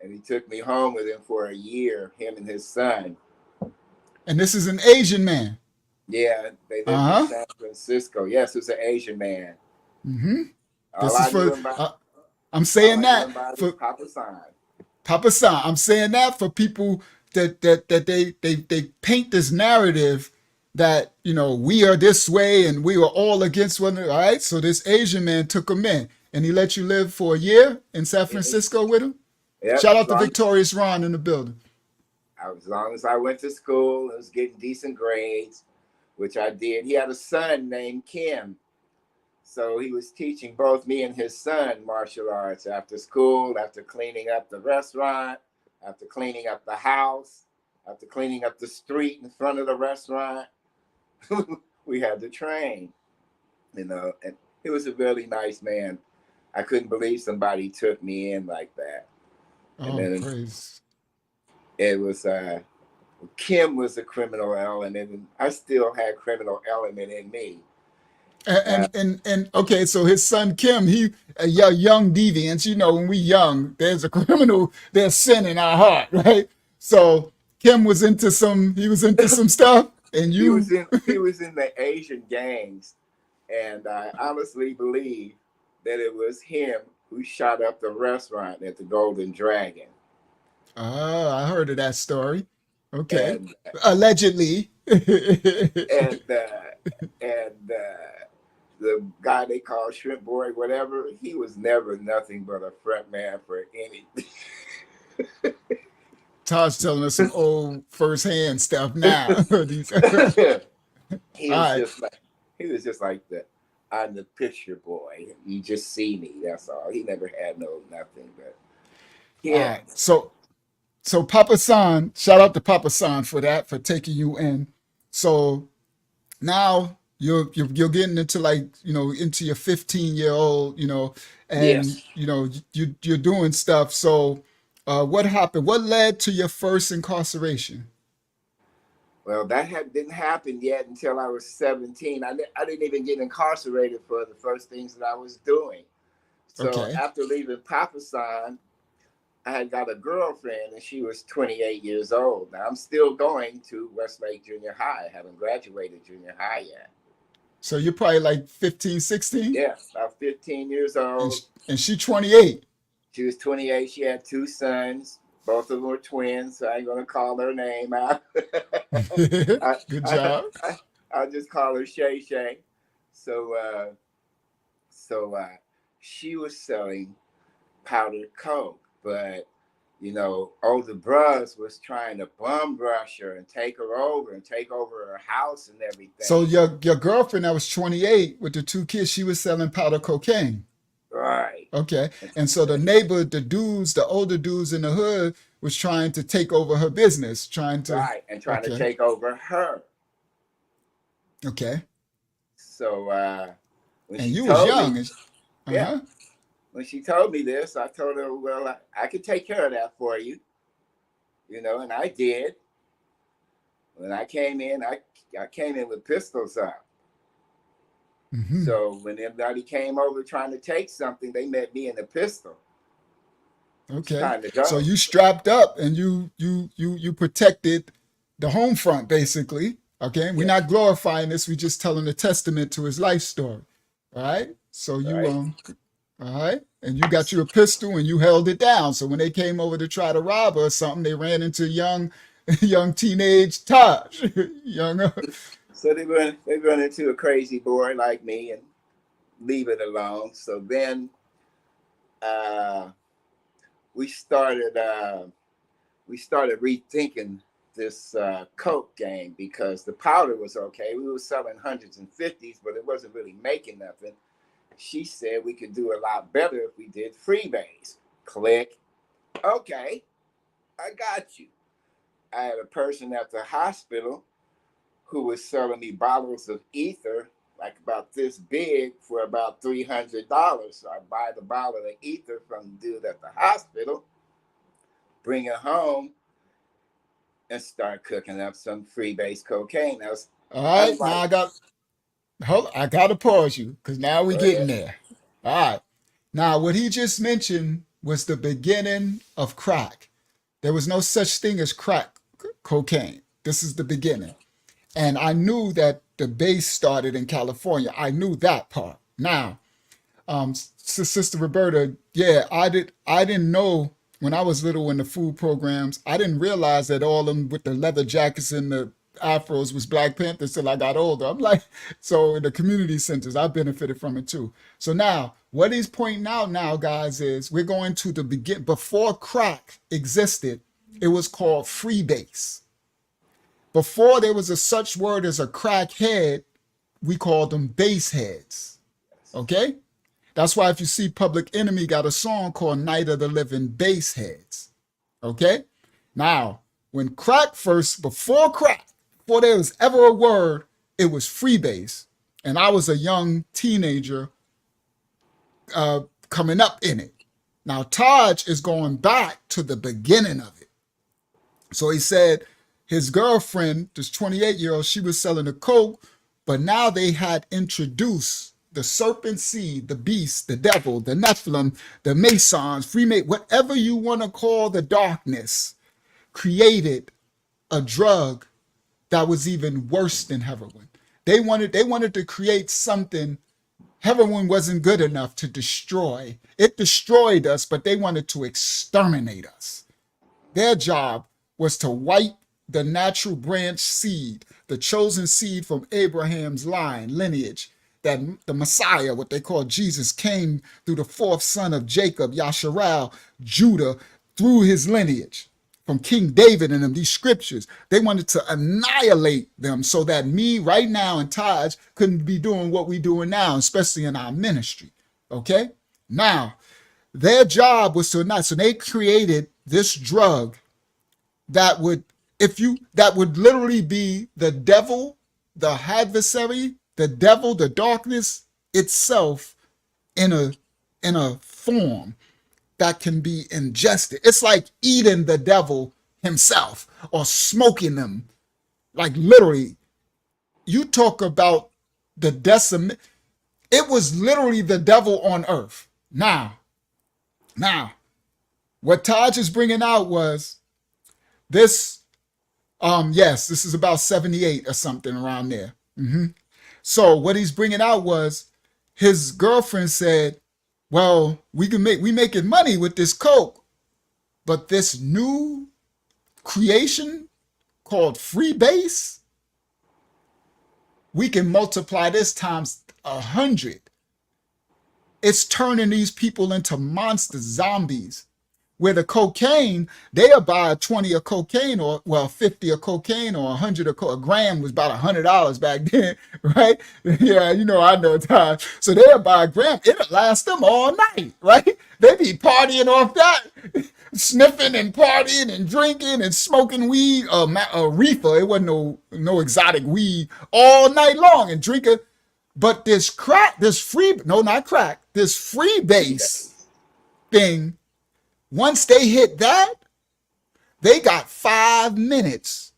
and he took me home with him for a year, him and his son. And this is an Asian man. Yeah, they lived in San Francisco. Yes, it was an Asian man. Mm-hmm. All I knew about, I'm saying all I knew that about for is Papa San. Papa San. I'm saying that for people that they paint this narrative that we are this way and we are all against one another. All right. So this Asian man took him in and he let you live for a year in San Francisco with him. Yep, Shout out to Victorious Ron in the building. As long as I went to school and was getting decent grades, which I did. He had a son named Kim. So he was teaching both me and his son martial arts after school, after cleaning up the restaurant, after cleaning up the house, after cleaning up the street in front of the restaurant. We had to train, and he was a really nice man. I couldn't believe somebody took me in like that. And then praise. It was Kim was a criminal element, and I still had criminal element in me. And okay, so his son Kim, he a young deviant. When we young, there's a criminal, there's sin in our heart, right? So Kim was into some stuff, and he was in the Asian gangs, and I honestly believe that it was him who shot up the restaurant at the Golden Dragon. Oh, I heard of that story. Okay. and Allegedly. and the guy they call Shrimp Boy, whatever, he was never nothing but a front man for any. Todd's telling us some old firsthand stuff now. These- he All was right. just like he was just like the I'm the picture boy. You just see me. That's all. He never had no nothing, but All yeah, right. So Papa San, shout out to Papa San for that, for taking you in. So now you're getting into, like, into your 15-year-old, and yes. you're doing stuff. So what happened? What led to your first incarceration? Well, that didn't happen yet until I was 17. I didn't even get incarcerated for the first things that I was doing. So Okay. after leaving Papasan, I had got a girlfriend and she was 28 years old. Now I'm still going to Westlake Junior High. I haven't graduated junior high yet. So you're probably like 15, 16, Yeah, about 15 years and old. she 28. She was 28. She had two sons. Both of them were twins, so I ain't gonna call her name out. I, Good I, job. I'll just call her Shay Shay. So, she was selling powdered coke, but older bros was trying to bum rush her and take her over and take over her house and everything. So your girlfriend that was 28 with the two kids, she was selling powder cocaine. Right. Okay. And so the neighbor, the older dudes in the hood was trying to take over her business, trying to, Right. And trying to okay, take over her. okay. So when And she you was told young. me, yeah, Uh-huh. when she told me this, I told her, well, I could take care of that for you, and I did. When I came in, I came in with pistols up. Hmm. So when everybody came over trying to take something, they met me in a pistol. It's Okay. time to So go. you strapped up and you protected the home front, basically. Okay. We're Yeah. not glorifying this, we're just telling a testament to his life story. All right. So All you right. all right, and you got you a pistol and you held it down. So when they came over to try to rob her or something, they ran into young teenage Taj. young So they run into a crazy boy like me and leave it alone. So then uh, we started rethinking this coke game because the powder was okay. We were selling hundreds and fifties, but it wasn't really making nothing. She said we could do a lot better if we did freebase. Click. Okay, I got you. I had a person at the hospital who was selling me bottles of ether, like about this big, for about $300. So I buy the bottle of ether from the dude at the hospital, bring it home, and start cooking up some freebase cocaine. That was All right, now unlike. I gotta pause you because now we're Go getting ahead. there. All right. Now what he just mentioned was the beginning of crack. There was no such thing as crack cocaine. This is the beginning. And I knew that the base started in California. I knew that part. Now, Sister Roberta, yeah, I didn't know when I was little in the food programs. I didn't realize that all them with the leather jackets and the afros was Black Panthers till I got older. I'm like, so in the community centers, I benefited from it too. So now, what he's pointing out now, guys, is we're going to the begin. Before crack existed, it was called freebase. Before there was a such word as a crackhead, we called them base heads. Okay? That's why if you see Public Enemy got a song called Night of the Living Base Heads. Okay? Now, when crack first, before there was ever a word, it was freebase. And I was a young teenager coming up in it. Now, Taj is going back to the beginning of it. So he said his girlfriend, this 28-year-old, she was selling the coke, but now they had introduced the serpent seed, the beast, the devil, the Nephilim, the Masons, Freemasons, whatever you want to call the darkness, created a drug that was even worse than heroin. They wanted to create something. Heroin wasn't good enough to destroy. It destroyed us, but they wanted to exterminate us. Their job was to wipe the natural branch seed, the chosen seed from Abraham's line, lineage, that the Messiah, what they call Jesus, came through the fourth son of Jacob, Yasharal, Judah, through his lineage from King David and them, these scriptures. They wanted to annihilate them so that me right now and Taj couldn't be doing what we're doing now, especially in our ministry. Okay? Now, their job was to not, so they created this drug that would, that would literally be the devil, the adversary, the devil, the darkness itself in a form that can be ingested. It's like eating the devil himself or smoking them. Like literally, you talk about the decimate. It was literally the devil on earth. Now, what Taj is bringing out was this. Yes, this is about 78 or something around there. So what he's bringing out was his girlfriend said, well, we making money with this coke, but this new creation called free base, we can multiply this times 100. It's turning these people into monster zombies. Where the cocaine, they'll buy 20 of cocaine, or well, 50 of cocaine, or 100 of cocaine. A gram was about $100 back then, right? Yeah, you know, I know time. So they'll buy a gram. It'll last them all night, right? They be partying off that, sniffing and partying and drinking and smoking weed, reefer. It wasn't no exotic weed all night long and drinking. But this crack, this free base thing. Once they hit that, they got 5 minutes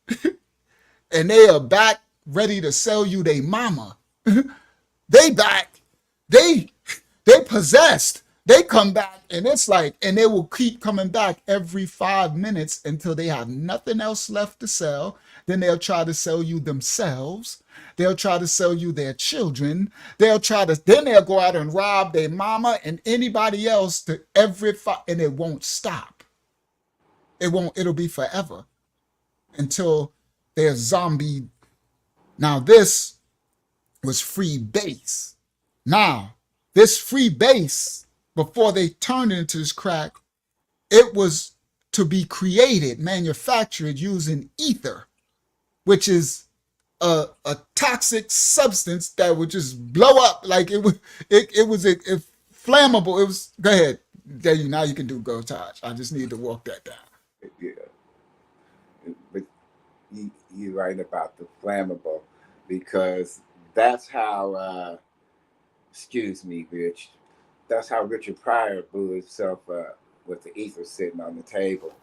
and they are back ready to sell you they mama. They back, they possessed. They come back and it's like, and they will keep coming back every 5 minutes until they have nothing else left to sell. Then they'll try to sell you themselves. They'll try to sell you their children. Then they'll go out and rob their mama and anybody else to and it won't stop. It'll be forever until they're zombie. Now this was free base. Now this free base, before they turned it into this crack, it was to be created, manufactured using ether, which is a toxic substance that would just blow up. Like it was flammable. It was, go ahead. Now you can do Go Taj. I just need to walk that down. Yeah. But you're right about the flammable, because that's how, excuse me, Rich, that's how Richard Pryor blew himself up, with the ether sitting on the table.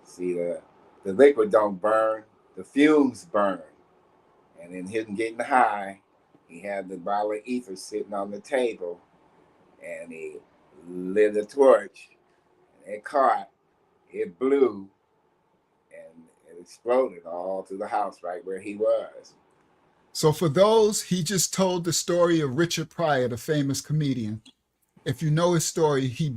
See, the liquid don't burn, the fumes burn. And in him getting high, he had the bottle of ether sitting on the table, and he lit a torch, and it caught, it blew, and it exploded all through the house right where he was. So for those, he just told the story of Richard Pryor, the famous comedian. If you know his story, he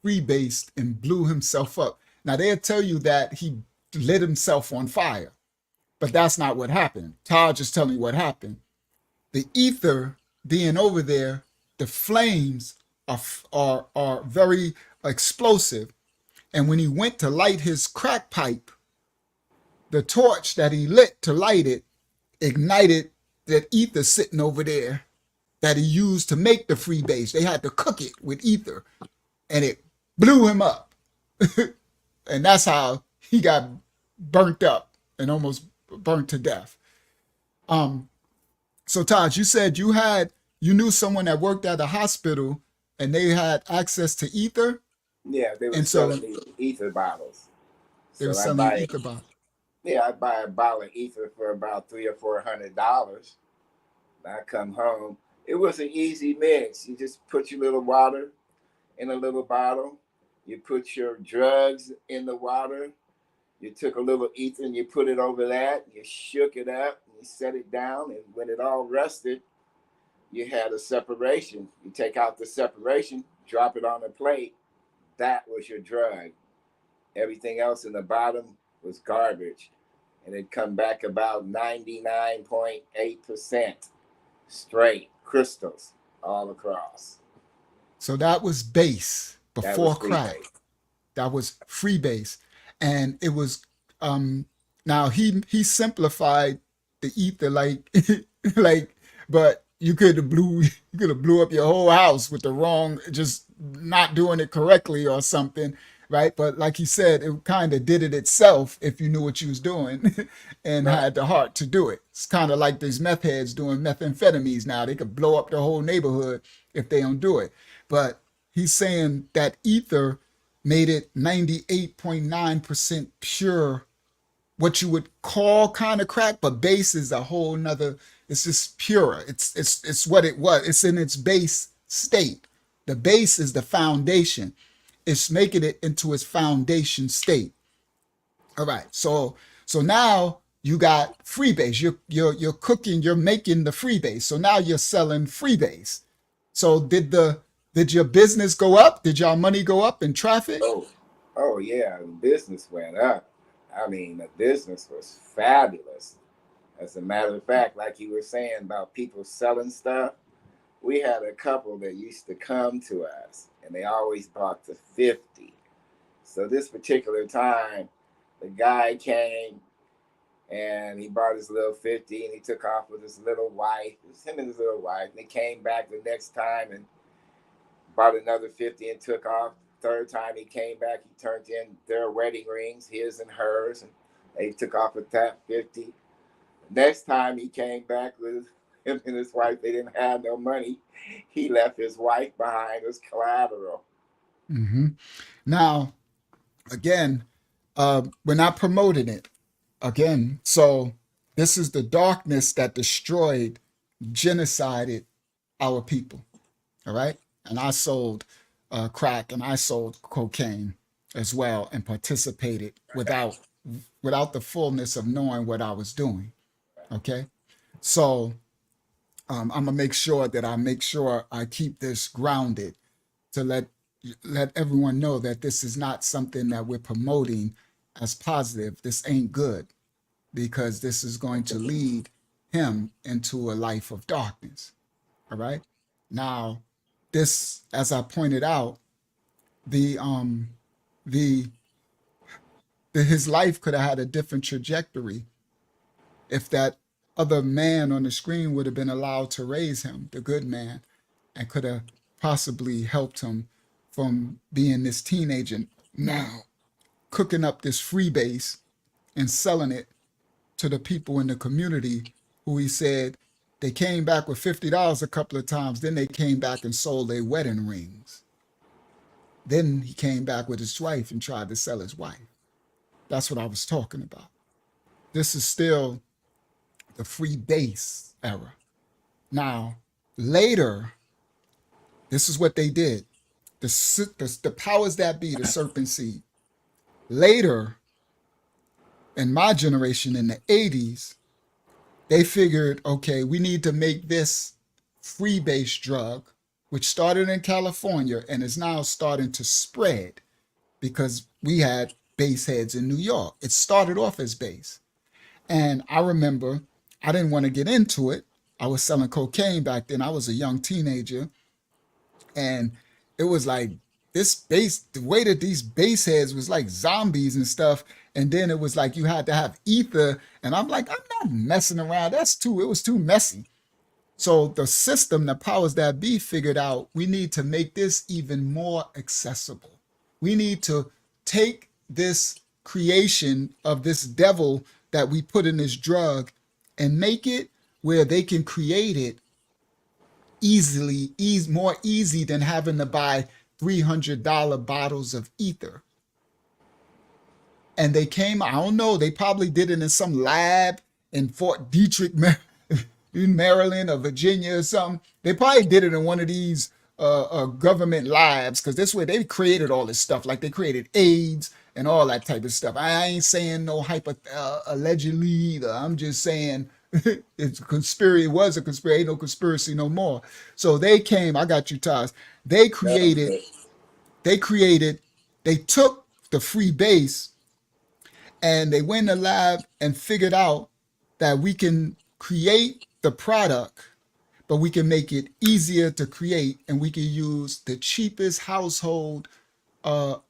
freebased and blew himself up. Now they'll tell you that he lit himself on fire, but that's not what happened. Taj is telling you what happened. The ether being over there, the flames are very explosive. And when he went to light his crack pipe, the torch that he lit to light it ignited that ether sitting over there that he used to make the free base. They had to cook it with ether, and it blew him up. And that's how he got burnt up and almost burnt to death. So Taj, you said you knew someone that worked at a hospital and they had access to ether? Yeah, they were selling these ether bottles. They were selling ether bottles. Yeah, I'd buy a bottle of ether for about $300 or $400. I come home. It was an easy mix. You just put your little water in a little bottle. You put your drugs in the water. You took a little ether and you put it over that. You shook it up and you set it down. And when it all rested, you had a separation. You take out the separation, drop it on a plate. That was your drug. Everything else in the bottom was garbage. and it come back about 99.8% straight crystals all across. So that was base That before was free crack. base. That was freebase, and it was now he simplified the ether like like, but you could have blew up your whole house with the wrong, just not doing it correctly or something, right? But like he said, it kind of did it itself if you knew what you was doing and Right. had the heart to do it. It's kind of like these meth heads doing methamphetamines now. They could blow up the whole neighborhood if they don't do it. But he's saying that ether made it 98.9% pure, what you would call kind of crack, but base is a whole nother, it's just purer. It's what it was. It's in its base state. The base is the foundation. It's making it into its foundation state. All right. So now you got freebase. You're cooking, you're making the freebase. So now you're selling freebase. So did your business go up? Did y'all money go up in traffic? Oh yeah, the business went up. I mean, the business was fabulous. As a matter of fact, like you were saying about people selling stuff, we had a couple that used to come to us, and they always bought the 50. So this particular time, the guy came and he bought his little 50, and he took off with his little wife. It was him and his little wife. And he came back the next time and bought another 50 and took off. Third time he came back, he turned in their wedding rings, his and hers, and they took off with that 50. Next time he came back with him and his wife, they didn't have no money. He left his wife behind as collateral. Mm-hmm. Now, again, we're not promoting it. Again, so this is the darkness that destroyed, genocided our people. All right. And I sold crack and I sold cocaine as well and participated without the fullness of knowing what I was doing. Okay. So I'm gonna make sure I keep this grounded to let everyone know that this is not something that we're promoting as positive. This ain't good, because this is going to lead him into a life of darkness. All right. Now, this, as I pointed out, his life could have had a different trajectory if that other man on the screen would have been allowed to raise him, the good man, and could have possibly helped him from being this teenager now cooking up this freebase and selling it to the people in the community who he said they came back with $50 a couple of times. Then they came back and sold their wedding rings. Then he came back with his wife and tried to sell his wife. That's what I was talking about. This is still the free base era. Now, later, this is what they did. The powers that be, the serpent seed. Later, in my generation, in the 80s, they figured, okay, we need to make this free base drug, which started in California and is now starting to spread because we had base heads in New York. It started off as base. And I remember I didn't want to get into it. I was selling cocaine back then. I was a young teenager. And it was like this base, the way that these base heads was like zombies and stuff. And then it was like you had to have ether. And I'm like, I'm not messing around. It was too messy. So the system, the powers that be, figured out we need to make this even more accessible. We need to take this creation of this devil that we put in this drug and make it where they can create it more easy than having to buy $300 bottles of ether. And they came, I don't know, they probably did it in some lab in Fort Detrick, in Maryland or Virginia or something. They probably did it in one of these government labs, because this way they created all this stuff. Like they created AIDS and all that type of stuff. I ain't saying no allegedly either. I'm just saying it's a conspiracy. It was a conspiracy. Ain't no conspiracy no more. So they came, I got you, Taz. They took the free base And they went in the lab and figured out that we can create the product, but we can make it easier to create, and we can use the cheapest household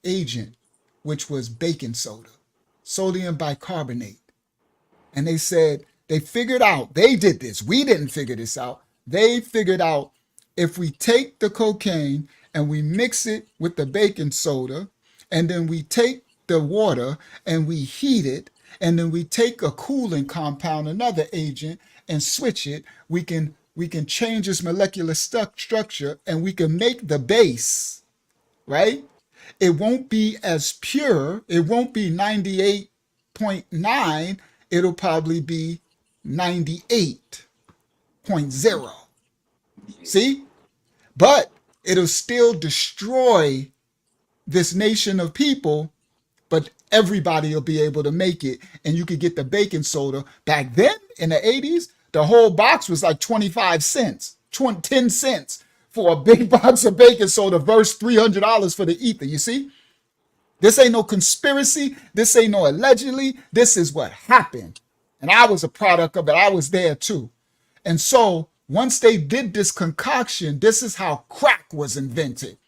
agent, which was baking soda, sodium bicarbonate. And they said they figured out, they did this. We didn't figure this out. They figured out if we take the cocaine and we mix it with the baking soda, and then we take the water and we heat it, and then we take a cooling compound, another agent, and switch it, we can change its molecular structure, and we can make the base, right? It won't be as pure. It won't be 98.9. It'll probably be 98.0. See? But it'll still destroy this nation of people, but everybody will be able to make it. And you could get the baking soda. Back then, in the 80s, the whole box was like 25 cents, 10 cents for a big box of baking soda versus $300 for the ether. You see? This ain't no conspiracy. This ain't no allegedly. This is what happened. And I was a product of it. I was there too. And so once they did this concoction, this is how crack was invented.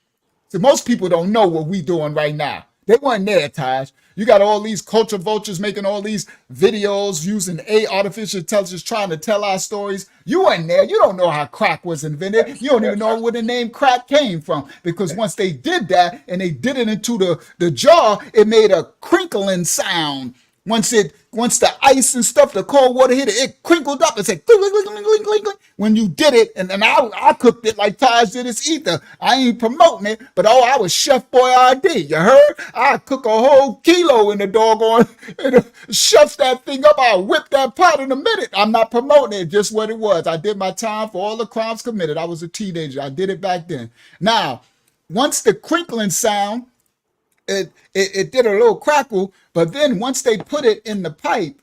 So most people don't know what we doing right now. They weren't there, Taj. You got all these culture vultures making all these videos using artificial intelligence trying to tell our stories. You weren't there. You don't know how crack was invented. You don't even know where the name crack came from. Because once they did that and they did it into the jar, it made a crinkling sound. Once the ice and stuff, the cold water hit it, it crinkled up and said, clink, clink, clink, clink, clink, clink. When you did it, and I cooked it like Taj did his ether. I ain't promoting it, but I was Chef Boyardee. You heard? I cook a whole kilo in the doggone, and chef that thing up. I whip that pot in a minute. I'm not promoting it, just what it was. I did my time for all the crimes committed. I was a teenager. I did it back then. Now, once the crinkling sound, it did a little crackle, but then once they put it in the pipe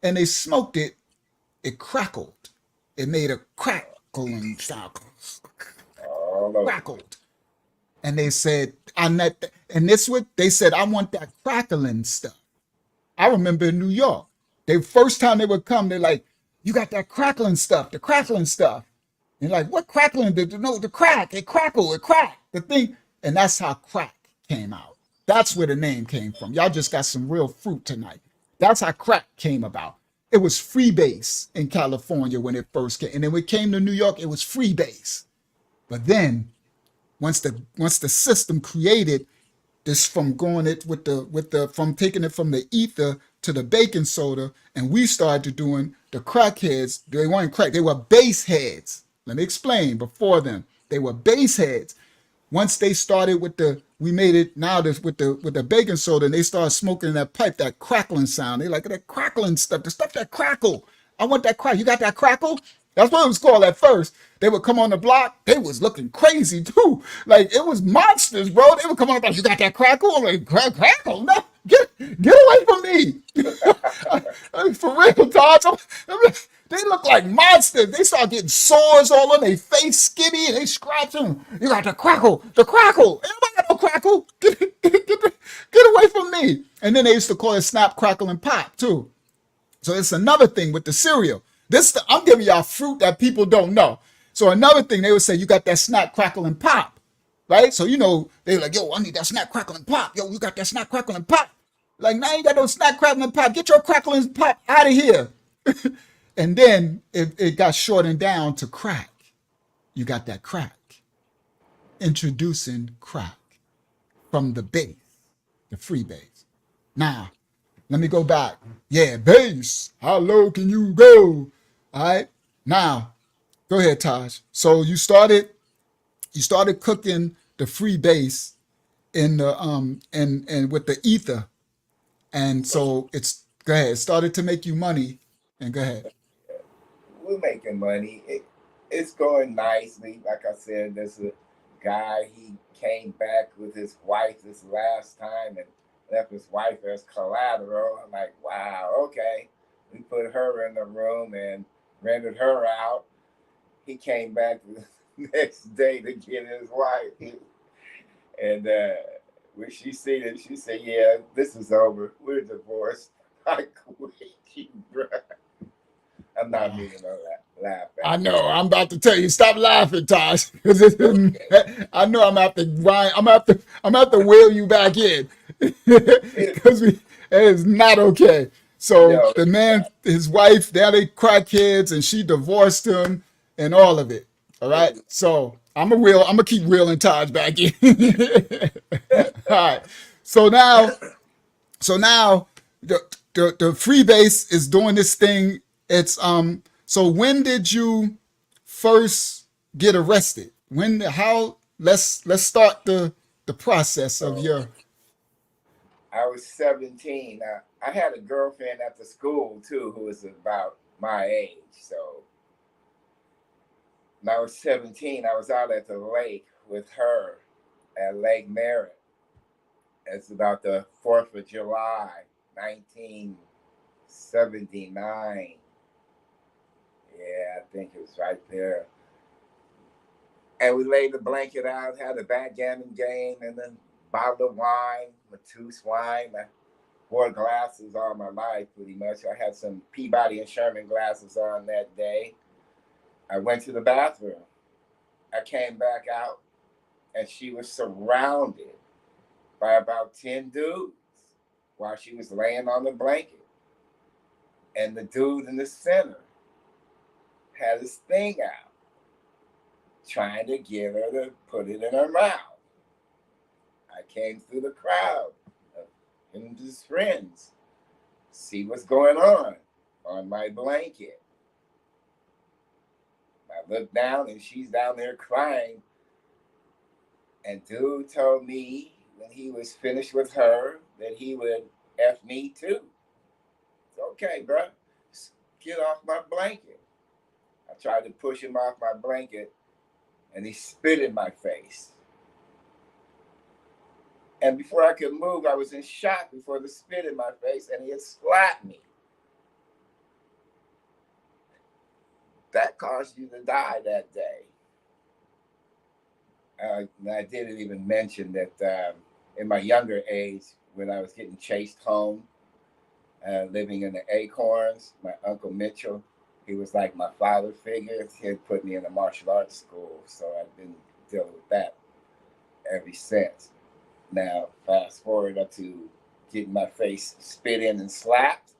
and they smoked it, it crackled. It made a crackling sound. Crackled. And they said, and this what they said, I want that crackling stuff. I remember in New York, the first time they would come, they're like, you got that crackling stuff, the crackling stuff. And like, what crackling? No, the crack, it crackled, it cracked, the thing. And that's how crack came out. That's where the name came from. Y'all just got some real fruit tonight. That's how crack came about. It was freebase in California when it first came. And then when it came to New York, it was freebase. But then once the system created this, from going it from taking it from the ether to the baking soda, and we started doing the crackheads, they weren't crack, they were base heads. Let me explain before them. They were base heads. Once they started with we made it now with the baking soda, and they started smoking that pipe, that crackling sound. They like that crackling stuff, the stuff that crackle. I want that crack. You got that crackle? That's what it was called at first. They would come on the block. They was looking crazy too. Like it was monsters, bro. They would come on the block. You got that crackle? I'm like, crackle? No, get away from me. For real, Todd. They look like monsters. They start getting sores all on their face, skinny, and they scratching. You got the crackle, the crackle. Anybody got no crackle? Get away from me. And then they used to call it snap, crackle, and pop too. So it's another thing with the cereal. I'm giving y'all fruit that people don't know. So another thing, they would say, you got that snap, crackle, and pop, right? So, they're like, yo, I need that snap, crackle, and pop. Yo, you got that snap, crackle, and pop. Like, now you got no snap, crackle, and pop. Get your crackle and pop out of here. And then it got shortened down to crack. You got that crack. Introducing crack from the base, the free base. Now, let me go back. Yeah, base. How low can you go? All right. Now, go ahead, Taj. So you started cooking the free base in the and with the ether, and so go ahead. It started to make you money, and go ahead. We're making money. It's going nicely. Like I said, there's a guy. He came back with his wife this last time and left his wife as collateral. I'm like, wow, okay. We put her in the room and rented her out. He came back the next day to get his wife. And when she seen it, she said, yeah, this is over. We're divorced. I quit you, bro. I'm not meaning to laugh I at know. I'm about to tell you, stop laughing, Tosh. Because I know I'm gonna have to grind. I'm gonna have to wheel you back in. you. Because it is not okay. So Yo, the man, his wife, now they crackheads, and she divorced him, and all of it. All right. So I'm gonna keep reeling Taj back in. All right. So now the freebase is doing this thing. It's so when did you first get arrested? When how let's start the process of so your I was 17. I had a girlfriend at the school too who was about my age. So when I was 17, I was out at the lake with her at Lake Merritt. It's about the 4th of July, 1979. Yeah, I think it was right there. And we laid the blanket out, had a backgammon game, and a bottle of wine, Matisse wine. I wore glasses all my life, pretty much. I had some Peabody and Sherman glasses on that day. I went to the bathroom. I came back out, and she was surrounded by about 10 dudes while she was laying on the blanket. And the dude in the center had his thing out, trying to get her to put it in her mouth. I came through the crowd of him and his friends, see what's going on my blanket. I looked down and she's down there crying. And dude told me when he was finished with her that he would F me too. It's okay, bro. Just get off my blanket. I tried to push him off my blanket and he spit in my face. And before I could move, I was in shock before the spit in my face and he had slapped me. That caused you to die that day. I didn't even mention that in my younger age, when I was getting chased home, living in the Acorns, my Uncle Mitchell, he was like my father figure. He had put me in a martial arts school, so I've been dealing with that ever since. Now, fast forward up to getting my face spit in and slapped.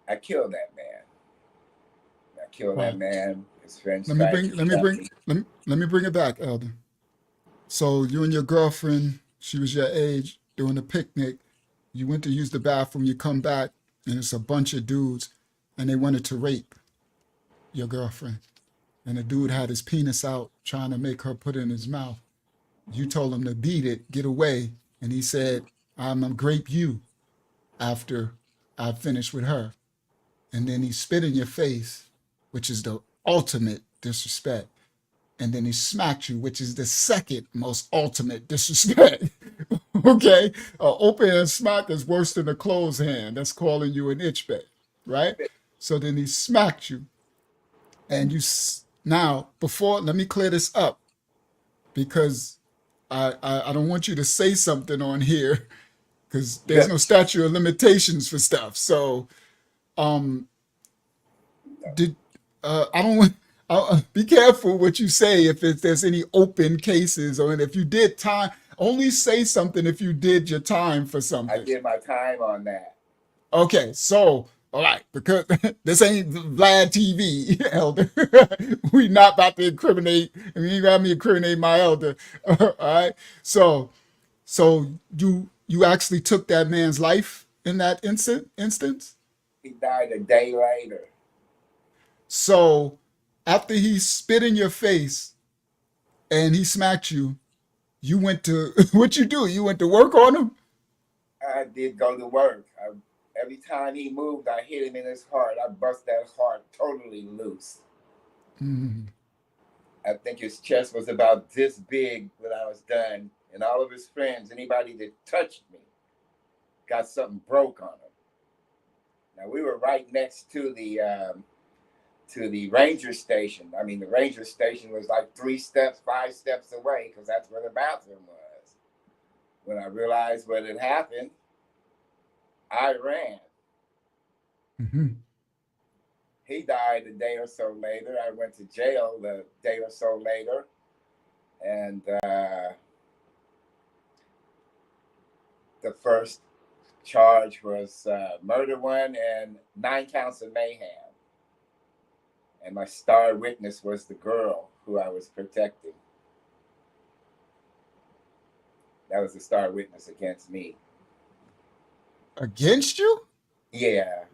I killed that man. I killed that man. His friends tried to kill me. let me bring it back, Elder. So you and your girlfriend, she was your age, doing a picnic. You went to use the bathroom, you come back, and it's a bunch of dudes, and they wanted to rape your girlfriend. And the dude had his penis out, trying to make her put it in his mouth. You told him to beat it, get away, and he said, I'm gonna grape you after I finish with her. And then he spit in your face, which is the ultimate disrespect. And then he smacked you, which is the second most ultimate disrespect. Okay? An open hand smack is worse than a closed hand. That's calling you an itch bag, right? So then he smacked you. And now, before, let me clear this up because I don't want you to say something on here because there's no statute of limitations for stuff. So did I don't want be careful what you say if there's any open cases or if you did time. Only say something if you did your time for something. I did my time on that. Okay, so all right, because this ain't Vlad TV, Elder. We not about to incriminate. I mean, you got me incriminate my elder. All right, so you actually took that man's life in that instance. He died a day later. So after he spit in your face and he smacked you, you went to what you do? You went to work on him? I did go to work. Every time he moved, I hit him in his heart. I bust that heart totally loose. Mm. I think his chest was about this big when I was done. And all of his friends, anybody that touched me, got something broke on him. Now, we were right next to the ranger station. I mean, the ranger station was like 5 steps away because that's where the bathroom was. When I realized what had happened, I ran. Mm-hmm. He died a day or so later. I went to jail a day or so later. And the first charge was murder one and 9 counts of mayhem. And my star witness was the girl who I was protecting. That was the star witness against me. Against you? Yeah.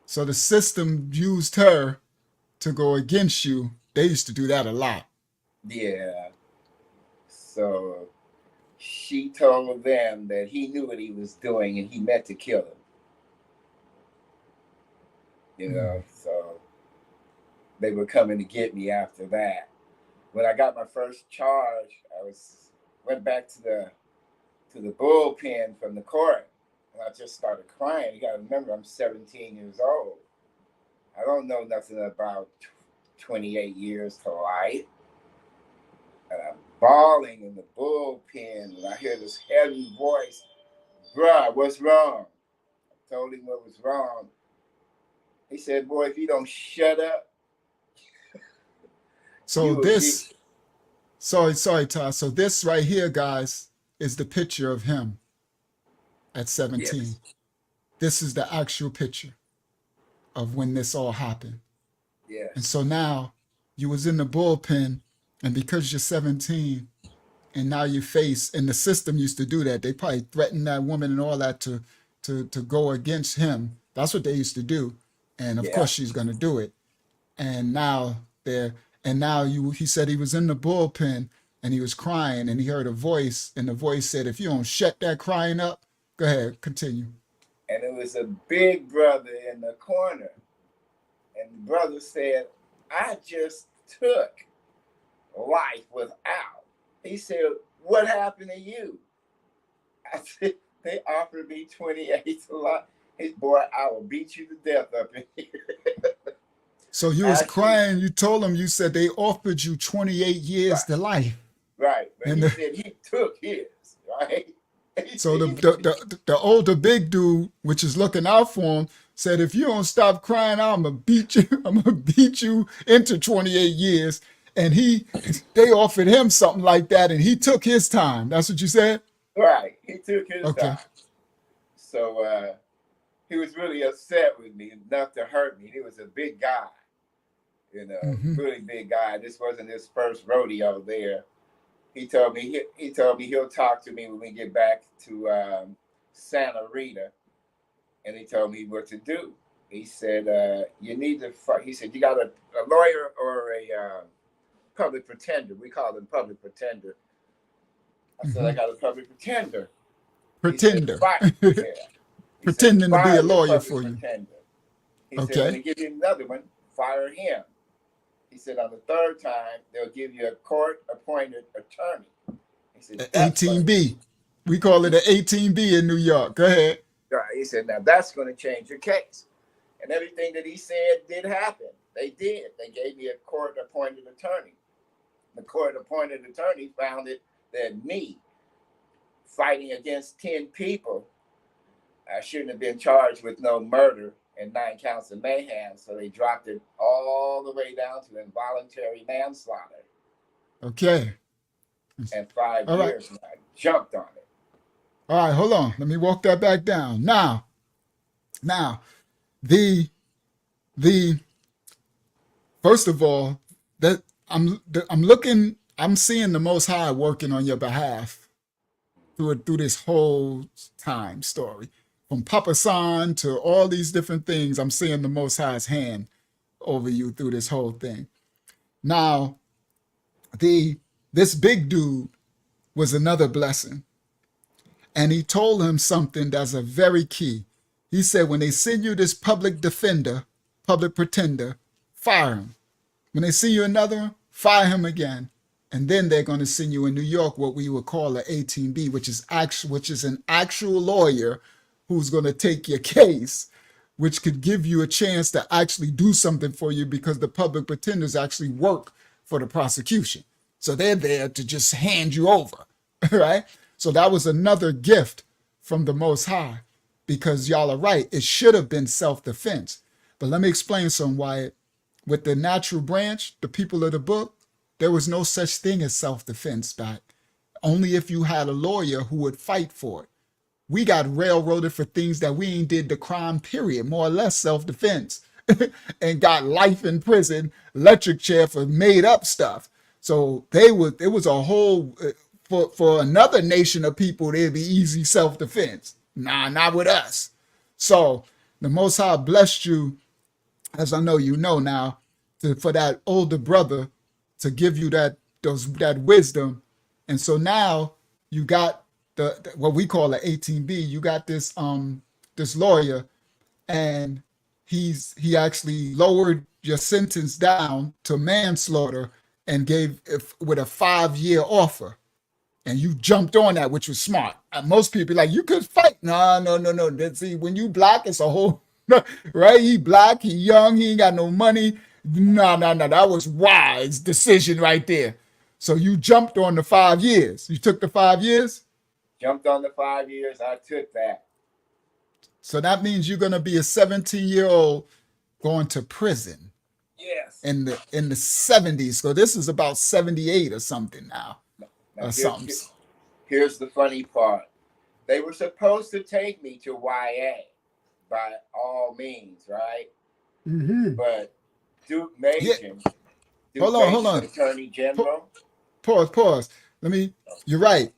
So the system used her to go against you. They used to do that a lot. Yeah. So she told them that he knew what he was doing and he meant to kill him. You know, so they were coming to get me after that. When I got my first charge, I went back to the bullpen from the court, and I just started crying. You got to remember, I'm 17 years old. I don't know nothing about 28 years to life. And I'm bawling in the bullpen, and I hear this heavy voice, "Bruh, what's wrong?" I told him what was wrong. He said, "Boy, if you don't shut up." So this, sorry, Todd. So this right here, guys, is the picture of him at 17. Yes. This is the actual picture of when this all happened. Yes. And so now you was in the bullpen, and because you're 17, and now you face, and the system used to do that. They probably threatened that woman and all that to go against him. That's what they used to do. And of course she's gonna do it. And now he said he was in the bullpen and he was crying and he heard a voice, and the voice said, "If you don't shut that crying up," go ahead, continue. And it was a big brother in the corner. And the brother said, "I just took life without." He said, "What happened to you?" I said, "They offered me 28 to life." His boy, "I will beat you to death up in here." So you was crying. You told him, you said they offered you 28 years to life. Right. But And he said he took his, right? So the older big dude, which is looking out for him, said, "If you don't stop crying out, I'm gonna beat you. I'm gonna beat you into 28 years." And they offered him something like that, and he took his time. That's what you said? Right. He took his time. So he was really upset with me, enough to hurt me. He was a big guy, you know, really big guy. This wasn't his first rodeo there. He told me he'll talk to me when we get back to Santa Rita, and he told me what to do. He said, "You need to fight." He said, "You got a lawyer or a public pretender." We call them public pretender. I said, "I got a public pretender." Pretender. He said, Pretending to be "Fire a your lawyer public for you. pretender." He Okay. said, "When they give you another one, fire him." He said, "On the third time, they'll give you a court-appointed attorney." He said, 18B. We call it an 18B in New York. Go ahead. He said, "Now that's going to change your case." And everything that he said did happen. They did. They gave me a court-appointed attorney. The court-appointed attorney found it that me fighting against 10 people, I shouldn't have been charged with no murder and 9 counts of mayhem. So they dropped it all the way down to involuntary manslaughter. Okay. And 5 All right. years, and I jumped on it. All right, hold on. Let me walk that back down. Now, the first of all, that I'm seeing the Most High working on your behalf through this whole time story. From Papa San to all these different things, I'm seeing the Most High's hand over you through this whole thing. Now, this big dude was another blessing. And he told him something that's a very key. He said, when they send you this public defender, public pretender, fire him. When they send you another one, fire him again. And then they're going to send you in New York what we would call an 18B, which is an actual lawyer who's going to take your case, which could give you a chance to actually do something for you, because the public pretenders actually work for the prosecution. So they're there to just hand you over, right? So that was another gift from the Most High. because y'all are right. It should have been self-defense. But let me explain something, Wyatt. With the natural branch, the people of the book, there was no such thing as self-defense back. Only if you had a lawyer who would fight for it. We got railroaded for things that we ain't did the crime, period, more or less self-defense, and got life in prison, electric chair for made up stuff. So it was a whole, for another nation of people, it'd be easy self-defense. Nah, not with us. So the Most High blessed you, as I know you know now, for that older brother to give you that wisdom. And so now you got the what we call an 18B. You got this this lawyer, and he actually lowered your sentence down to manslaughter and gave with a 5-year offer. And you jumped on that, which was smart. Most people like, you could fight. No. See, when you black, it's a whole right. He black, he young, he ain't got no money. No. That was wise decision right there. So you jumped on the 5 years. You took the 5 years? Jumped on the 5 years. I took that. So that means you're gonna be a 17-year-old going to prison. Yes. In the 70s. So this is about 78 or something now. Or something. Here's the funny part. They were supposed to take me to YA by all means, right? Mm-hmm. But Duke Mason, Hold on. Attorney General. Pause. You're right.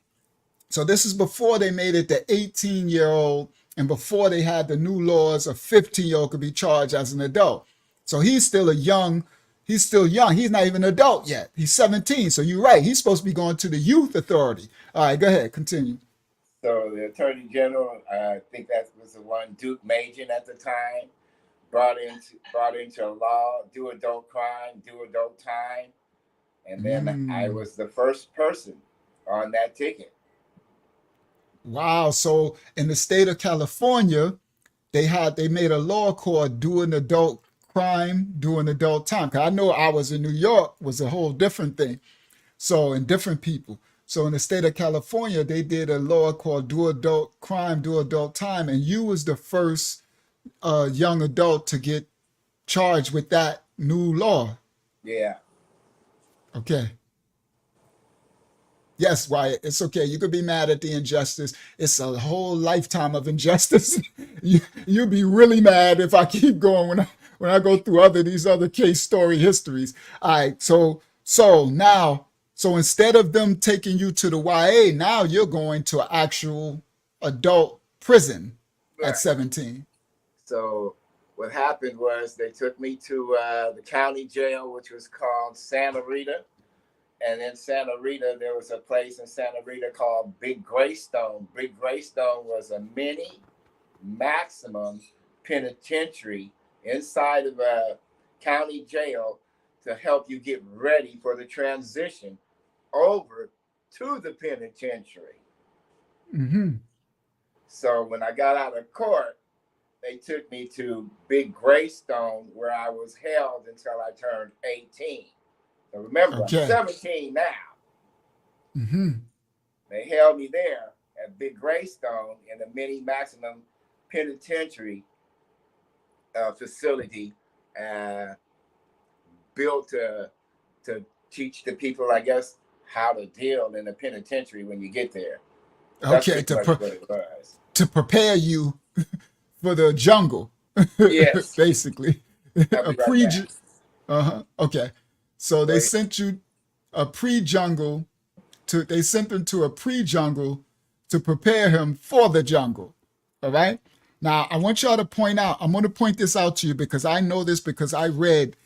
So this is before they made it the 18-year-old and before they had the new laws of 15-year-old could be charged as an adult. So he's still young. He's not even an adult yet. He's 17. So you're right. He's supposed to be going to the youth authority. All right, go ahead. Continue. So the Attorney General, I think that was the one, Duke Mason at the time, brought into law, do adult crime, do adult time. And then I was the first person on that ticket. Wow. So in the state of California, they made a law called doing adult crime, doing adult time. Because I know I was in New York was a whole different thing. So, and different people. So in the state of California, they did a law called do adult crime, do adult time. And you was the first young adult to get charged with that new law. Yeah. Okay. Yes, Wyatt, it's okay. You could be mad at the injustice. It's a whole lifetime of injustice. You'll be really mad if I keep going when I go through these other case story histories. All right, so instead of them taking you to the YA, now you're going to an actual adult prison at 17. So what happened was they took me to the county jail, which was called Santa Rita. And in Santa Rita, there was a place in Santa Rita called Big Greystone. Big Greystone was a mini maximum penitentiary inside of a county jail to help you get ready for the transition over to the penitentiary. Mm-hmm. So when I got out of court, they took me to Big Greystone, where I was held until I turned 18. So remember, Okay. I'm 17 now. Mm-hmm. They held me there at Big Greystone in the mini maximum penitentiary facility, built to teach the people, I guess, how to deal in the penitentiary when you get there. That's Okay, pretty much what it was. to prepare you for the jungle. Yes. Basically. I'll be right back. Okay. So they sent you a pre-jungle they sent him to a pre-jungle to prepare him for the jungle. All right. Now I want y'all to point out, I'm going to point this out to you because I know this because I read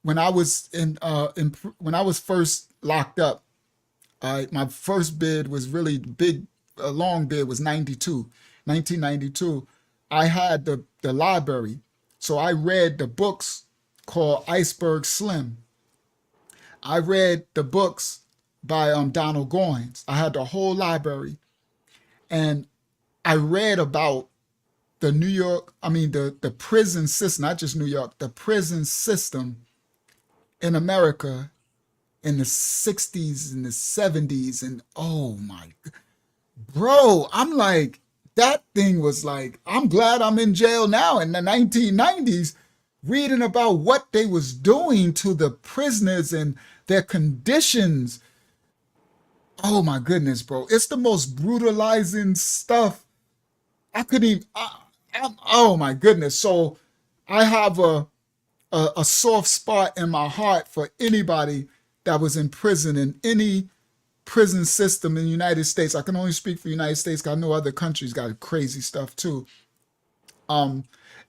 when I was when I was first locked up. My first bid was really big, a long bid was 1992. I had the library. So I read the books called Iceberg Slim. I read the books by Donald Goines. I had the whole library. And I read about the prison system, not just New York, the prison system in America in the 60s and the 70s. And oh my, bro, I'm like, that thing was like, I'm glad I'm in jail now in the 1990s, reading about what they was doing to the prisoners and their conditions. Oh my goodness, bro. It's the most brutalizing stuff. I couldn't even, oh my goodness. So I have a soft spot in my heart for anybody that was in prison in any prison system in the United States. I can only speak for the United States because I know other countries got crazy stuff too. Um,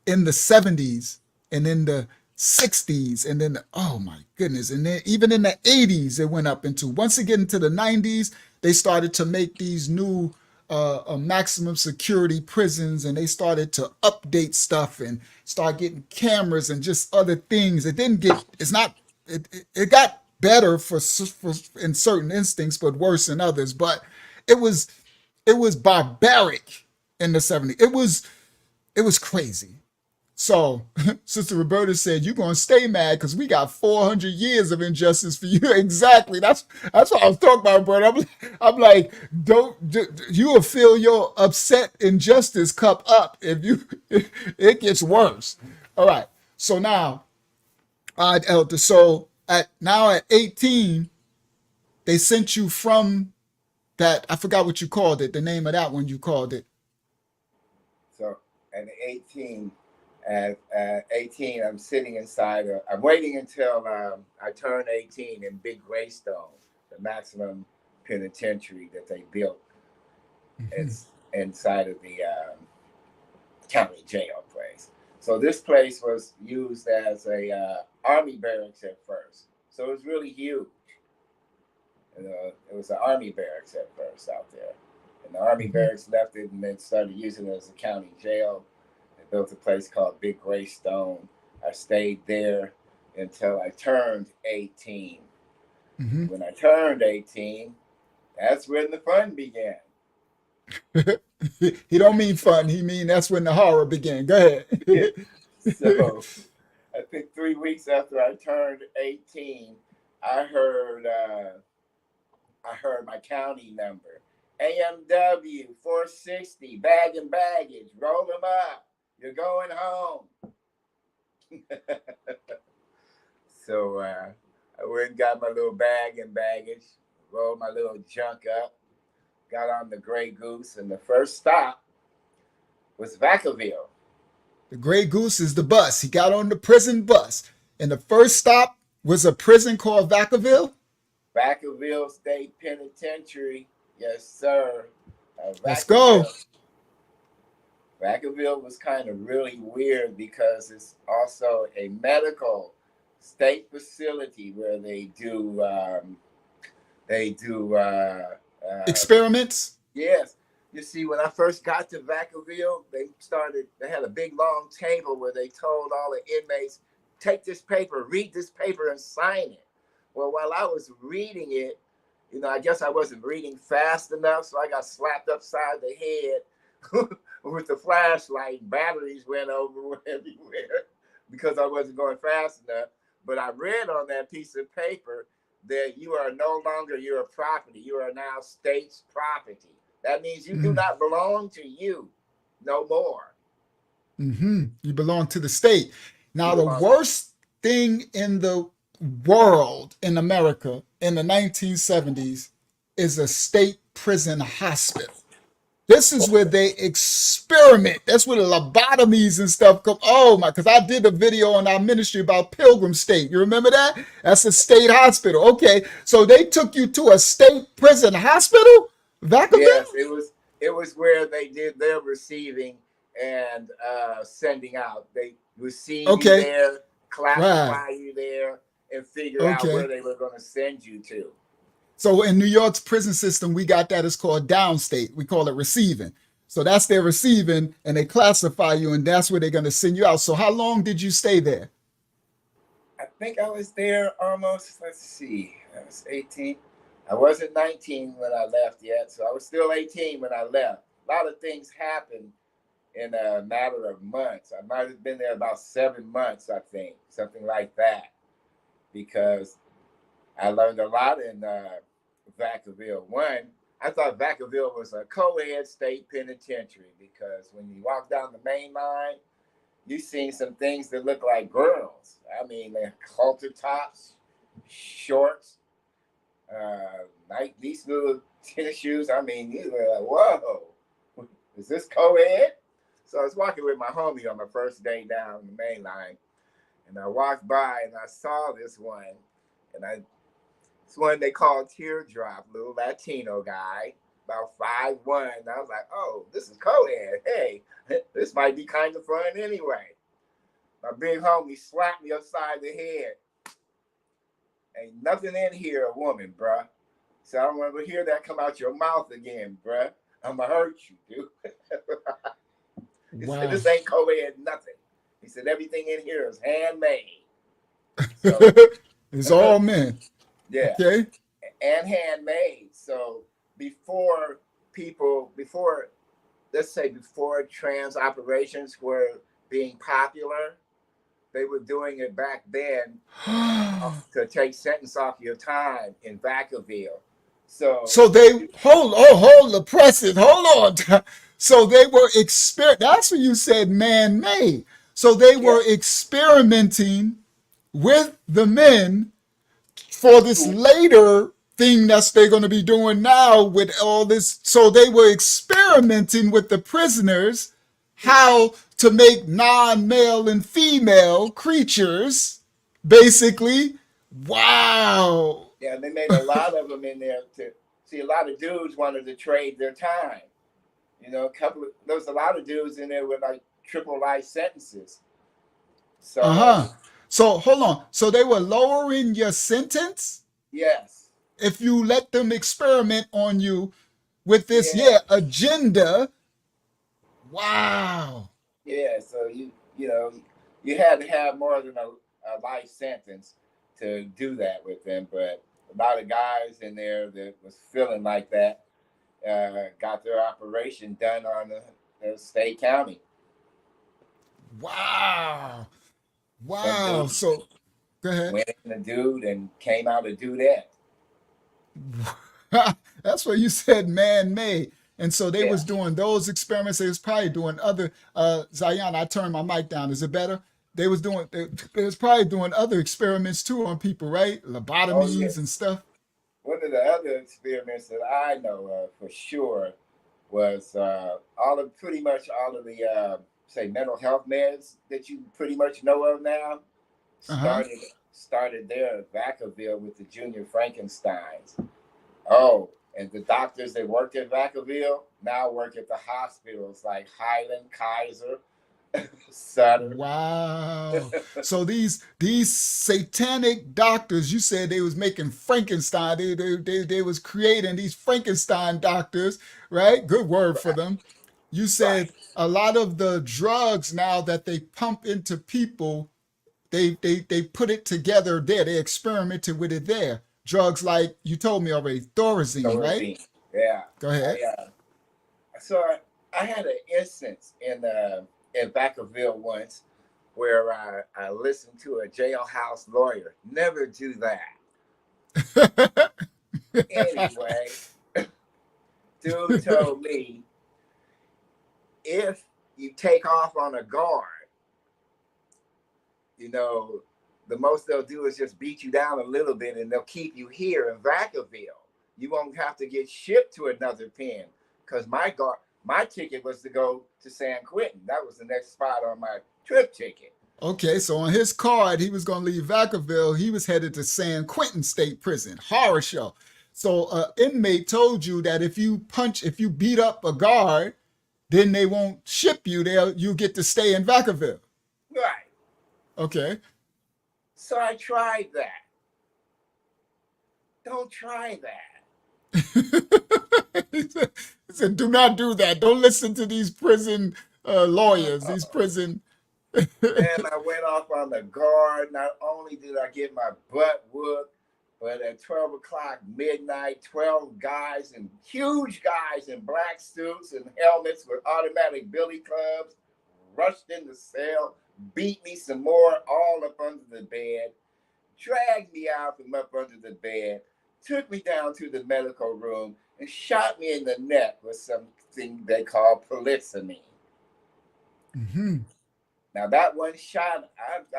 in the 70s and in the 60s and then oh my goodness, and then even in the 80s it went up into, once it get into the 90s they started to make these new maximum security prisons, and they started to update stuff and start getting cameras and just other things. It didn't get, it's not, it got better for in certain instincts but worse in others. But it was it was barbaric in the 70s. It was crazy. So Sister Roberta said, you're going to stay mad because we got 400 years of injustice for you. Exactly. That's what I was talking about, brother. I'm like, you will fill your upset injustice cup up if it gets worse. All right. So now, Elder, so at 18, they sent you from that, I forgot what you called it, the name of that one you called it. So at 18, at 18, I'm sitting inside. I'm waiting until I turn 18 in Big Greystone, the maximum penitentiary that they built. It's inside of the county jail place. So this place was used as a army barracks at first. So it was really huge. It was an army barracks at first out there. And the army barracks left it and then started using it as a county jail. They built a place called Big Greystone. I stayed there until I turned 18. When I turned 18, that's when the fun began. He don't mean fun. He mean that's when the horror began. Go ahead. So I think 3 weeks after I turned 18, I heard my county number. AMW 460, bag and baggage, roll them up. You're going home. So I went and got my little bag and baggage, rolled my little junk up, got on the Grey Goose, and the first stop was Vacaville. The Grey Goose is the bus. He got on the prison bus. And the first stop was a prison called Vacaville? Vacaville State Penitentiary. Yes, sir. Let's go. Vacaville was kind of really weird because it's also a medical state facility where they do experiments. Yes. You see, when I first got to Vacaville, they had a big long table where they told all the inmates, take this paper, read this paper, and sign it. Well, while I was reading it, I guess I wasn't reading fast enough, so I got slapped upside the head with the flashlight. Batteries went over everywhere because I wasn't going fast enough. But I read on that piece of paper that you are no longer your property. You are now state's property. That means you do not belong to you no more. You belong to the state. Now, the worst thing in the world in America in the 1970s is a state prison hospital. This is where they experiment. That's where the lobotomies and stuff come. Oh my, because I did a video on our ministry about Pilgrim State. You remember that? That's a state hospital. Okay, so they took you to a state prison hospital? Vacaville? Yes, it was where they did their receiving and sending out. They receive you there, classify you there, and figure out where they were going to send you to. So in New York's prison system, we got that. It's called downstate. We call it receiving. So that's their receiving, and they classify you, and that's where they're going to send you out. So how long did you stay there? I think I was there almost, let's see, I was 18. I wasn't 19 when I left yet, so I was still 18 when I left. A lot of things happened in a matter of months. I might have been there about 7 months, I think, something like that, because I learned a lot in Vacaville. One, I thought Vacaville was a co-ed state penitentiary because when you walk down the main line, you seen some things that look like girls. I mean, they halter tops, shorts, these little tennis shoes. I mean, you were like, whoa, is this co-ed? So I was walking with my homie on my first day down the main line, and I walked by and I saw this one, and it's one they call Teardrop, little Latino guy, about 5'1". And I was like, oh, this is co-ed. Hey, this might be kind of fun anyway. My big homie slapped me upside the head. Ain't nothing in here a woman, bruh. So I don't want to hear that come out your mouth again, bruh. I'm going to hurt you, dude. He said, this ain't co-ed nothing. He said, everything in here is handmade. So, it's all men. Yeah. Okay. And handmade. So before trans operations were being popular, they were doing it back then to take sentence off your time in Vacaville. So they hold the presses. Hold on. So they were that's what you said, man-made. So they were experimenting with the men for this later thing that they're going to be doing now with all this. So they were experimenting with the prisoners, how to make non-male and female creatures, basically. Wow. Yeah, they made a lot of them in there to see. A lot of dudes wanted to trade their time. You know, there was a lot of dudes in there with like triple life sentences. So So hold on. So they were lowering your sentence? Yes. If you let them experiment on you with this agenda. Wow. Yeah, so you had to have more than a life sentence to do that with them, but a lot of guys in there that was feeling like that got their operation done on the state county. Wow. So go ahead. Went in a dude and came out a dudette. That's what you said, man-made. And so they was doing those experiments. They was probably doing other, Zion, I turned my mic down. Is it better? They was probably doing other experiments too on people, right? Lobotomies and stuff. One of the other experiments that I know of for sure was pretty much all of the say mental health meds that you pretty much know of now started there at Vacaville with the Junior Frankensteins. Oh, and the doctors that worked at Vacaville now work at the hospitals like Highland, Kaiser, Sutter. Wow. So these satanic doctors, you said they was making Frankenstein. They was creating these Frankenstein doctors, right? Good word for them. You said a lot of the drugs now that they pump into people, they put it together there. They experimented with it there. Drugs like you told me already, Thorazine, right? Yeah. Go ahead. So I had an instance in Vacaville once where I listened to a jailhouse lawyer. Never do that. Anyway, dude told me if you take off on a guard, the most they'll do is just beat you down a little bit and they'll keep you here in Vacaville. You won't have to get shipped to another pen because my ticket was to go to San Quentin. That was the next spot on my trip ticket. Okay, so on his card, he was going to leave Vacaville. He was headed to San Quentin State Prison. Horror show. So an inmate told you that if you beat up a guard, then they won't ship you there. You get to stay in Vacaville. Right. Okay. So I tried that. Don't try that. He said, do not do that. Don't listen to these prison lawyers, these prison. And I went off on the guard. Not only did I get my butt whooped, but at 12 o'clock midnight, 12 guys and huge guys in black suits and helmets with automatic billy clubs rushed in the cell, beat me some more all up under the bed, dragged me out from up under the bed, took me down to the medical room and shot me in the neck with something they call polixamine. Mm-hmm. Now that one shot,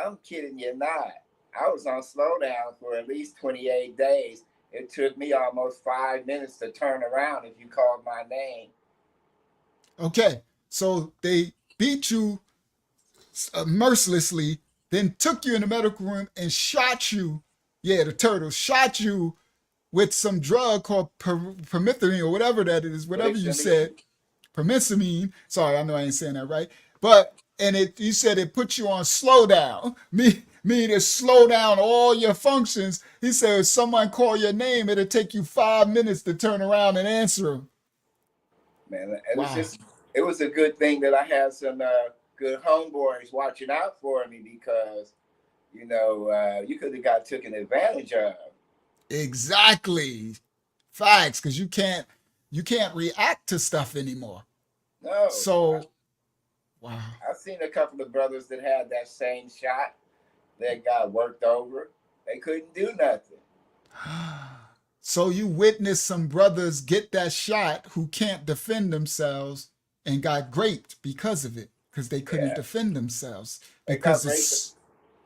I'm kidding you not. I was on slowdown for at least 28 days. It took me almost 5 minutes to turn around if you called my name. Okay, so they beat you mercilessly, then took you in the medical room and shot you. Yeah, the turtle shot you with some drug called permethrin or whatever that is, whatever you said, permissamine. Sorry, I know I ain't saying that right, but and you said it put you on slow down. Me to slow down all your functions. He said if someone call your name, it'll take you 5 minutes to turn around and answer them. Man, Wow. it was a good thing that I had some good homeboys watching out for me because you could have got taken advantage of. Exactly. Facts, because you can't react to stuff anymore. No, So wow. I've seen a couple of brothers that had that same shot that got worked over. They couldn't do nothing. So you witnessed some brothers get that shot who can't defend themselves and got raped because of it, because they couldn't Yeah, defend themselves. they got Because raped it's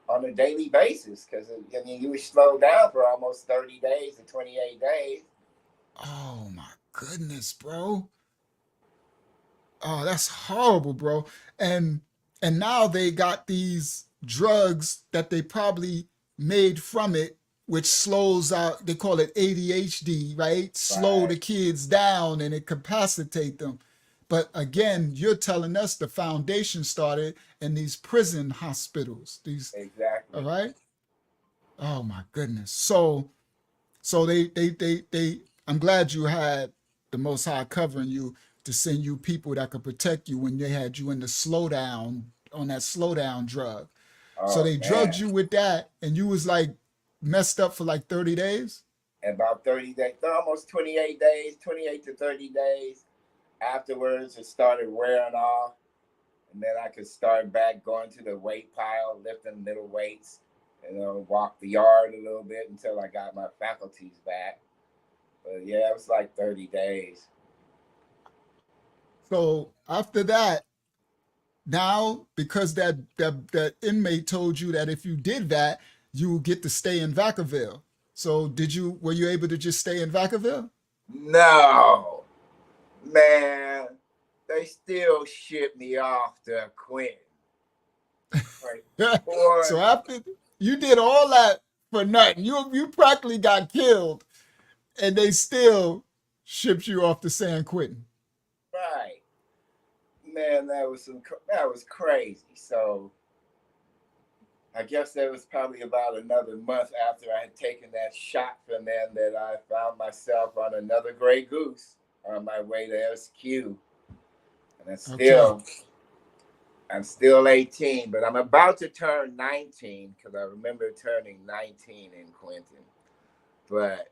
on a daily basis because I mean you were slowed down for almost 30 days to 28 days. oh my goodness, bro. Oh, that's horrible, bro. And and now they got these drugs that they probably made from it, which slows out, they call it ADHD, right? Slow Right. the kids down and it capacitate them. But again, you're telling us the foundation started in these prison hospitals. These, all Exactly. right? Oh my goodness. So they I'm glad you had the Most High covering you to send you people that could protect you when they had you in the slowdown on that slowdown drug. So Oh they drugged man. you with that and you was like messed up for like 30 days. About 30 days, almost 28 days, 28 to 30 days. Afterwards, it started wearing off. And then I could start back going to the weight pile, lifting little weights, walk the yard a little bit until I got my faculties back. But yeah, it was like 30 days. So after that, now because that inmate told you that if you did that, you would get to stay in Vacaville. So were you able to just stay in Vacaville? No, man, they still shipped me off to Quentin. Like, boy, So after you did all that for nothing, you practically got killed, and they still shipped you off to San Quentin. right. Man, that was crazy. So I guess that was probably about another month after I had taken that shot from them that I found myself on another gray goose on my way to SQ. And Okay. I'm still 18, but I'm about to turn 19 because I remember turning 19 in Quentin. But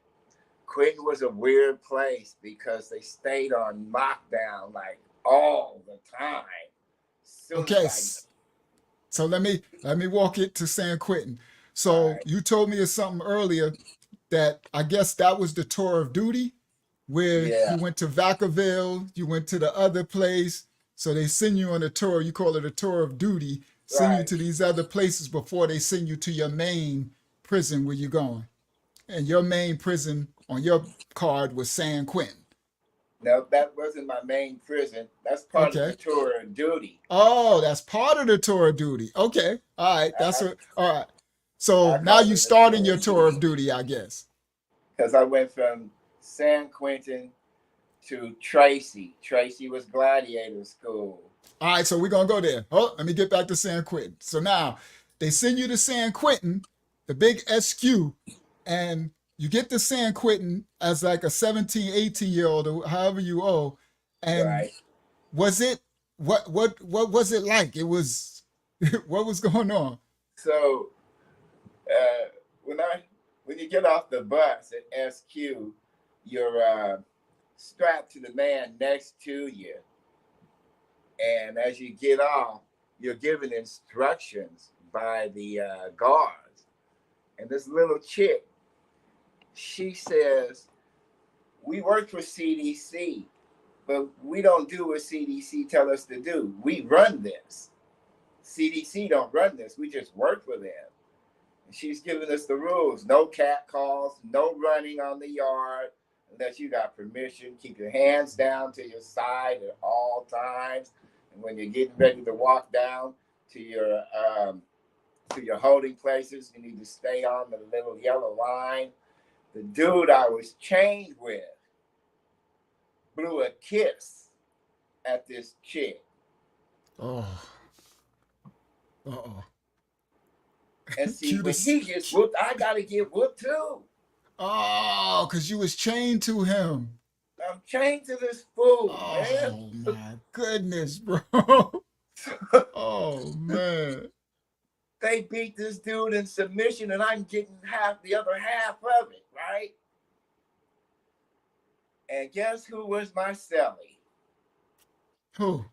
Quentin was a weird place because they stayed on lockdown like all the time. As soon as Okay. I, So let me walk it to San Quentin. all So right, you told me something earlier that I guess that was the tour of duty where yeah, you went to Vacaville, you went to the other place. So they send you on a tour, you call it a tour of duty, send you right. to these other places before they send you to your main prison where you're going. And your main prison on your card was San Quentin. No, that wasn't my main prison. That's part of the Okay. tour of duty. Oh, that's part of the tour of duty. Okay. All right. That's what, all right. So I now call you it the starting tour your of tour of duty duty, I guess. because I went from San Quentin to Tracy. Tracy was gladiator school. All right, so we're gonna go there. Oh, let me get back to San Quentin. So now they send you to San Quentin, the big SQ, and you get to San Quentin as like a 17, 18-year old, or however you old. And Right. was it what was it like? It was what was going on? So uh, when I when you get off the bus at SQ, you're strapped to the man next to you, and as you get off, you're given instructions by the guards. And this little chick, she says, we work for CDC, but we don't do what CDC tell us to do. We run this. CDC don't run this. We just work for them. And she's giving us the rules. No cat calls, no running on the yard unless you got permission. Keep your hands down to your side at all times. And when you're getting ready to walk down to your holding places, you need to stay on the little yellow line. The dude I was chained with blew a kiss at this chick. Oh. Uh-oh. And see, when he gets whooped, I gotta get whooped too. Oh, because you was chained to him. I'm chained to this fool, man. Oh my goodness, bro. Oh man. They beat this dude in submission, and I'm getting the other half of it, right? And guess who was my cellie? Who?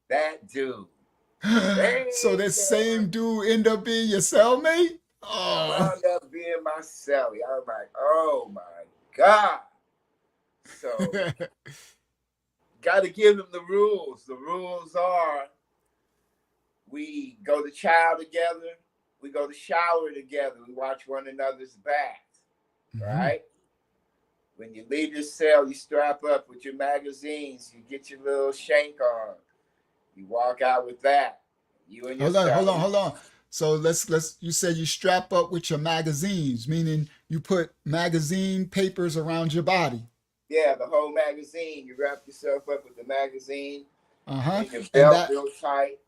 That dude. So that same dude end up being your cellmate? Oh. Wound up being my cellie. I was like, oh my God. So, got to give him the rules. The rules are we go to chow together. We go to shower together. We watch one another's backs, right? When you leave your cell, you strap up with your magazines. You get your little shank on. You walk out with that. You and your Hold on. So let's. You said you strap up with your magazines, meaning you put magazine papers around your body. Yeah, the whole magazine. You wrap yourself up with the magazine. And your And belt real tight.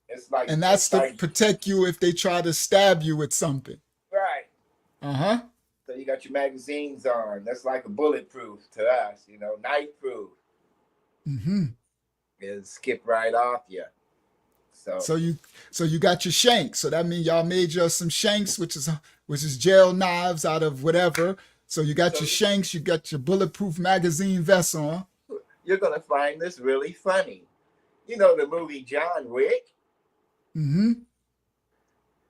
It's like, and that's to protect you if they try to stab you with something. Right. So you got your magazines on. That's like a bulletproof to us, knife proof. It'll skip right off you. So you got your shanks. So that means y'all made you some shanks, which is gel knives out of whatever. So you got your shanks, you got your bulletproof magazine vest on. You're gonna find this really funny. You know the movie John Wick?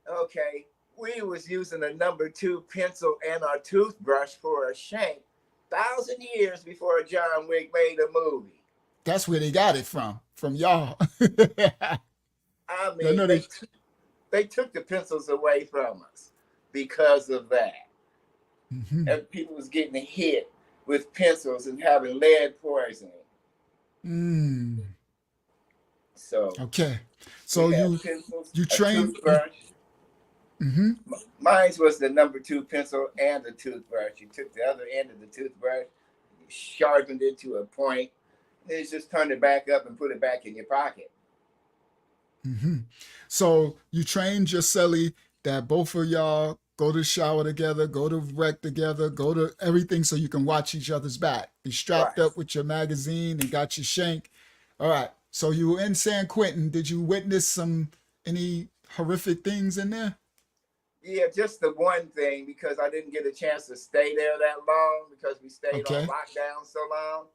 Okay. We was using a number 2 pencil and our toothbrush for a shank 1,000 years before John Wick made a movie. That's where they got it from y'all. I mean, they took the pencils away from us because of that. And people was getting hit with pencils and having lead poisoning. So okay. So you trained. Mine was the number 2 pencil and the toothbrush. You took the other end of the toothbrush, you sharpened it to a point, and you just turned it back up and put it back in your pocket. So you trained your cellie that both of y'all go to shower together, go to rec together, go to everything so you can watch each other's back. Be strapped up with your magazine and got your shank. All right. So you were in San Quentin. Did you witness any horrific things in there? Yeah, just the one thing, because I didn't get a chance to stay there that long because we stayed on lockdown so long.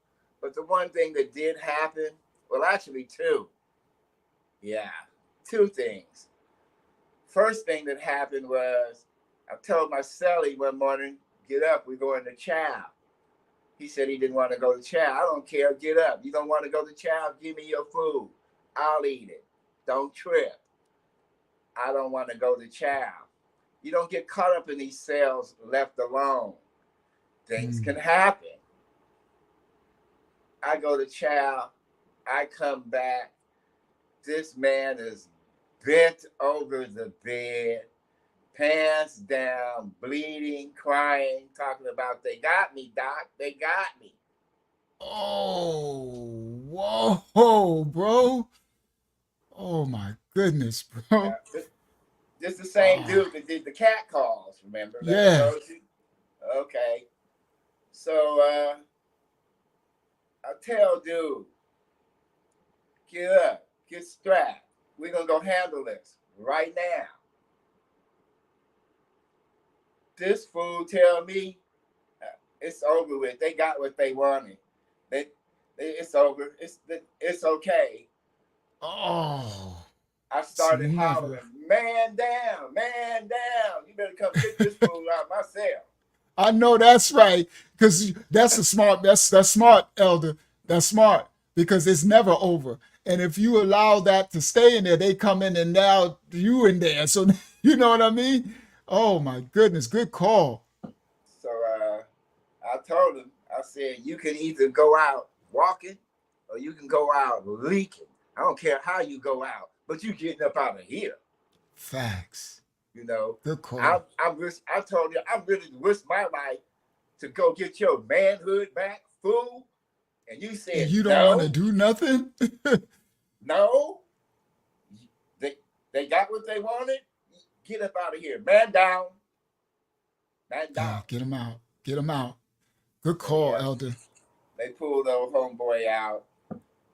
But the one thing that did happen, well, actually 2. Yeah, 2 things. First thing that happened was I told my cellie one morning, get up, we're going to chow. He said he didn't want to go to chow. I don't care, get up. You don't want to go to chow, give me your food. I'll eat it. Don't trip. I don't want to go to chow. You don't get caught up in these cells left alone. Things can happen. I go to chow. I come back. This man is bent over the bed, pants down, bleeding, crying, talking about, they got me, doc. They got me. Oh, whoa, bro. Oh, my goodness, bro. Yeah, this the same dude that did the cat calls, remember? Yeah. Okay. So I tell dude, get up, get strapped. We're going to go handle this right now. This fool tell me it's over with. They got what they wanted. It's over. It's okay. Oh. I started hollering, man down, man down. You better come pick this fool out my cell. I know that's right. Because that's smart, Elder. That's smart. Because it's never over. And if you allow that to stay in there, they come in and now you in there. So you know what I mean? Oh my goodness, good call. So I told him, I said, you can either go out walking or you can go out leaking. I don't care how you go out, but you getting up out of here. Facts. You know, Good call. I told you, I really risked my life to go get your manhood back, fool. And you said, And you don't want to no, do nothing? no. They got what they wanted. Get up out of here. Man down. Man down. Get him out. Get him out. Good call, Yeah. Elder. They pulled old homeboy out.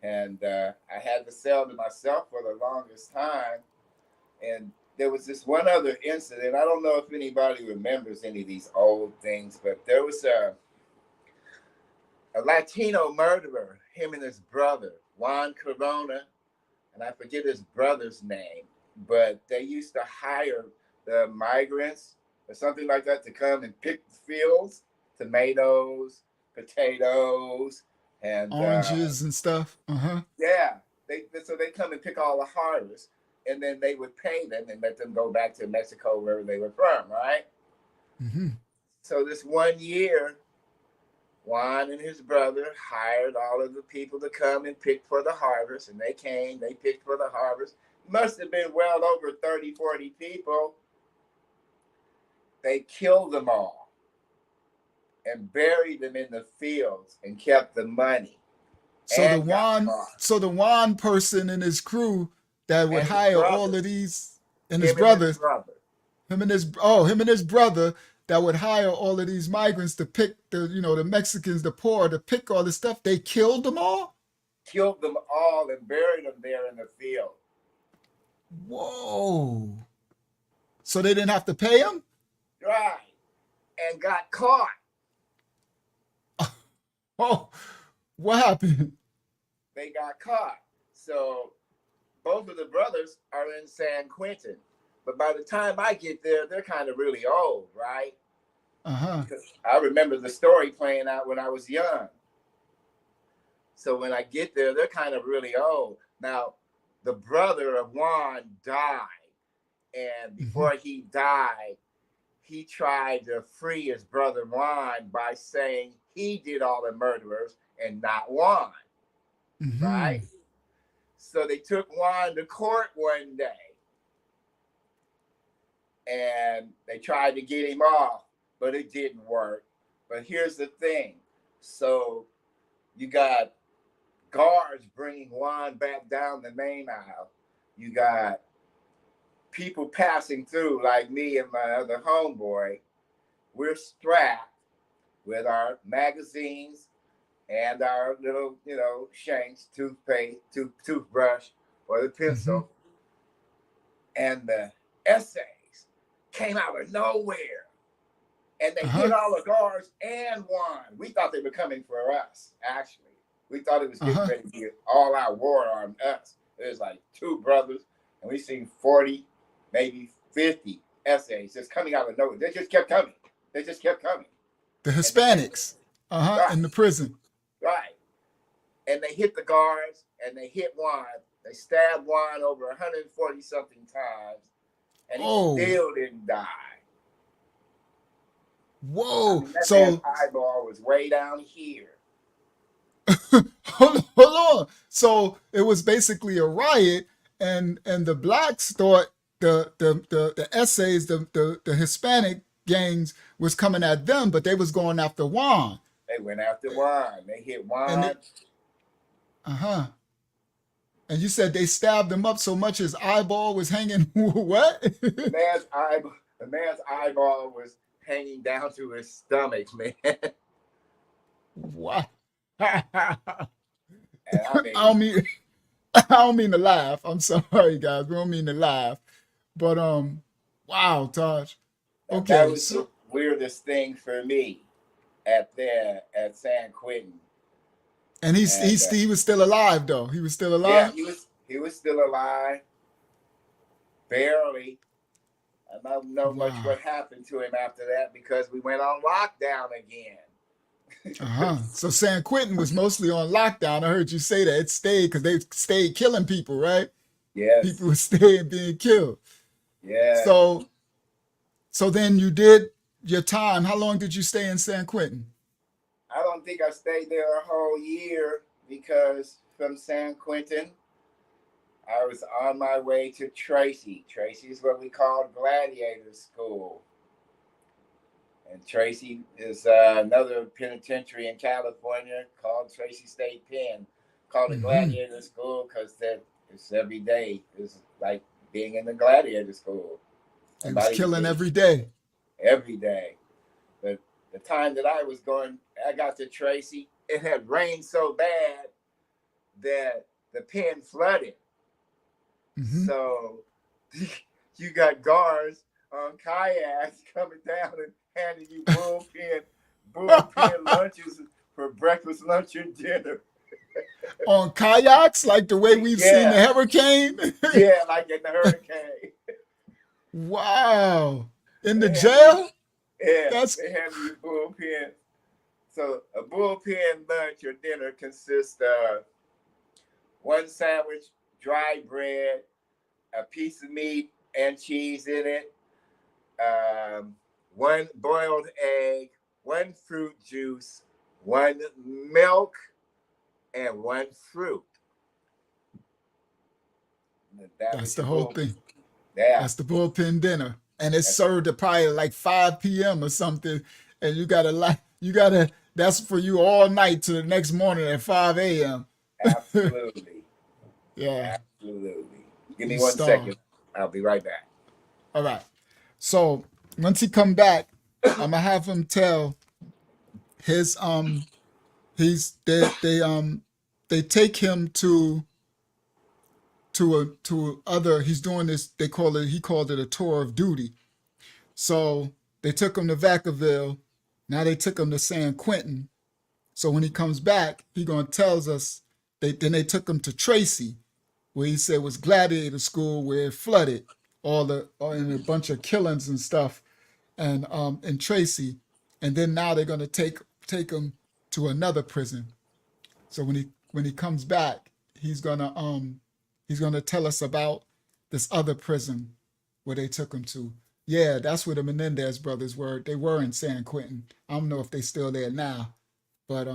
And I had the cell to myself for the longest time. And there was this one other incident. I don't know if anybody remembers any of these old things, but there was a Latino murderer, him and his brother, Juan Corona, and I forget his brother's name, but they used to hire the migrants or something like that to come and pick the fields, tomatoes, potatoes, and Oranges and stuff. yeah, so they come and pick all the harvest, and then they would pay them and let them go back to Mexico, wherever they were from, right? Mm-hmm. So this one year, Juan and his brother hired all of the people to come and pick for the harvest, and they came, they picked for the harvest. Must have been well over 30, 40 people. They killed them all and buried them in the fields and kept the money. So the Juan person and his crew that would hire all of these, and his brother, him and his brother that would hire all of these migrants to pick the Mexicans, the poor, to pick all this stuff. They killed them all? Killed them all and buried them there in the field. Whoa. So they didn't have to pay him? Right. And got caught. Oh, what happened? They got caught. So both of the brothers are in San Quentin. But by the time I get there, they're kind of really old, right? I remember the story playing out when I was young. So when I get there, they're kind of really old. Now, the brother of Juan died. And before he died, he tried to free his brother Juan by saying he did all the murderers and not Juan. Right? So they took Juan to court one day. And they tried to get him off, but it didn't work. But here's the thing. So you got guards bringing Juan back down the main aisle. You got people passing through like me and my other homeboy. We're strapped with our magazines and our little, shanks, toothpaste, toothbrush, or the pencil. And the essays came out of nowhere. And they hit all the guards and Juan. We thought they were coming for us, actually. We thought it was getting ready to be all out war on us. It was like two brothers, and we seen 40, maybe 50 essays just coming out of nowhere. They just kept coming. The Hispanics, in the prison. Right. And they hit the guards, and they hit Juan. They stabbed Juan over 140 something times, and he still didn't die. Whoa! That So man's eyeball was way down here. hold on. So it was basically a riot, and the blacks thought the essays, the Hispanic gangs was coming at them, but they was going after Juan. They went after Juan. They hit Juan. And you said they stabbed him up so much his eyeball was hanging. What? The man's eyeball was hanging down to his stomach, man. What? I don't mean to laugh. I'm sorry, guys. We don't mean to laugh. But wow, Taj. Okay. That was the weirdest thing for me at San Quentin. And he was still alive though. He was still alive. Yeah, he was still alive. Barely. I don't know much Wow. what happened to him after that because we went on lockdown again. So San Quentin was mostly on lockdown. I heard you say that it stayed because they stayed killing people, right? Yes, People were staying being killed. yes. So so then you did your time. How long did you stay in San Quentin? I don't think I stayed there a whole year because from San Quentin, I was on my way to Tracy. Tracy is what we call Gladiator School. And Tracy is another penitentiary in California called Tracy State Pen, called a Hmm. Gladiator School because that it's every day. It's like being in the Gladiator School. They was Somebody was killing getting every day. every day. But the time that I was going, I got to Tracy. It had rained so bad that the pen flooded. Hmm. So you got guards on kayaks coming down and handing you bullpen lunches for breakfast, lunch, and dinner. On kayaks, like the way we've seen the Yeah, hurricane. yeah, like in the hurricane. Wow. In the They hand you, jail? yeah, That's they hand you bullpen. So a bullpen lunch or dinner consists of one sandwich, dry bread, a piece of meat and cheese in it, um, one boiled egg, one fruit juice, one milk, and one fruit. That that's was the your whole bull. thing. Yeah, That's the bullpen dinner. And it's that's served at probably like 5 p.m. or something. And that's for you all night to the next morning at 5 a.m. absolutely, Yeah, absolutely. Give you me one starve. second. I'll be right back. All right. So once he come back, I'm gonna have him tell his he's they take him to other he's doing this they call it he called it a tour of duty. So they took him to Vacaville. Now they took him to San Quentin. So when he comes back, he gonna tells us they took him to Tracy, where he said was Gladiator School, where it flooded and a bunch of killings and stuff, and in Tracy, and then now they're gonna take him to another prison. So when he comes back, he's gonna tell us about this other prison where they took him to. Yeah, that's where the Menendez brothers were. They were in San Quentin. I don't know if they still there now, but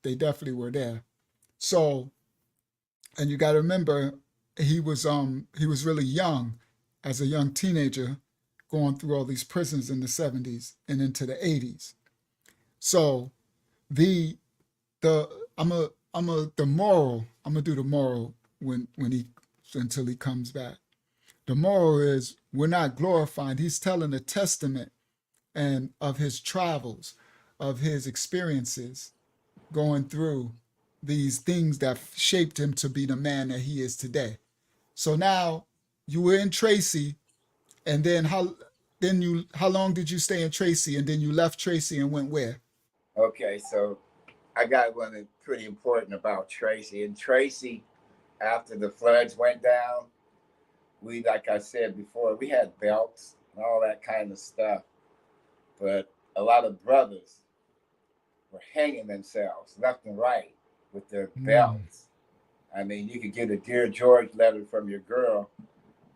they definitely were there. So, and you got to remember, he was really young, as a young teenager, going through all these prisons in the 70s and into the 80s. So the the the moral I'm gonna do the moral when he until he comes back. The moral is we're not glorifying. He's telling a testament and of his travels, of his experiences going through these things that shaped him to be the man that he is today. So now you were in Tracy, and how long did you stay in Tracy, and then you left Tracy and went where? Okay, so I got one that's pretty important about Tracy. And Tracy, after the floods went down, we, like I said before, we had belts and all that kind of stuff. But a lot of brothers were hanging themselves left and right with their Mm. belts. I mean, you could get a Dear George letter from your girl,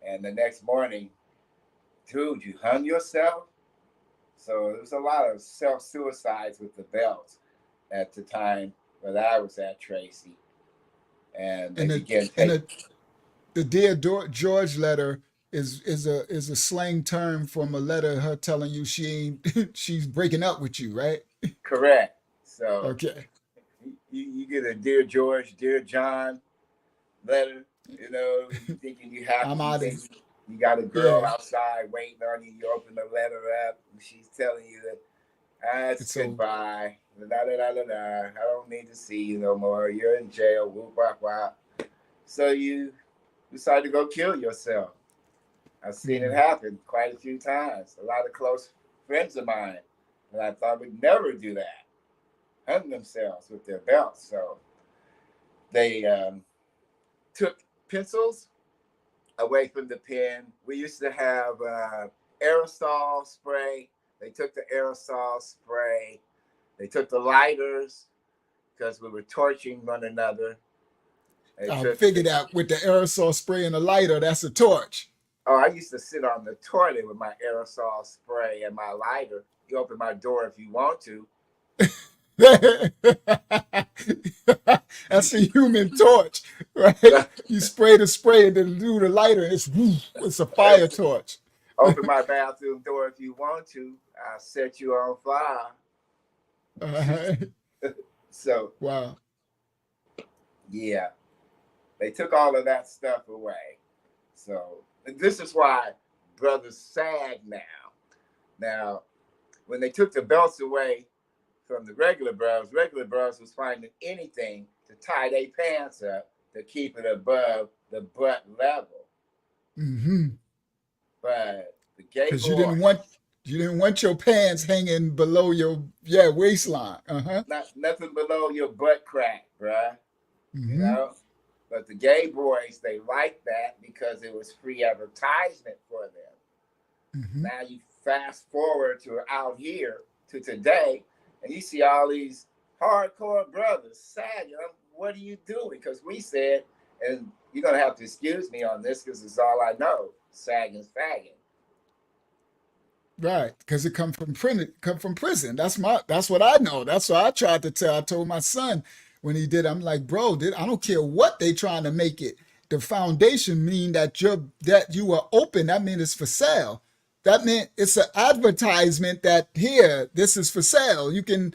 and the next morning, dude, you hung yourself? So there was a lot of self suicides with the belts at the time that I was at Tracy. And they And the began and taking, the Dear George letter is a slang term from a letter her telling you she ain't she's breaking up with you, right? correct. So Okay. you get a Dear George, Dear John letter, you know, you thinking you happy, I'm you out of think you got a girl yeah. outside waiting on you, you open the letter up, and she's telling you that it's It's so goodbye. Da, da, da, da, da. I don't need to see you no more. You're in jail. Whoop, wop, wop. So you decide to go kill yourself. I've seen it mm, happen quite a few times. A lot of close friends of mine that I thought would never do that hung themselves with their belts. So they took pencils away from the pen. We used to have aerosol spray. They took the aerosol spray. They took the lighters because we were torching one another. I figured that with the aerosol spray and the lighter, that's a torch. Oh, I used to sit on the toilet with my aerosol spray and my lighter. You open my door if you want to. That's a human torch, right? You spray the spray and then do the lighter. It's a fire torch. Open my bathroom door if you want to. I'll set you on fire. So, wow. Yeah, they took all of that stuff away. So this is why brothers sag now. Now, when they took the belts away from the regular bros was finding anything to tie their pants up to keep it above the butt level. Mm-hmm. But the gay boys, you didn't want your pants hanging below your waistline. nothing below your butt crack, bruh. Mm-hmm. You know? But the gay boys, they liked that because it was free advertisement for them. Mm-hmm. Now you fast forward to out here to today, and you see all these hardcore brothers sagging. What are you doing? Because we said, and you're gonna have to excuse me on this because it's all I know. Sagging's fagging. Right, because it come from prison. That's what I know. That's what I tried to tell. I told my son when he did. I'm like, bro, I don't care what they trying to make it. The foundation mean that you are open. That means it's for sale. That meant it's an advertisement that here, this is for sale. You can,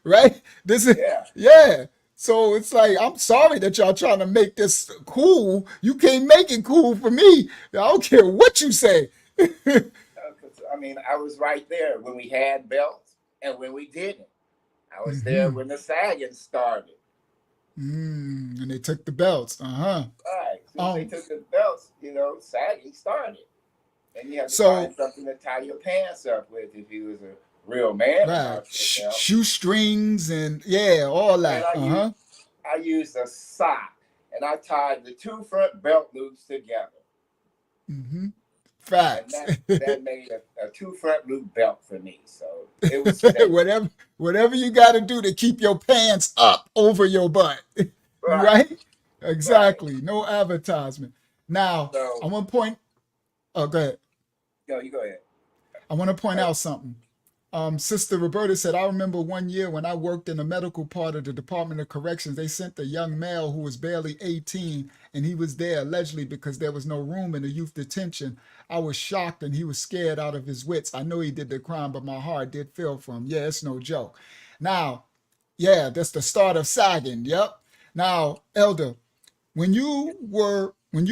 right? This is yeah. So it's like, I'm sorry that y'all trying to make this cool. You can't make it cool for me. I don't care what you say. I mean, I was right there when we had belts and when we didn't. I was there when the sagging started. And they took the belts. Right. So they took the belts, sagging started. And you have to find something to tie your pants up with if you was a real man. Right. Shoestrings and all that. I used a sock and I tied the two front belt loops together. Mm-hmm. Facts. And that made a two front loop belt for me. So it was whatever you got to do to keep your pants up over your butt. Right? Exactly. Right. No advertisement. Now, I want to point. Oh, go ahead. No, you go ahead. I want to point out something. Sister Roberta said, I remember one year when I worked in the medical part of the Department of Corrections, they sent a young male who was barely 18, and he was there allegedly because there was no room in the youth detention. I was shocked and he was scared out of his wits. I know he did the crime, but my heart did feel for him. Yeah, it's no joke. Now, that's the start of sagging. Yep. Now, Elder, when you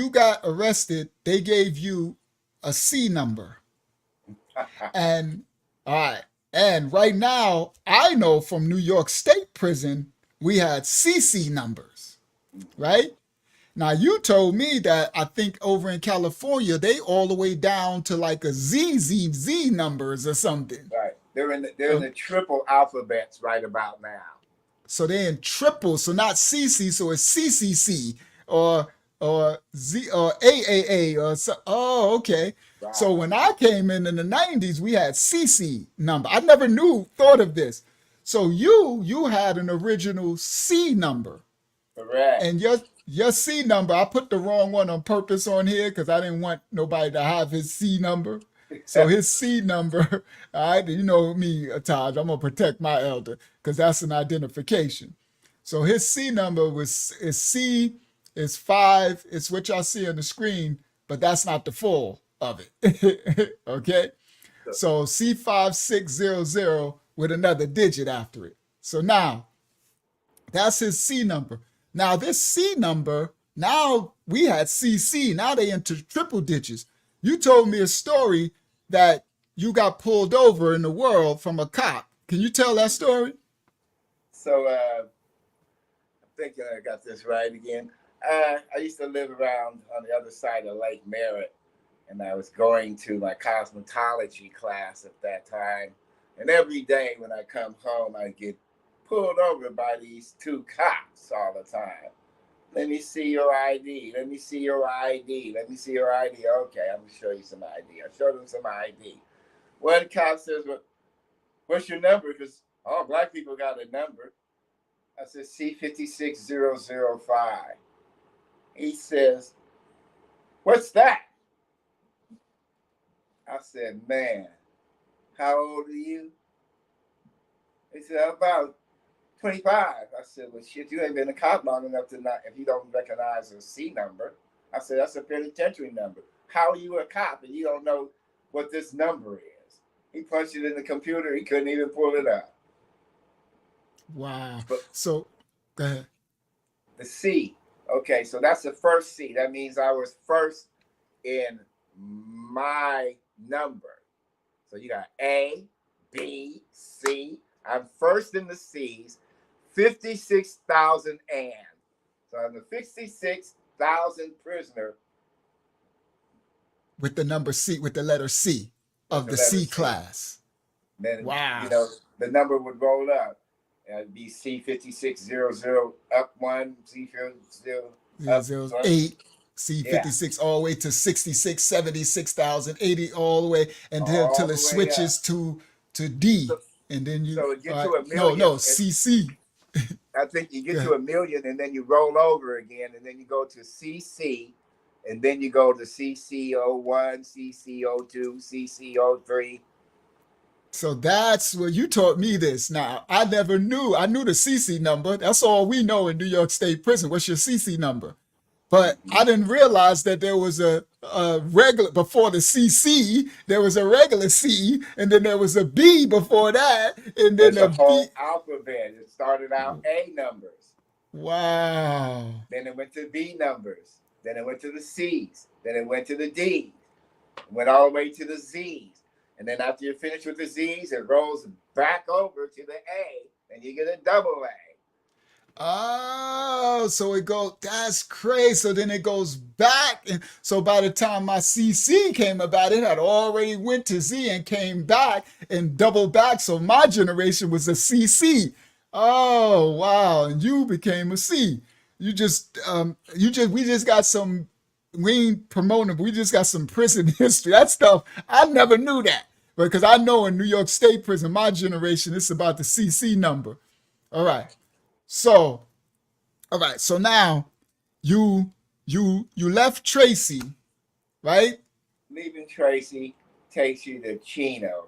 got arrested, they gave you a C number. And all right. And right now, I know from New York State Prison, we had CC numbers, right? Now, you told me that I think over in California, they all the way down to like a ZZZ numbers or something. Right. They're in the triple alphabets right about now. So they're in triple, so not CC, so it's CCC or Z or AAA or so. Oh, okay. Right. So when I came in the 90s, we had CC number. I never thought of this. So you had an original C number. Correct. And your C number, I put the wrong one on purpose on here because I didn't want nobody to have his C number. So his C number, all right, you know me, Taj, I'm gonna protect my elder because that's an identification. So his C number is C. It's 5. It's what y'all see on the screen, but that's not the full of it. Okay? So C5600 with another digit after it. So now, that's his C number. Now this C number, now we had CC. Now they into triple digits. You told me a story that you got pulled over in the world from a cop. Can you tell that story? So I'm thinking I got this right again. I used to live around on the other side of Lake Merritt, and I was going to my cosmetology class at that time. And every day when I come home, I get pulled over by these two cops all the time. Let me see your ID. Let me see your ID. Let me see your ID. Okay, I'm gonna show you some ID. I showed him some ID. One cop says, "Well, what's your number?" Because all black people got a number. I said C56005. He says, "What's that?" I said, "Man, how old are you?" He said, "About 25. I said, "Well, shit, you ain't been a cop long enough to not, if you don't recognize a C number." I said, "That's a penitentiary number. How are you a cop and you don't know what this number is?" He punched it in the computer. He couldn't even pull it up. Wow. But So, go ahead. the C, okay, so that's the first C. That means I was first in my number. So you got A, B, C. I'm first in the C's, 56,000 and. So I'm the 56,000 prisoner With the number C, with the letter C with of the the letter C C. class. Then, Wow. you know, the number would roll up. It'd be C5600 up one, C50 up 008, C56 all the way to 66, 76,000, 80 all the way all until it the way up. switches to D. So, And then you, so it get all to right, a million. no, CC. I think you Go get to ahead. a million and then you roll over again and then you go to CC and then you go to CC01, CC02, CC03. So that's where you taught me this. Now, I never knew. I knew the CC number. That's all we know in New York State Prison. What's your CC number? But I didn't realize that there was a regular, before the CC, there was a regular C, and then there was a B before that, and then There's a a B. whole alphabet. It started out A numbers. Wow. Then it went to B numbers. Then it went to the C's. Then it went to the D's. It went all the way to the Z's. And then after you finish with the Z's, it rolls back over to the A, and you get a double A. Oh, so it goes, that's crazy. So then it goes back. And so by the time my CC came about, it had already went to Z and came back and doubled back. So my generation was a CC. Oh, wow. And you became a C. We just got some, we ain't promoting, but we just got some prison history. That stuff, I never knew that. Because I know in New York State prison, my generation, it's about the CC number. All right. So, all right. So now you left Tracy, right? Leaving Tracy takes you to Chino.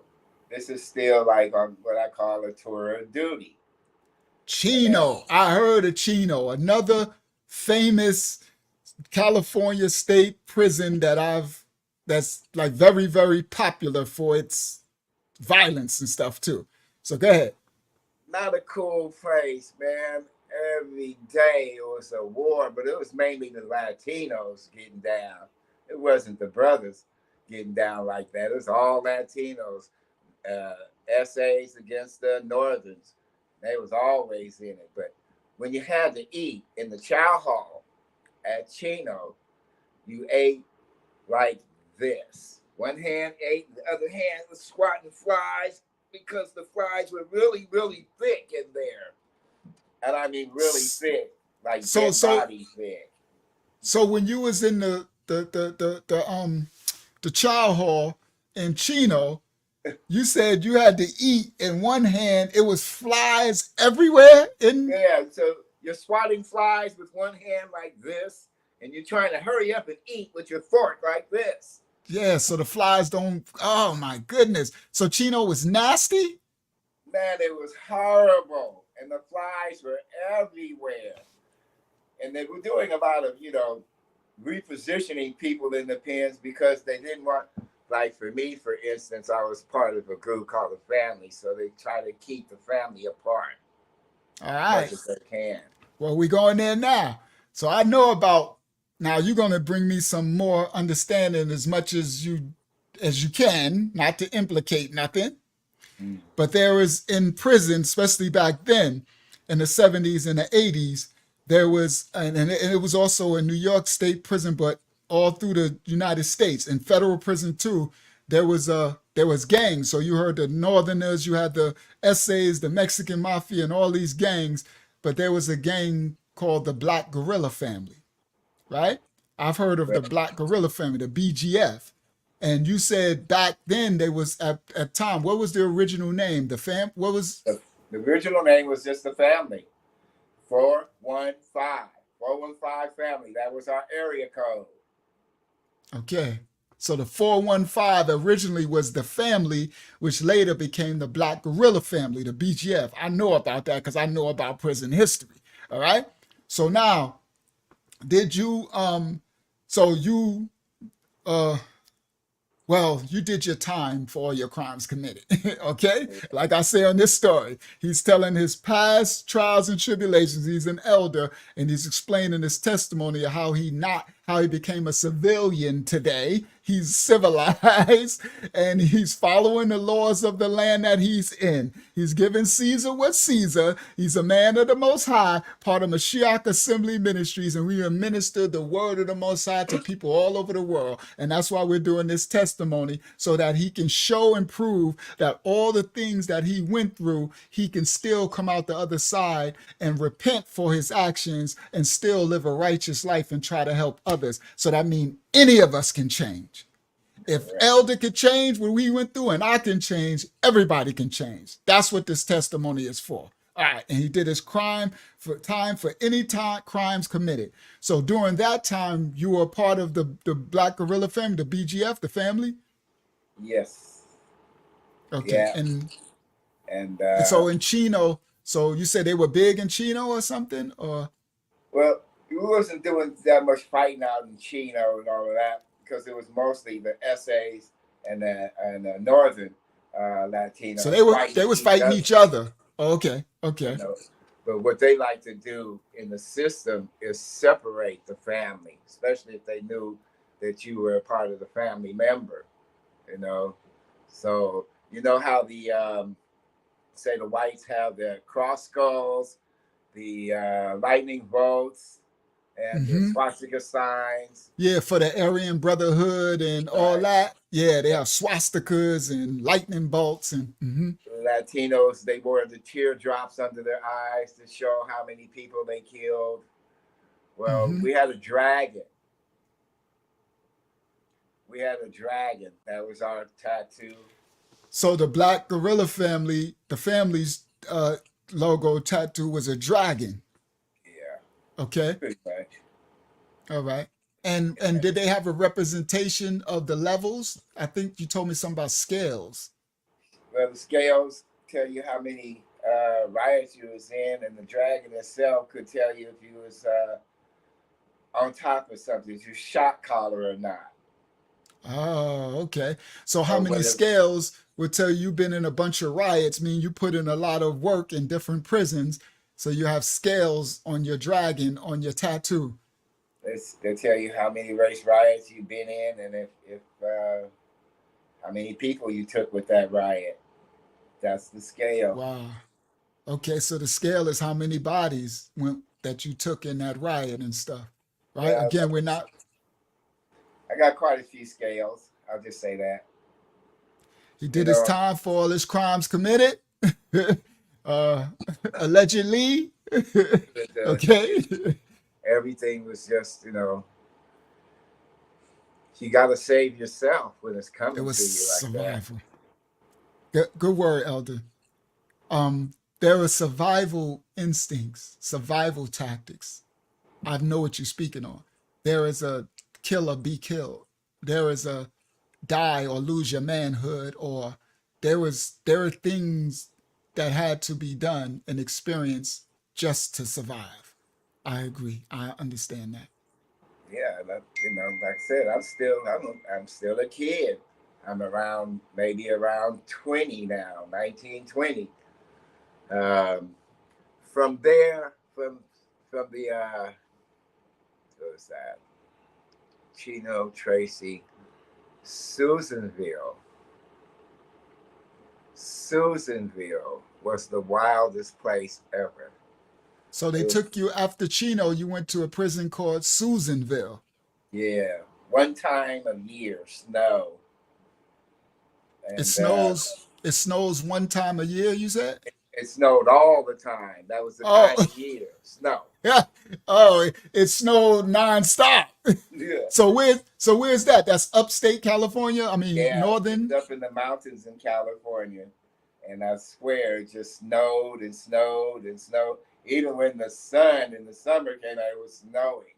This is still like on what I call a tour of duty. Chino. I heard of Chino, another famous California state prison that's like very, very popular for its violence and stuff too. So go ahead. Not a cool place, man. Every day it was a war, but it was mainly the Latinos getting down. It wasn't the brothers getting down like that. It was all Latinos. Essays against the Northerns. They was always in it. But when you had to eat in the chow hall at Chino, you ate like this. One hand ate, the other hand was squatting flies because the flies were really, really thick in there. And I mean really thick, like dead body thick. So when you was in the chow hall in Chino, you said you had to eat in one hand. It was flies everywhere. Yeah, so you're swatting flies with one hand like this, and you're trying to hurry up and eat with your fork like this. Yeah, so the flies don't. Oh my goodness! So Chino was nasty. Man, it was horrible, and the flies were everywhere. And they were doing a lot of, repositioning people in the pens because they didn't want, like for me, for instance, I was part of a group called the family, so they try to keep the family apart All right. as much as they can. Well, we going there now. So I know about. Now you're going to bring me some more understanding as much as you can, not to implicate nothing. But there was in prison, especially back then, in the 70s and the 80s, there was, and it was also in New York State prison, but all through the United States, in federal prison too, there was gangs. So you heard the Northerners, you had the essays, the Mexican Mafia, and all these gangs. But there was a gang called the Black Gorilla Family, right? I've heard of the Black Gorilla Family, the BGF. And you said back then they was at time. What was the original name? What was The original name was just the family. 415. 415 family. That was our area code. okay? So the 415 originally was the family, which later became the Black Gorilla Family, the BGF. I know about that because I know about prison history. All right. So now, did you so you well, you did your time for all your crimes committed. Okay? Like I say on this story, he's telling his past trials and tribulations. He's an elder and he's explaining his testimony of how he became a civilian today. He's civilized and he's following the laws of the land that he's in. He's giving Caesar what's Caesar. He's a man of the Most High, part of Mashiach Assembly Ministries, and we administer the word of the Most High to people all over the world. And that's why we're doing this testimony, so that he can show and prove that all the things that he went through, he can still come out the other side and repent for his actions and still live a righteous life and try to help others. So that means any of us can change. If Elder could change what we went through and I can change, everybody can change. That's what this testimony is for. All right. And he did his time for any crimes committed. So during that time, you were a part of the Black Gorilla Family, the BGF, the family? Yes. Okay. Yeah. And so in Chino, so you said they were big in Chino or something? Or Well, we wasn't doing that much fighting out in Chino and all of that, because it was mostly the essays and the northern Latinos. So they was fighting each other. Oh, okay. Okay. You know, but what they like to do in the system is separate the family, especially if they knew that you were a part of the family member, you know. So you know how the say the whites have the cross skulls, the lightning bolts, and the swastika signs. Yeah, for the Aryan Brotherhood and all that. Yeah, they have swastikas and lightning bolts and Latinos, they wore the teardrops under their eyes to show how many people they killed. Well, we had a dragon. We had a dragon. That was our tattoo. So the Black Gorilla Family, the family's logo tattoo was a dragon. Yeah. Okay. Pretty much. All right. And did they have a representation of the levels? I think you told me something about scales. Well, the scales tell you how many riots you was in, and the dragon itself could tell you if you was on top of something, if you shot caller or not. Oh, okay. So how many scales would tell you you've been in a bunch of riots, mean you put in a lot of work in different prisons, so you have scales on your dragon, on your tattoo. They tell you how many race riots you've been in, and if how many people you took with that riot. That's the scale. Wow. Okay, so the scale is how many bodies that you took in that riot and stuff, right? Yeah, Again, we're not. I got quite a few scales. I'll just say that. He did his time for all his crimes committed, allegedly. Okay. Everything was just, you got to save yourself when it's coming It was to you like survival. Good word, Elder. There are survival instincts, survival tactics. I know what you're speaking on. There is a kill or be killed. There is a die or lose your manhood, or there are things that had to be done and experienced just to survive. I agree. I understand that. Yeah, like I said, I'm still a kid. I'm maybe around 20 now, 19, 20. From there, from the what was that? Chino, Tracy, Susanville. Susanville was the wildest place ever. So they took you after Chino, you went to a prison called Susanville. Yeah, one time a year, snow. And, it snows one time a year, you said? It snowed all the time. That was the Oh, time of year. Snow. yeah. Oh, it snowed nonstop. Yeah. So where's that? That's upstate California. I mean, Yeah. It's northern. up in the mountains in California. And I swear it just snowed and snowed and snowed. Even when the sun in the summer came out, it was snowing.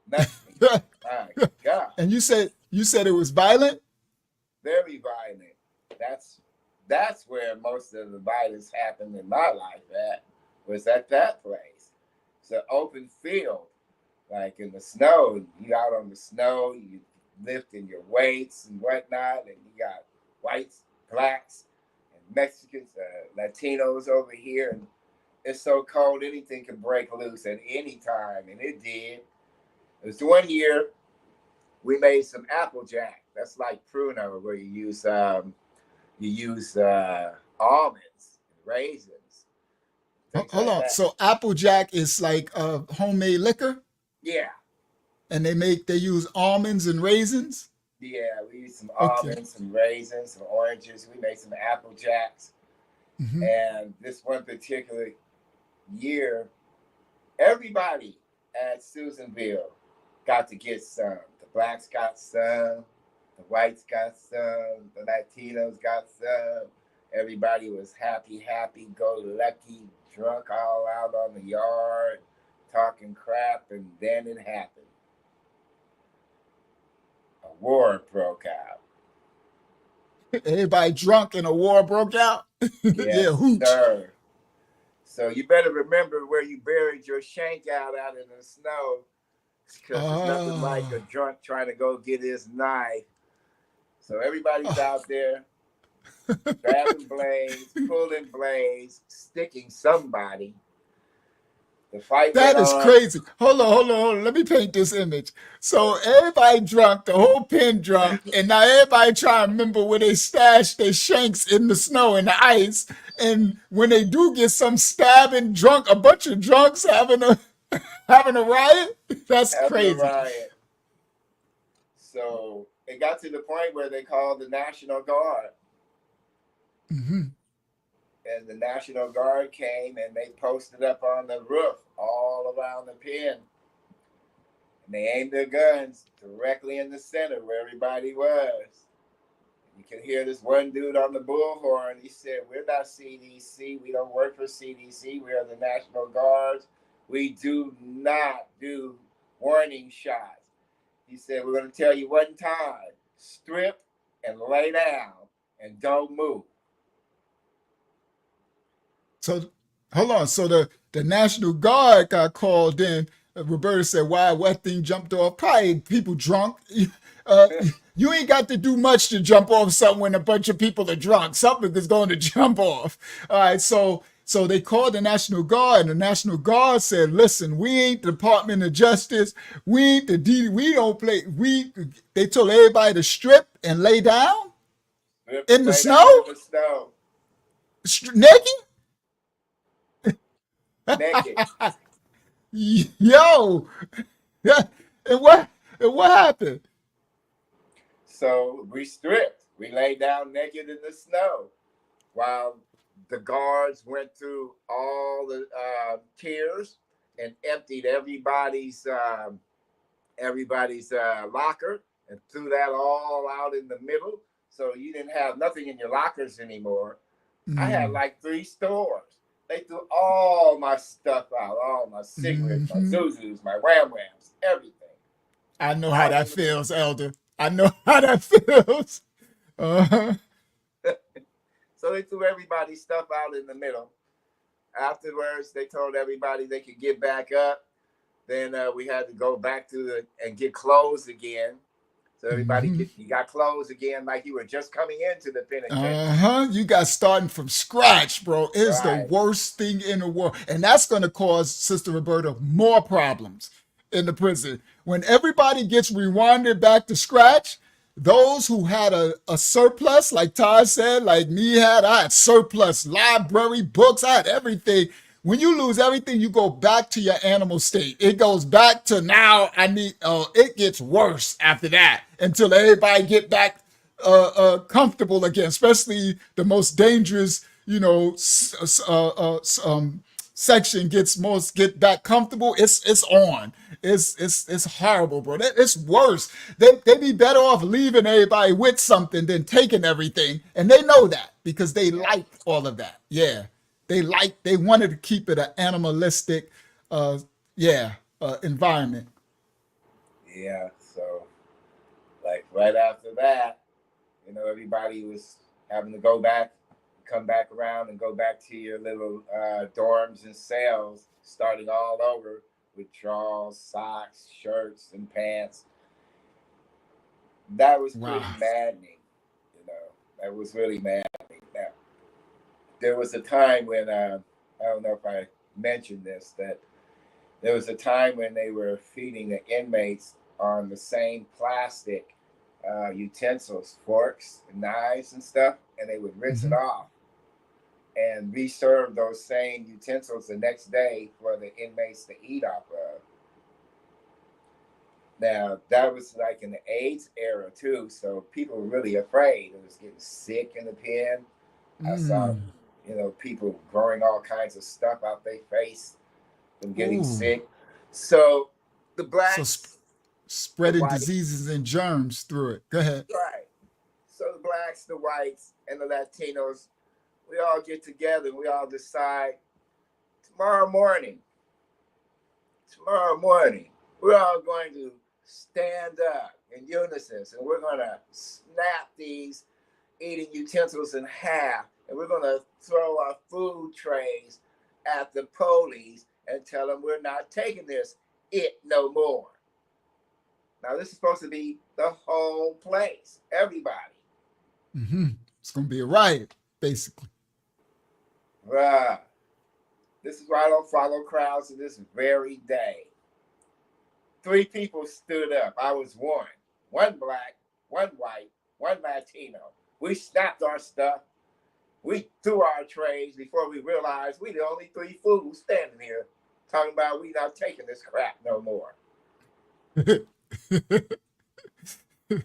Nothing. My God. And you said it was violent. Very violent. That's where most of the violence happened in my life was at that place. It's an open field. Like in the snow, you out on the snow, you lifting your weights and whatnot, and you got whites, blacks, and Mexicans, Latinos over here, and it's so cold anything can break loose at any time, and it did. It was 1 year we made some applejack. That's like pruno, where you use almonds, raisins. Hold on. So Applejack is like homemade liquor, Yeah, and they use almonds and raisins. yeah. We used some Okay. almonds, some raisins, some oranges. We made some apple jacks, Hmm. and this one particular year, everybody at Susanville got to get some. The blacks got some, the whites got some, the Latinos got some. Everybody was happy, go lucky, drunk all out on the yard, talking crap, and then it happened. A war broke out. Everybody drunk and a war broke out. Yeah, Yes, hooch. sir. So you better remember where you buried your shank out in the snow, because it's nothing like a Ah. drunk trying to go get his knife. So everybody's out there grabbing blades, pulling blades, sticking somebody. The fight That went is on. crazy. Hold on. Let me paint this image. So everybody drunk, the whole pen drunk, and now everybody trying to remember where they stashed their shanks in the snow and the ice. And when they do get some stabbing drunk, a bunch of drunks having a having a riot. That's After the crazy. riot. So it got to the point where they called the National Guard. Hmm. And the National Guard came and they posted up on the roof all around the pen. And they aimed their guns directly in the center where everybody was. You can hear this one dude on the bullhorn. He said, "We're not CDC. We don't work for CDC. We are the National Guards. We do not do warning shots." He said, "We're going to tell you one time, strip and lay down and don't move." So hold on. So the National Guard got called in. Roberta said, "Why? What thing jumped off? Probably people drunk. Uh, you ain't got to do much to jump off something when a bunch of people are drunk. Something is going to jump off." All right. So they called the National Guard, and the National Guard said, "Listen, we ain't the Department of Justice. We ain't the D. We don't play. They told everybody to strip and lay down Strip in and the lay snow, down in the snow, naked." naked. Yo, yeah, and what happened? So we stripped. We laid down naked in the snow while the guards went through all the tiers and emptied everybody's locker and threw that all out in the middle. So you didn't have nothing in your lockers anymore. I had like 3 stores. They threw all my stuff out, all my cigarettes, my Zuzus, my Wham Whams, everything. I know how that feels, Elder. I know how that feels. Uh-huh. So they threw everybody's stuff out in the middle. Afterwards, they told everybody they could get back up. Then we had to go back and get clothes again. So everybody you got clothes again like you were just coming into the penitentiary. You got starting from scratch, bro. It's the Right. worst thing in the world. And that's going to cause, Sister Roberta, more problems in the prison. When everybody gets rewinded back to scratch, those who had a surplus, like Todd said, like me I had surplus library, books, I had everything. When you lose everything, you go back to your animal state. It goes back to now it gets worse after that until everybody get back comfortable again, especially the most dangerous you know, section get back comfortable, it's on. It's horrible, bro. It's worse. They be better off leaving everybody with something than taking everything, and they know that because they like all of that. Yeah, they wanted to keep it an animalistic, uh, environment. Yeah. So, like right after that, everybody was having to come back around and go back to your little dorms and cells, starting all over with drawers, socks, shirts, and pants. That was pretty Wow. maddening. That was really maddening. Now, there was a time when I don't know if I mentioned this, that there was a time when they were feeding the inmates on the same plastic utensils, forks, and knives, and stuff, and they would rinse it Hmm. off and reserve those same utensils the next day for the inmates to eat off of. Now, that was like in the AIDS era too, so people were really afraid. It was getting sick in the pen. I saw, Mm. people growing all kinds of stuff out their face from getting Ooh. sick. So the So blacks, the spreading whites, diseases and germs through it. Go ahead. right. So the blacks, the whites, and the Latinos, we all get together and we all decide tomorrow morning, we're all going to stand up in unison and we're going to snap these eating utensils in half and we're going to throw our food trays at the police and tell them we're not taking this it no more. Now, this is supposed to be the whole place, everybody. Hmm. It's gonna be a riot, basically. Right. This is why I don't follow crowds to this very day. 3 people stood up. I was one. One black, one white, one Latino. We snapped our stuff. We threw our trays before we realized we the only 3 fools standing here talking about we not taking this crap no more.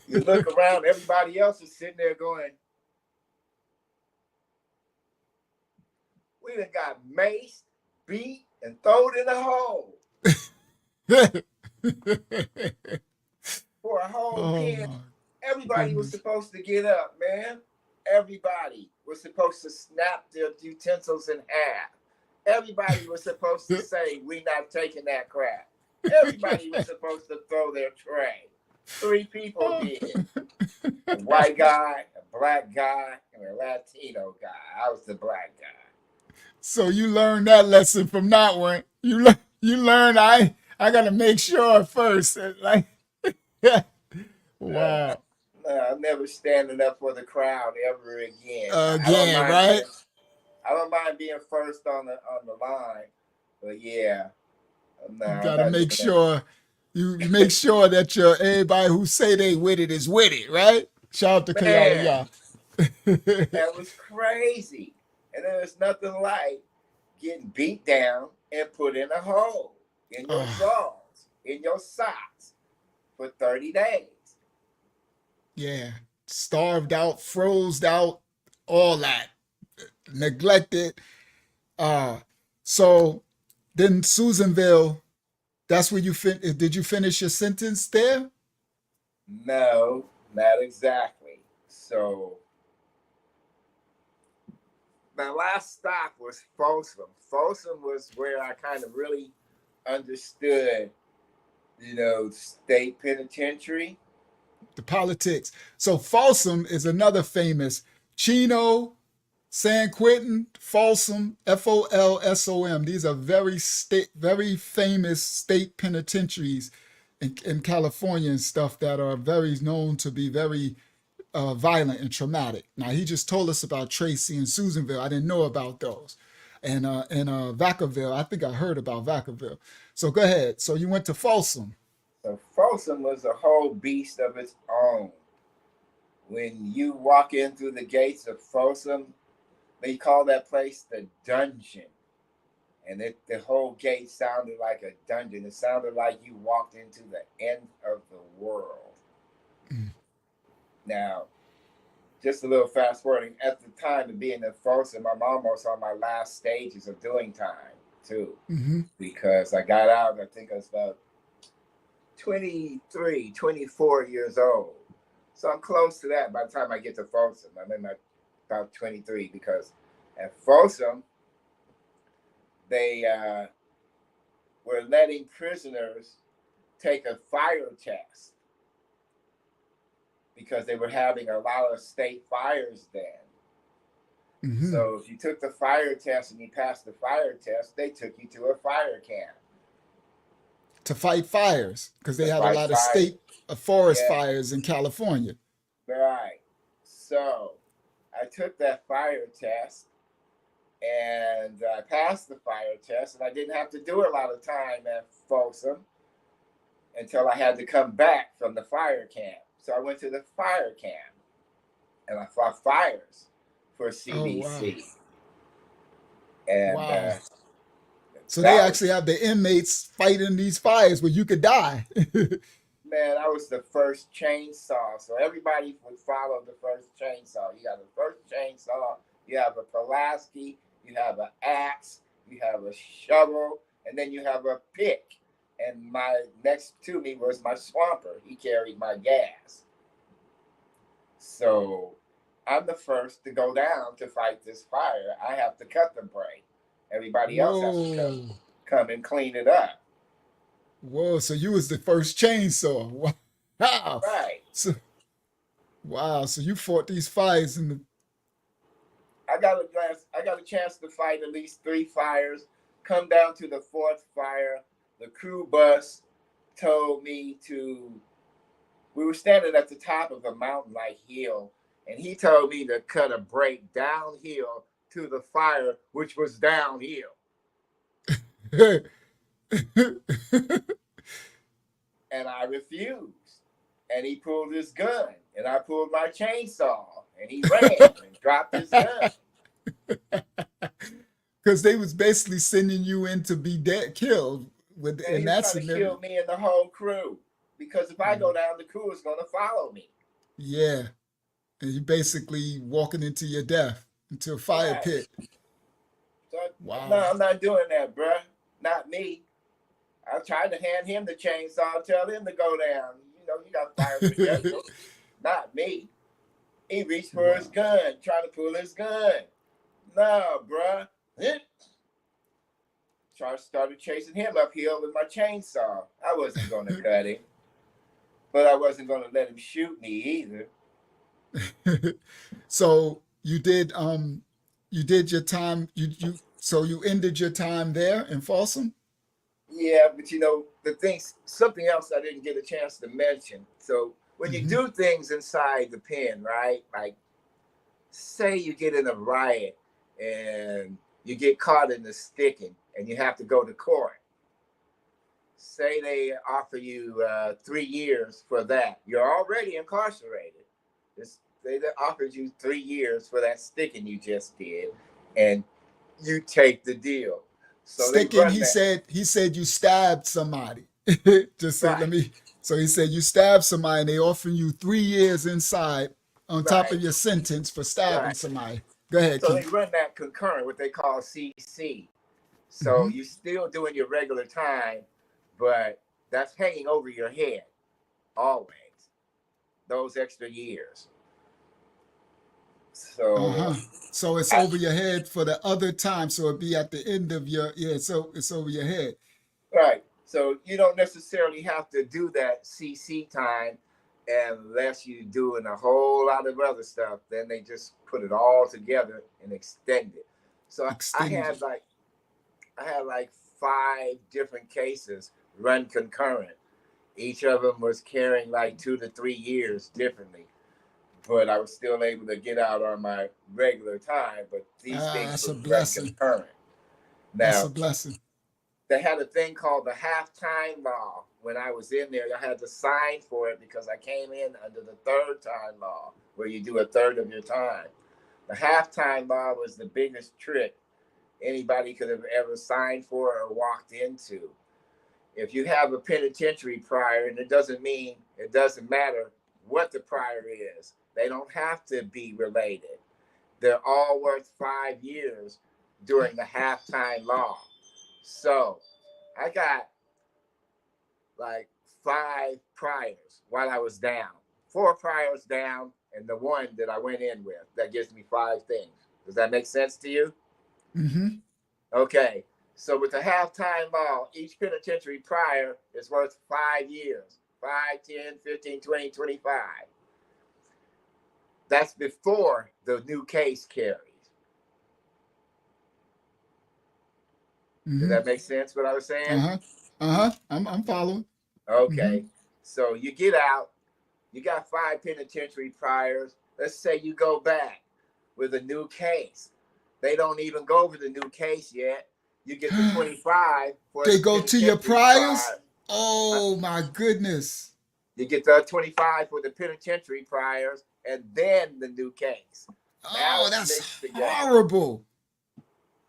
You look around, everybody else is sitting there going, we done got maced, beat, and thrown in a hole for a whole Oh pen. my Everybody was goodness. supposed to get up, man. Everybody was supposed to snap their utensils in half. Everybody was supposed to say, we not taking that crap. Everybody was supposed to throw their tray. 3 people did. A white guy, a black guy, and a Latino guy. I was the black guy. So you learned that lesson from that one. You learned I gotta make sure first. Like, Uh, wow. I'm never standing up for the crowd ever again. I don't Again, mind being right? first on the line, but yeah, no, You I'm gotta not make doing that. sure you make sure that your everybody who say they with it is with it, right? Shout out to Man, Kayala that was crazy, and there was nothing like getting beat down and put in a hole in your Yah. drawers, in your socks for 30 days. Yeah. Starved out, froze out, all that. Neglected. Uh so then Susanville, that's where did you finish your sentence there? No, not exactly. So my last stop was Folsom. Folsom was where I kind of really understood, state penitentiary. The politics. So Folsom is another famous Chino, San Quentin, Folsom, Folsom. These are very famous state penitentiaries in California and stuff that are very known to be very violent and traumatic. Now he just told us about Tracy and Susanville. I didn't know about those, and Vacaville. I think I heard about Vacaville. So go ahead. So you went to Folsom. So Folsom was a whole beast of its own. When you walk in through the gates of Folsom, they call that place the dungeon. And the whole gate sounded like a dungeon. It sounded like you walked into the end of the world. Mm. Now, just a little fast forwarding. At the time of being in Folsom, I'm almost on my last stages of doing time too, because I got out, I think I was about 23, 24 years old. So I'm close to that by the time I get to Folsom. I'm in about 23, because at Folsom, they were letting prisoners take a fire test because they were having a lot of state fires then. So if you took the fire test and you passed the fire test, they took you to a fire camp. To fight fires, because they To have a fight lot of fires. state forest Yeah. fires in California. Right. So I took that fire test and I passed the fire test, and I didn't have to do a lot of time at Folsom until I had to come back from the fire camp. So I went to the fire camp and I fought fires for CBC. And Wow. So that they was- actually have the inmates fighting these fires where you could die. man, I was the first chainsaw. So everybody would follow the first chainsaw. You got the first chainsaw, you have a Pulaski, you have an axe, you have a shovel, and then you have a pick. And my next to me was my swamper. He carried my gas. So I'm the first to go down to fight this fire. I have to cut the break. Everybody else has to come and clean it up. Whoa, so you was the first chainsaw. Wow. Right. So, wow, so you fought these fires in the I got a chance to fight at least 3 fires. Come down to the 4th fire. The crew bus told me we were standing at the top of a mountain-like hill, and he told me to cut a break downhill to the fire, which was downhill. And I refused. And he pulled his gun, and I pulled my chainsaw, and he ran and dropped his gun. Because they was basically sending you in to be killed. And And he that's was trying to kill me and the whole crew. Because if I go down, the crew is going to follow me. Yeah. And you basically walking into your death, into a fire Right. pit. So Wow. no, I'm not doing that, bruh. Not me. I tried to hand him the chainsaw, tell him to go down. You know, you got fire projectile. Not me. He reached for his gun, trying to pull his gun. No, bruh. Started chasing him uphill with my chainsaw. I wasn't going to cut him, but I wasn't going to let him shoot me either. So you did your time, so you ended your time there in Folsom? Yeah, but you know, something else I didn't get a chance to mention. So when you do things inside the pen, right? Like, say you get in a riot and you get caught in the sticking and you have to go to court. Say they offer you 3 years for that. You're already incarcerated. They offered you 3 years for that sticking you just did, and you take the deal. So Sticking, he said you stabbed somebody. Just so Right. so he said you stabbed somebody and they offering you 3 years inside on top of Right. your sentence for stabbing Right. somebody. Go ahead, So they Keith. run that concurrent, what they call CC. So you're still doing your regular time, but that's hanging over your head always, those extra years. So So it's over your head for the other time. So it'd be at the end of so it's over your head. right. So you don't necessarily have to do that CC time unless you're doing a whole lot of other stuff. Then they just put it all together and extend it. So I had like 5 different cases run concurrent. Each of them was carrying like 2 to 3 years differently. But I was still able to get out on my regular time. But these things That's were a run blessing. concurrent. That's Now, a blessing. they had a thing called the half-time law. When I was in there, I had to sign for it because I came in under the 3rd time law, where you do a third of your time. The half-time law was the biggest trick anybody could have ever signed for or walked into. If you have a penitentiary prior, and it doesn't matter what the prior is, They don't have to be related. They're all worth 5 years during the halftime law. So I got like 5 priors while I was down. 4 priors down, and the one that I went in with. That gives me 5 things. Does that make sense to you? Mm-hmm. Okay. So with the halftime law, each penitentiary prior is worth 5 years. 5, 10, 15, 20, 25. That's before the new case carries. Mm-hmm. Does that make sense what I was saying? I'm following. Okay. So you get out, you got 5 penitentiary priors. Let's say you go back with a new case. They don't even go over the new case yet. You get the 25 for They the go to your priors? prior. Oh my goodness. You get the 25 for the penitentiary priors and then the new case. Oh, that's horrible.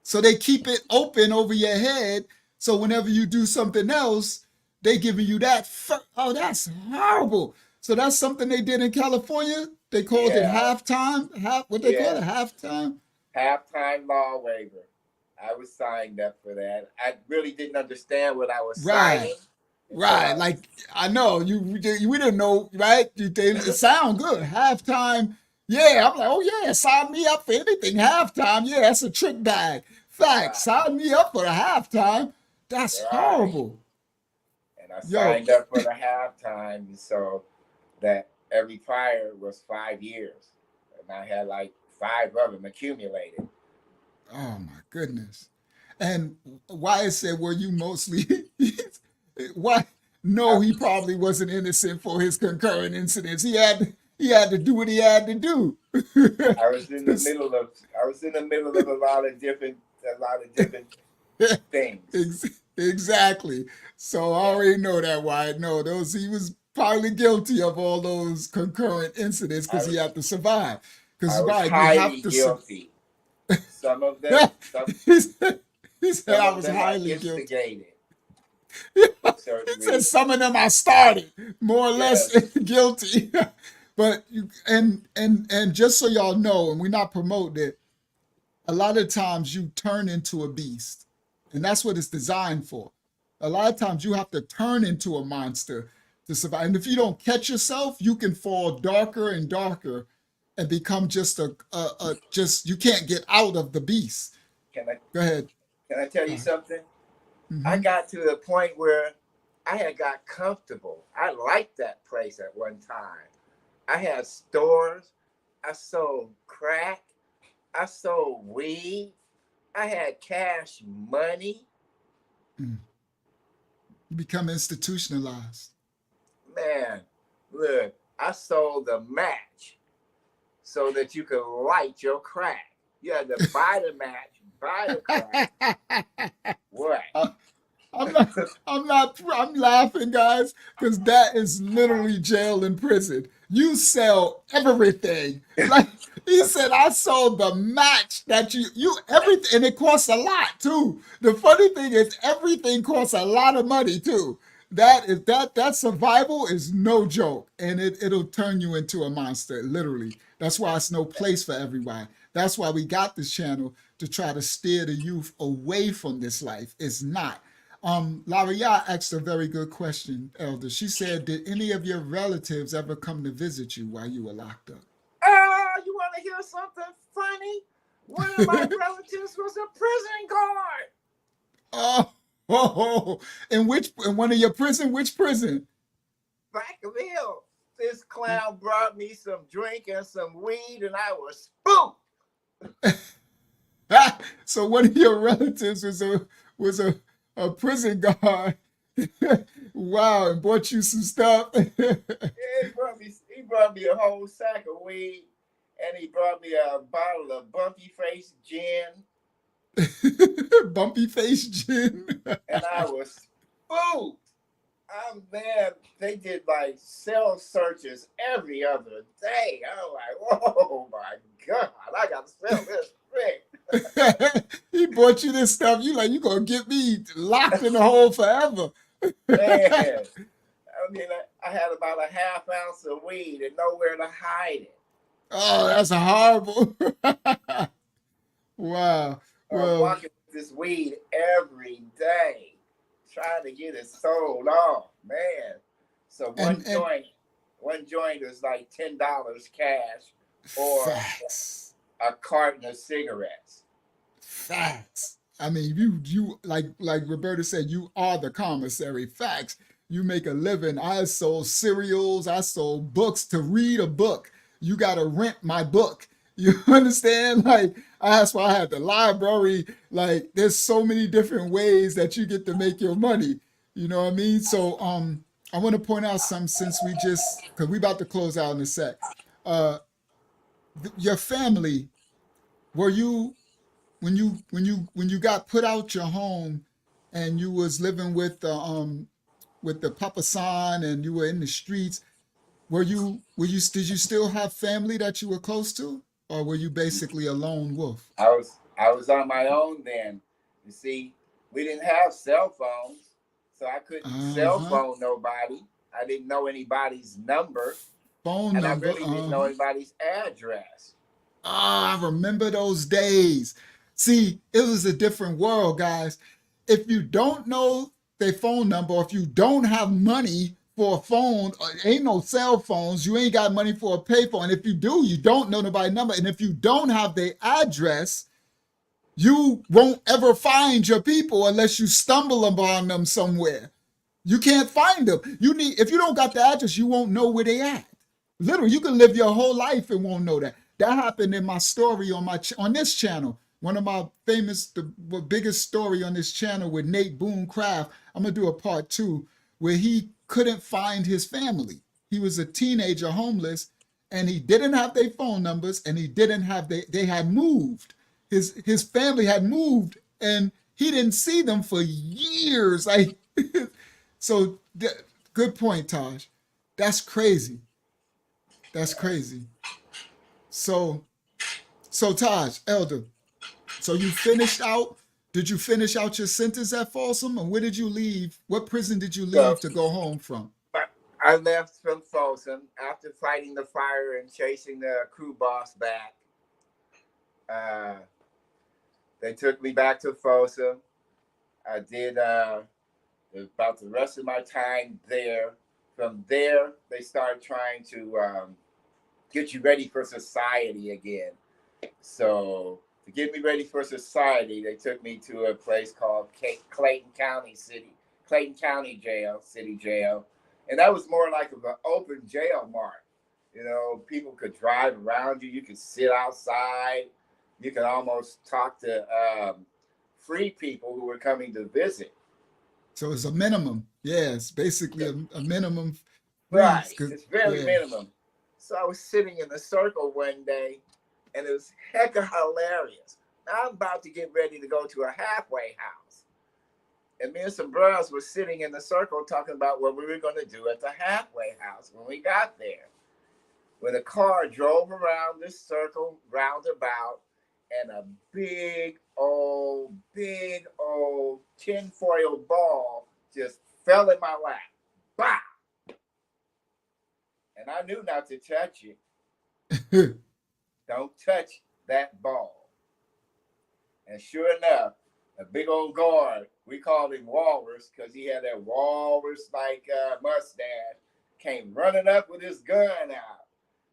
So they keep it open over your head. So whenever you do something else, they giving you that. Oh, that's horrible. So that's something they did in California. They called it halftime. What they call it? Halftime? Halftime law waiver. I was signed up for that. I really didn't understand what I was signing. Right. Like, I know we didn't know, right? It sound good. Halftime. Yeah. I'm like, oh yeah, sign me up for anything. Halftime. Yeah, that's a trick bag. Fact. Sign me up for the halftime. That's horrible. And I signed up for the halftime so that every prior was 5 years. And I had like 5 of them accumulated. Oh my goodness. And Wyatt said, were you mostly why? No, he probably wasn't innocent for his concurrent incidents. He had to do what he had to do. I was in the middle of a lot of different things. Exactly. So I already know that, Wyatt. No, he was probably guilty of all those concurrent incidents because he had to survive. Because highly guilty. Some of them. He said I was highly guilty. He said some of them I started, more or less guilty. But and just so y'all know, and we're not promoting it, a lot of times you turn into a beast. And that's what it's designed for. A lot of times you have to turn into a monster to survive. And if you don't catch yourself, you can fall darker and darker and become just you can't get out of the beast. Go ahead. Can I tell you something? Mm-hmm. I got to the point where I had got comfortable. I liked that place at one time. I had stores. I sold crack. I sold weed. I had cash money. You become institutionalized. Man, look, I sold a match so that you could light your crack. You had to buy the match, buy the crack. What? I'm laughing, guys, because that is literally jail and prison. You sell everything. Like he said, I sold the match that you everything, and it costs a lot too. The funny thing is everything costs a lot of money too. That survival is no joke, and it'll turn you into a monster, literally. That's why it's no place for everybody. That's why we got this channel, to try to steer the youth away from this life. It's not. Laria asked a very good question, Elder. She said, did any of your relatives ever come to visit you while you were locked up? You want to hear something funny? One of my relatives was a prison guard. In one of your prison? Which prison? Vacaville. This clown brought me some drink and some weed, and I was spooked. So one of your relatives was a prison guard. Wow, and bought you some stuff. Yeah, he brought me a whole sack of weed, and he brought me a bottle of Bumpy Face gin. Bumpy Face gin. And I was spooked. Man, they did like cell searches every other day. I'm like, whoa, my God, I got to sell this thing. He bought you this stuff. You like, you gonna get me locked in the hole forever. Man, I mean, I had about a half ounce of weed and nowhere to hide it. Oh, that's horrible. Wow. Well, Walking with this weed every day, trying to get it sold off, man. So and one joint is like $10 cash, or facts. a carton of cigarettes. Facts. I mean, you like Roberta said, you are the commissary. Facts. You make a living. I sold cereals. I sold books. To read a book, you gotta rent my book. You understand? Like that's why I had the library. Like there's so many different ways that you get to make your money. You know what I mean? So I want to point out some since we just because we about to close out in a sec. Uh, your family, were you when you got put out your home and you was living with the papa san and you were in the streets, did you still have family that you were close to, or were you basically a lone wolf? I was on my own then. You see, we didn't have cell phones, so I couldn't cell Uh-huh. phone nobody. I didn't know anybody's number, Phone and I number. really didn't know anybody's address. Ah, I remember those days. See, it was a different world, guys. If you don't know their phone number, or if you don't have money for a phone, ain't no cell phones, you ain't got money for a payphone. And if you do, you don't know nobody's number. And if you don't have their address, you won't ever find your people unless you stumble upon them somewhere. You can't find them. If you don't got the address, you won't know where they at. Literally, you can live your whole life and won't know that. That happened in my story on this channel. One of my the biggest story on this channel with Nate Boone Craft. I'm gonna do a part 2 where he couldn't find his family. He was a teenager, homeless, and he didn't have their phone numbers, and he didn't have they had moved. His family had moved, and he didn't see them for years. Like, so good point, Taj. That's crazy. That's crazy. So, so Taj, Elder, so you finished out, did you finish out your sentence at Folsom? And where did you leave? What prison did you So leave to go home from? I left from Folsom after fighting the fire and chasing the crew boss back. Uh, they took me back to Folsom. I did about the rest of my time there. From there, they started trying to get you ready for society again. So to get me ready for society, they took me to a place called Clayton County Jail, City Jail. And that was more like an open jail mark. You know, people could drive around you. You could sit outside. You could almost talk to free people who were coming to visit. So it's a minimum. Yeah, it's basically a minimum. Right. Cause, It's very yeah. minimum. So I was sitting in a circle one day, and it was hecka hilarious. I'm about to get ready to go to a halfway house. And me and some bros were sitting in the circle talking about what we were going to do at the halfway house when we got there. When a car drove around this circle roundabout, and a big old tinfoil ball just fell in my lap. Bah! And I knew not to touch it. Don't touch that ball. And sure enough, a big old guard, we called him Walrus because he had that walrus-like mustache, came running up with his gun out.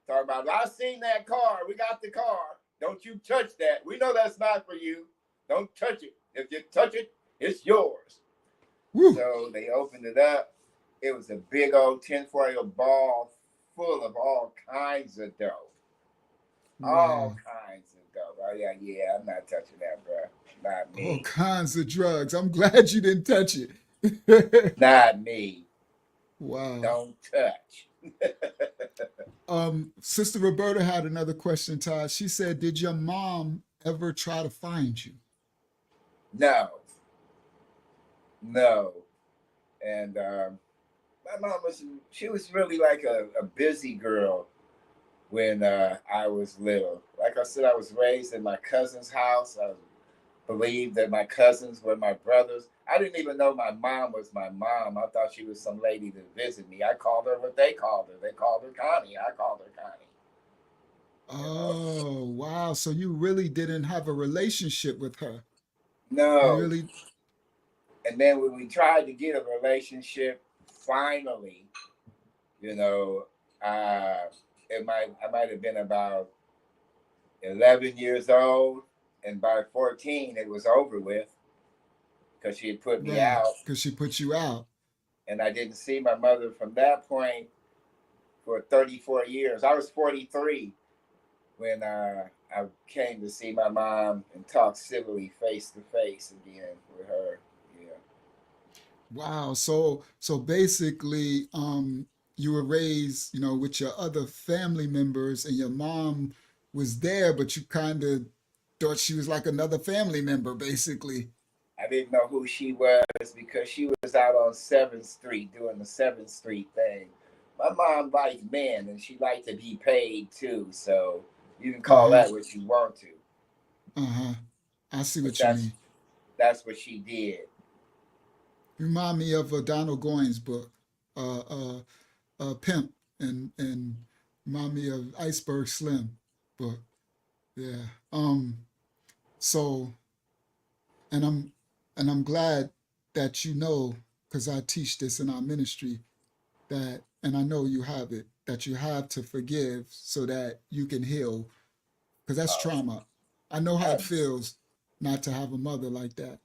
Talking about, I seen that car. We got the car. Don't you touch that. We know that's not for you. Don't touch it. If you touch it, it's yours. Woo. So they opened it up. It was a big old tinfoil ball full of all kinds of dope. All kinds of dope. Oh, yeah, I'm not touching that, bro. Not me. All kinds of drugs. I'm glad you didn't touch it. Not me. Wow. Don't touch. Sister Roberta had another question, Todd. She said, did your mom ever try to find you? No. And my mom she was really like a busy girl when I was little. Like I said, I was raised in my cousin's house. I believed that my cousins were my brothers. I didn't even know my mom was my mom. I thought she was some lady to visit me. I called her what they called her. They called her Connie. I called her Connie. Oh, wow. So you really didn't have a relationship with her. You No. really, And then when we tried to get a relationship, finally, you know, uh, I might have been about 11 years old, and by 14 it was over with because she had put me right, out, because she put you out. and I didn't see my mother from that point for 34 years. I was 43 when I came to see my mom and talk civilly face to face again with her. Yeah. Wow. So basically, you were raised, with your other family members, and your mom was there, but you kind of thought she was like another family member, basically. I didn't know who she was because she was out on 7th Street doing the 7th Street thing. My mom liked men and she liked to be paid too, so you can call Uh-huh. that what you want to. Uh-huh. I see But what you mean. that's what she did. Remind me of a Donald Goines book, uh, uh, Pimp, and remind me of Iceberg Slim book. Yeah. So, and I'm glad that because I teach this in our ministry, and I know you have it, that you have to forgive so that you can heal, because that's Uh, trauma. I know how it I, feels not to have a mother like that.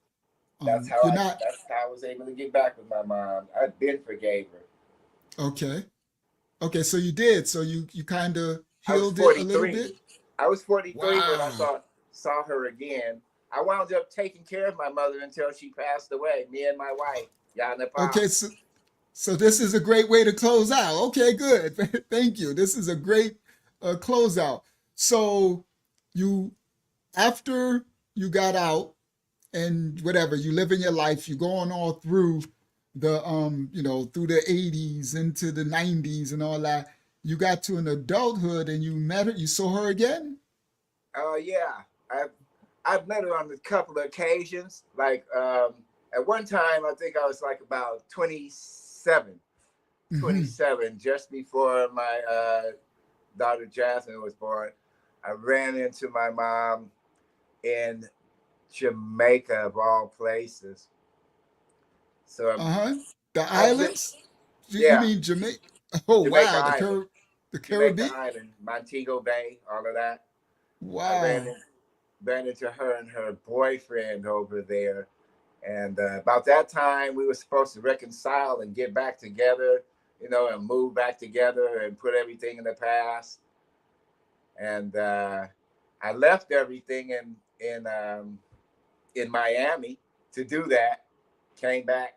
You're not that's how I was able to get back with my mom. I'd been forgave her. okay. Okay, so you did. So you kind of I was healed it a little 43. bit. I was 43 when I Wow. saw her again. I wound up taking care of my mother until she passed away. Me and my wife, Yana Pa. Okay, so this is a great way to close out. Okay, good. Thank you. This is a great closeout. So you after you got out and whatever, you live in your life, you go on all through through the 80s into the 90s and all that. You got to an adulthood and you met her, you saw her again? Oh yeah, I've met her on a couple of occasions. Like at one time, I think I was like about 27, Mm-hmm. 27, just before my daughter Jasmine was born. I ran into my mom in Jamaica, of all places. So Uh-huh. The I've been, islands? You yeah, mean Jamaica? Oh Jamaica wow, Island, The Jamaica Caribbean? Island, Montego Bay, all of that. I Wow. ran into her and her boyfriend over there. And about that time, we were supposed to reconcile and get back together, and move back together and put everything in the past. And I left everything in Miami to do that. Came back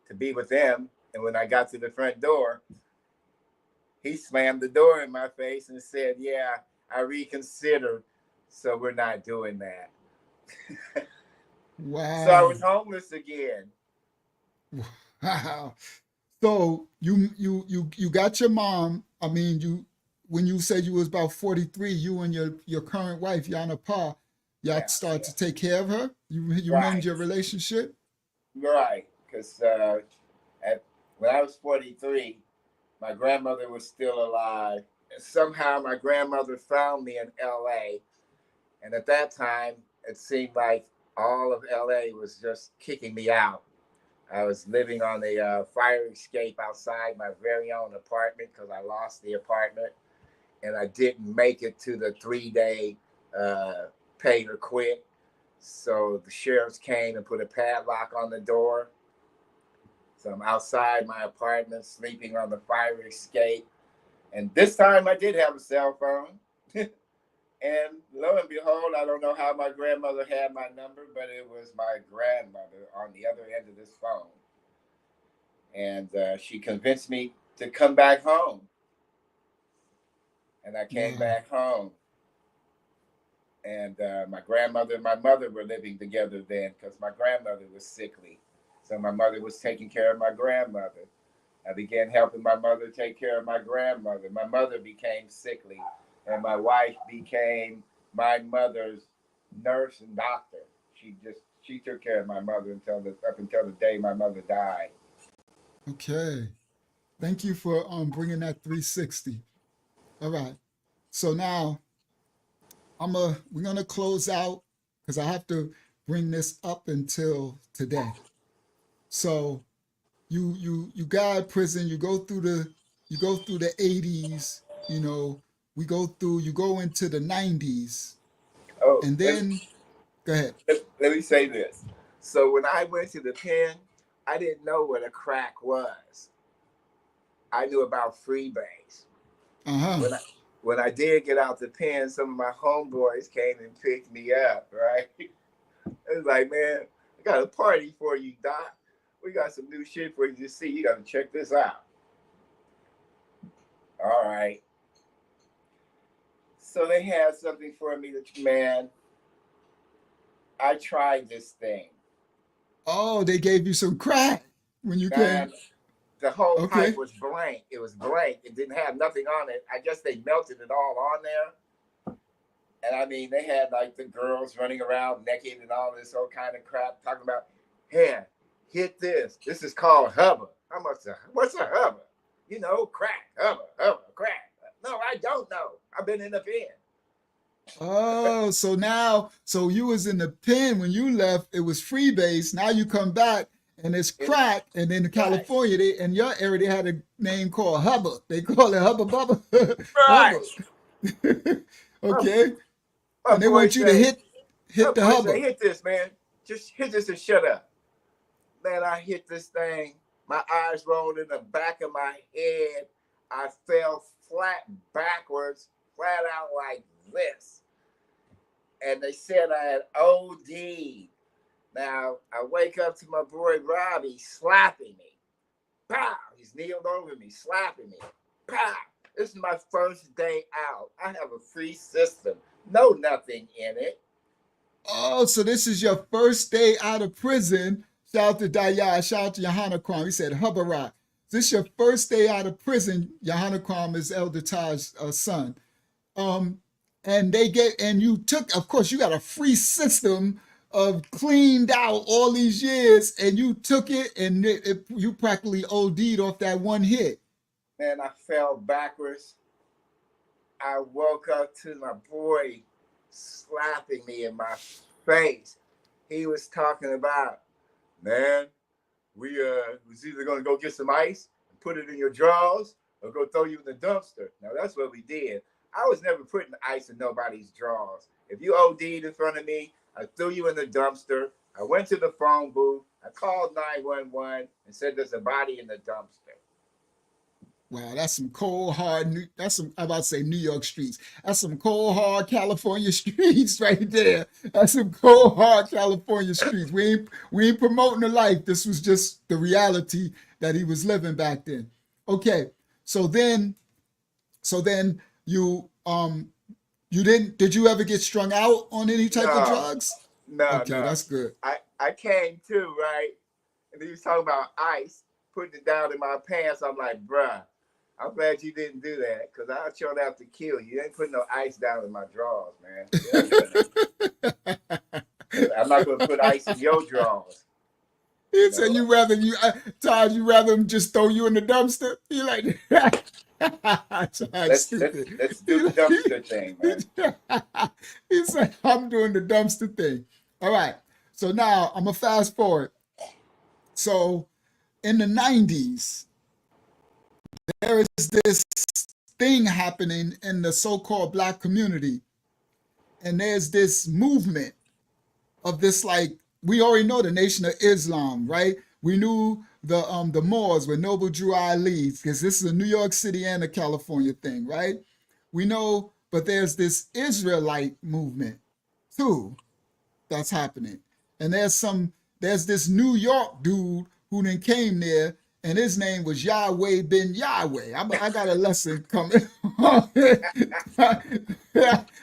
to be with them, and when I got to the front door, he slammed the door in my face and said, "Yeah, I reconsidered, so we're not doing that." So I Wow. was homeless again. Wow. So you got your mom. I mean, when you said you was about 43, you and your current wife, Yana Pa, y'all Yeah, start yeah, to take care of her. You mend right, your relationship? right. Because when I was 43, my grandmother was still alive. And somehow my grandmother found me in LA. And at that time, it seemed like all of LA was just kicking me out. I was living on a fire escape outside my very own apartment because I lost the apartment and I didn't make it to the 3 day uh, pay or quit. So the sheriffs came and put a padlock on the door. So I'm outside my apartment sleeping on the fire escape. And this time I did have a cell phone. And lo and behold, I don't know how my grandmother had my number, but it was my grandmother on the other end of this phone. And she convinced me to come back home. And I came Wow. back home. And my grandmother and my mother were living together then because my grandmother was sickly. So my mother was taking care of my grandmother. I began helping my mother take care of my grandmother. My mother became sickly, and my wife became my mother's nurse and doctor. She took care of my mother up until the day my mother died. Okay. Thank you for bringing that 360. All right. So now we're gonna close out because I have to bring this up until today. So you got out of prison, you go through the 80s, you know, you go into the 90s, Oh, and then go ahead. let me say this. So when I went to the pen, I didn't know what a crack was. I knew about freebase. Uh-huh. When I did get out the pen, some of my homeboys came and picked me up, right? It was like, man, I got a party for you, Doc. We got some new shit for you to see. You got to check this out. All right. So they had something for me that, man, I tried this thing. Oh, they gave you some crack when you Man, came. the whole Okay. pipe was blank. It was blank. It didn't have nothing on it. I guess they melted it all on there. And I mean, they had like the girls running around naked and all this whole kind of crap, talking about, hey, hit this. This is called hubba. What's a hubba? You know, crack, hubba, crack. No, I don't know. I've been in the pen. Oh, so you was in the pen when you left. It was freebase. Now you come back and it's crack. And then in California, in your area, they had a name called Hubba. They call it Hubba Bubba. Right. Hubba. Okay. My And they boy want you to say- hit my the boy Hubba. say, hit this, man. Just hit this and shut up. Man, I hit this thing. My eyes rolled in the back of my head. I fell flat backwards, flat out like this. And they said I had OD. Now, I wake up to my boy Robbie slapping me. Pow! He's kneeled over me, slapping me. Pow! This is my first day out. I have a free system. No nothing in it. Oh, so this is your first day out of prison. Shout out to Daya, shout out to Johanna Kwam. He said, Hubba Rock. This your first day out of prison. Johanna Kwam is Elder Taj's son. And you took, of course, you got a free system of cleaned out all these years, and you took it, and you practically OD'd off that one hit. Man, I fell backwards. I woke up to my boy slapping me in my face. He was talking about, man, we was either gonna go get some ice and put it in your drawers or go throw you in the dumpster. Now that's what we did. I was never putting ice in nobody's drawers. If you OD'd in front of me, I threw you in the dumpster. I went to the phone booth. I called 911 and said there's a body in the dumpster. Wow, that's some cold, hard, that's some, I'm about to say New York streets. That's some cold, hard California streets right there. That's some cold, hard California streets. We ain't promoting the life. This was just the reality that he was living back then. Okay, so then did you ever get strung out on any type of drugs? No, Okay, no. that's good. I came to, right? And he was talking about ice, putting it down in my pants. I'm like, bruh, I'm glad you didn't do that because I'll sure have to kill you. You ain't putting no ice down in my drawers, man. I'm not going to put ice in your drawers. He said Todd, you rather him just throw you in the dumpster? He like, Let's do the dumpster thing, man. He said, I'm doing the dumpster thing. All right. So now I'm going to fast forward. So in the 90s, there is this thing happening in the so-called Black community. And there's this movement of this, like, we already know the Nation of Islam, right? We knew the Moors with Noble Drew Ali, because this is a New York City and a California thing, right? We know, but there's this Israelite movement too that's happening. And there's this New York dude who then came there, and his name was Yahweh ben Yahweh. I got a lesson coming.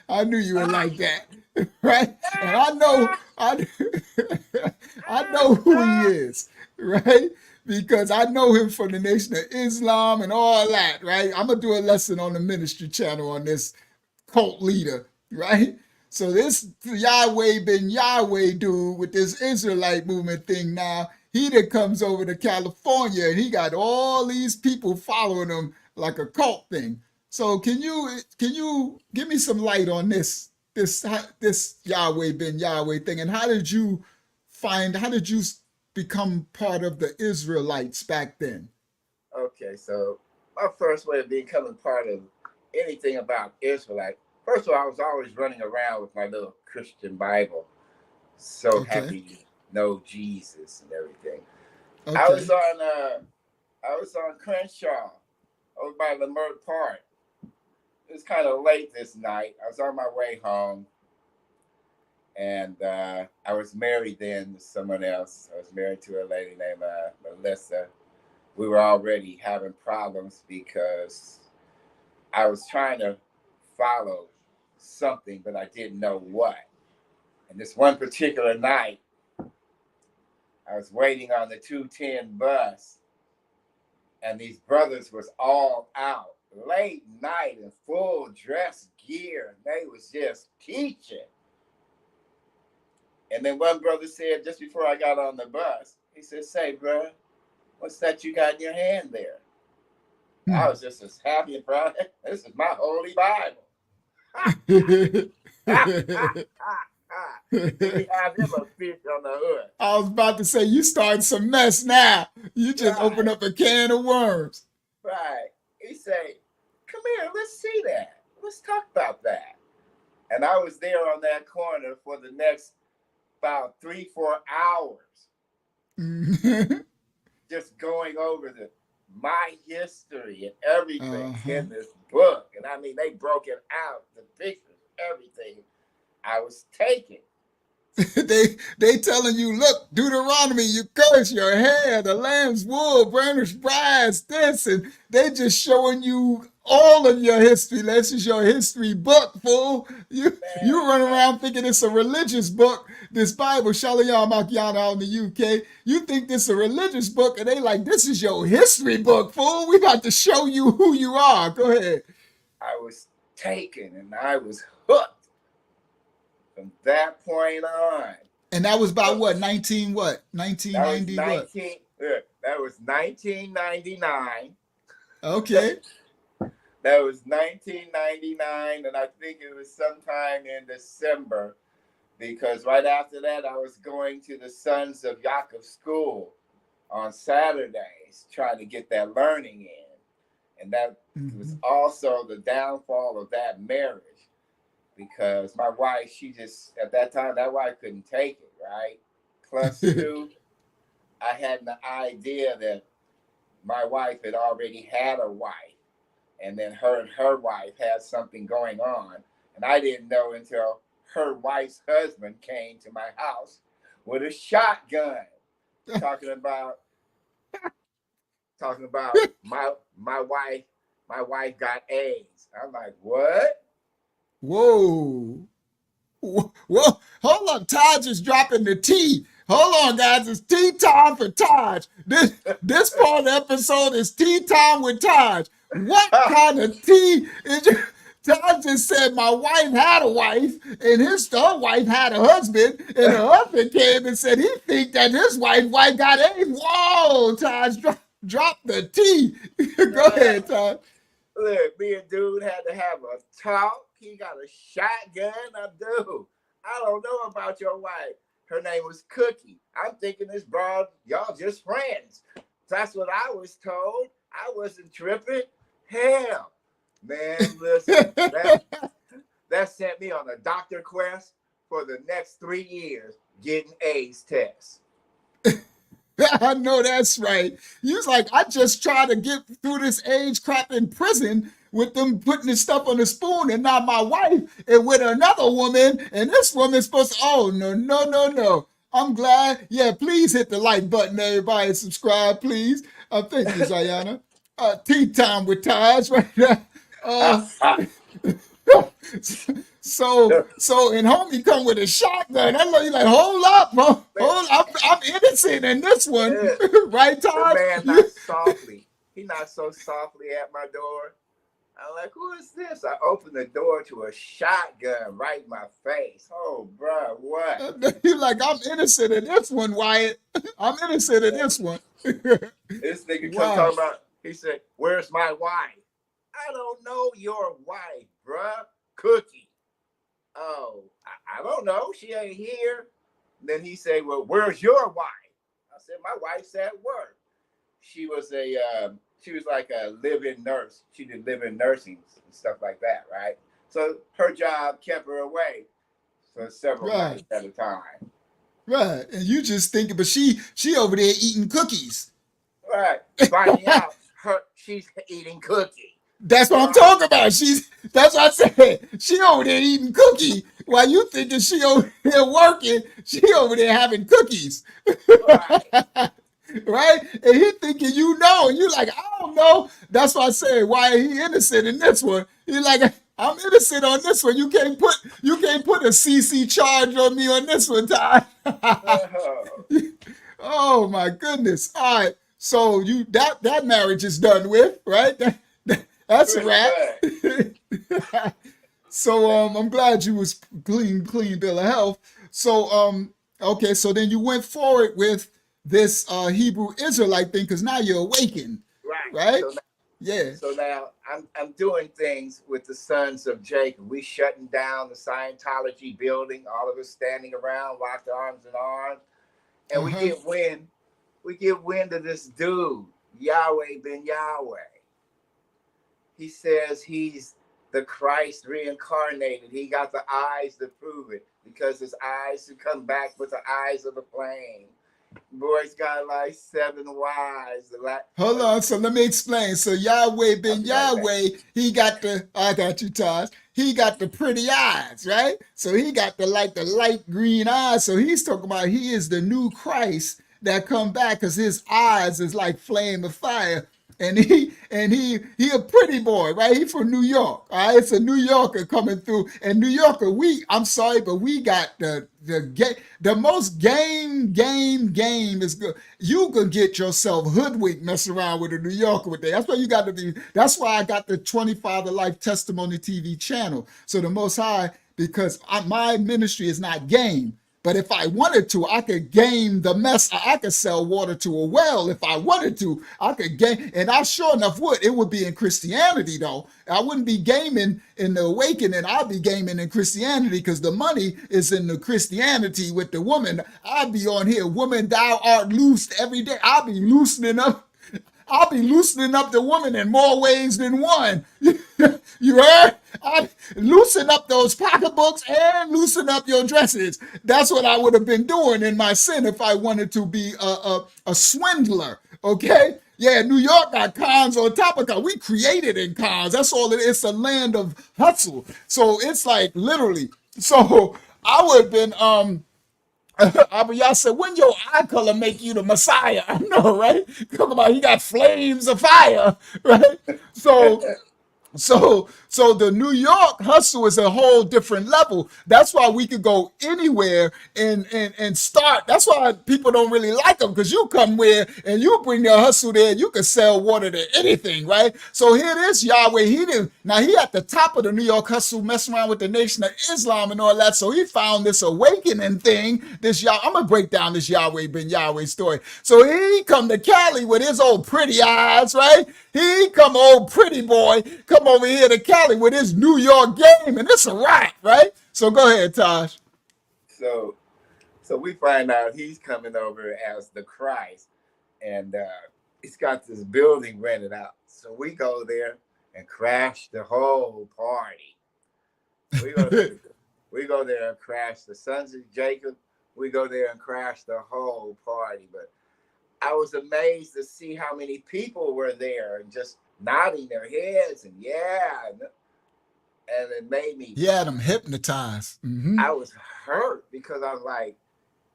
I knew you would like that, right? And I know who he is, right? Because I know him from the Nation of Islam and all that, right? I'm gonna do a lesson on the ministry channel on this cult leader, right? So this Yahweh ben Yahweh dude with this Israelite movement thing now, he that comes over to California and he got all these people following him like a cult thing. So can you give me some light on this this Yahweh ben Yahweh thing, and how did you become part of the Israelites back then? Okay, so my first way of becoming part of anything about Israelite, first of all, I was always running around with my little Christian Bible, so Okay. happy to know Jesus and everything. I Okay. was on Crenshaw over by Lamert Park. It was kind of late this night. I was on my way home, and I was married then to someone else. I was married to a lady named Melissa. We were already having problems because I was trying to follow something, but I didn't know what. And this one particular night, I was waiting on the 210 bus, and these brothers was all out late night in full dress gear, and they was just teaching. And then one brother said, just before I got on the bus, he said, "Say, bro, what's that you got in your hand there?" I was just as happy and proud. This is my holy Bible. We have him a fish on the hood. I was about to say, you started some mess now. You just opened up a can of worms. Right. He said, "Come here, let's see that. Let's talk about that." And I was there on that corner for the next about 3-4 hours, just going over my history and everything in this book. And I mean, they broke it out, the pictures, everything. I was taking. they telling you, look, Deuteronomy, you curse your hair, the lamb's wool, burnished brass, this, and they just showing you all of your history. This is your history book, fool. You run around thinking it's a religious book, this Bible, Shalayam Makiana out in the UK. You think this is a religious book, and they like, this is your history book, fool. We about to show you who you are. Go ahead. I was taken, and I was hooked. From that point on. And that was about what, 1990 what? That was 1999. Okay. That was 1999, and I think it was sometime in December, because right after that, I was going to the Sons of Yaakov School on Saturdays, trying to get that learning in. And that was also the downfall of that marriage. Because my wife, she just, at that time, that wife couldn't take it, right? Plus two, I had the idea that my wife had already had a wife. And then her and her wife had something going on. And I didn't know until her wife's husband came to my house with a shotgun. talking about my wife got AIDS. I'm like, what? Whoa. Whoa. Hold up. Taj is dropping the T. Hold on, guys. It's tea time for Taj. This part of the episode is tea time with Taj. What kind of tea is your... Taj just said my wife had a wife, and her wife had a husband, and her husband came and said he think that his wife got AIDS. Whoa, Taj, drop the tea. Go ahead, Taj. Look, me and dude had to have a talk. He got a shotgun. I do. I don't know about your wife. Her name was Cookie. I'm thinking this broad, y'all just friends. That's what I was told. I wasn't tripping. Hell, man, listen, that sent me on a doctor quest for the next 3 years getting AIDS tests. I know that's right. You was like, I just tried to get through this age crap in prison with them putting this stuff on the spoon, and now my wife is with another woman, and this woman's supposed to, oh, no. I'm glad. Yeah, please hit the like button, everybody. Subscribe, please. Thank you, Zayana. Tea time with Taj right now. So and homie come with a shotgun. I know you like, hold up, bro. I'm innocent in this one. Right, Taj? The man not softly. He not so softly at my door. I'm like, who is this? I opened the door to a shotgun right in my face. Oh, bro, what? You're like, I'm innocent in this one, Wyatt. I'm innocent in this one. This nigga come talking about, he said, where's my wife? I don't know your wife, bruh. Cookie. Oh, I don't know. She ain't here. Then he said, well, where's your wife? I said, my wife's at work. She was she was like a live-in nurse. She did live-in nursing and stuff like that, right? So her job kept her away for several nights at a time. Right. And you just thinking, but she over there eating cookies. Right. Finding out she's eating cookie. That's what I'm talking about. That's what I said. She over there eating cookie while you thinking she over there working. She over there having cookies. Right. Right? And he thinking you know, and you like, I don't know. That's why I said, why he innocent in this one? He like, I'm innocent on this one. You can't put a CC charge on me on this one, Ty. Oh my goodness. All right. So you that marriage is done with, right? That's a wrap. So I'm glad you was clean bill of health. So okay, so then you went forward with this Hebrew Israelite thing because now you're awakened, right? So now I'm doing things with the sons of Jacob. We shutting down the Scientology building. All of us standing around, locked arms in arms, and we get wind of this dude, Yahweh ben Yahweh. He says he's the Christ reincarnated. He got the eyes to prove it because his eyes should come back with the eyes of the flame. Boy's got like 7 wives. Hold on, so let me explain. So Yahweh ben Yahweh, I got you, Taj. He got the pretty eyes, right? So he got the light green eyes. So he's talking about he is the new Christ that come back because his eyes is like flame of fire. And he a pretty boy, right? He from New York. All right, it's a New Yorker coming through. And New Yorker, I'm sorry, but we got the most game is good. You can get yourself hoodwinked messing around with a New Yorker with that. That's why you got to be. That's why I got the 25 to Life Testimony TV channel. So the Most High, because my ministry is not game. But if I wanted to, I could game the mess. I could sell water to a well if I wanted to. I could game, and I sure enough would. It would be in Christianity, though. I wouldn't be gaming in the awakening. I'd be gaming in Christianity because the money is in the Christianity with the woman. I'd be on here, woman, thou art loosed every day. I'll be loosening up the woman in more ways than one. You heard? I loosen up those pocketbooks and loosen up your dresses. That's what I would have been doing in my sin if I wanted to be a swindler. Okay? Yeah, New York got cons on top of cons. We created in cons. That's all it is. It's a land of hustle. So it's like literally. So I would have been Y'all said, when your eye color make you the Messiah? I know, right? Talk about he got flames of fire, right? So the New York hustle is a whole different level. That's why we could go anywhere and start. That's why people don't really like them, because you come where and you bring your hustle there. You can sell water to anything, right? So here it is, Yahweh. He at the top of the New York hustle, messing around with the Nation of Islam and all that. So he found this awakening thing. I'm gonna break down this Yahweh ben Yahweh story. So he come to Cali with his old pretty eyes, right? He come old pretty boy, come over here to Cali with his New York game, and it's a wrap, right? So go ahead, Taj. So we find out he's coming over as the Christ, and he's got this building rented out. So we go there and crash the whole party. We go there and crash the sons of Jacob. We go there and crash the whole party. But I was amazed to see how many people were there and just nodding their heads and and it made me. He had them hypnotized. Mm-hmm. I was hurt because I was like,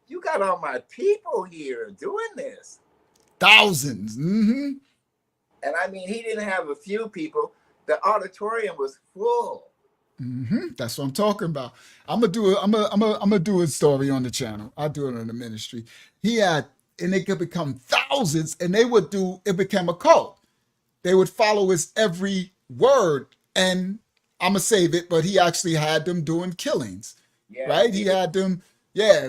you got all my people here doing this. Thousands. Mm-hmm. And I mean, he didn't have a few people. The auditorium was full. Mm-hmm. That's what I'm talking about. I'm gonna do a story on the channel. I'll do it on the ministry. And they could become thousands, and it became a cult. They would follow his every word, and I'm gonna save it, but he actually had them doing killings, right? He had them,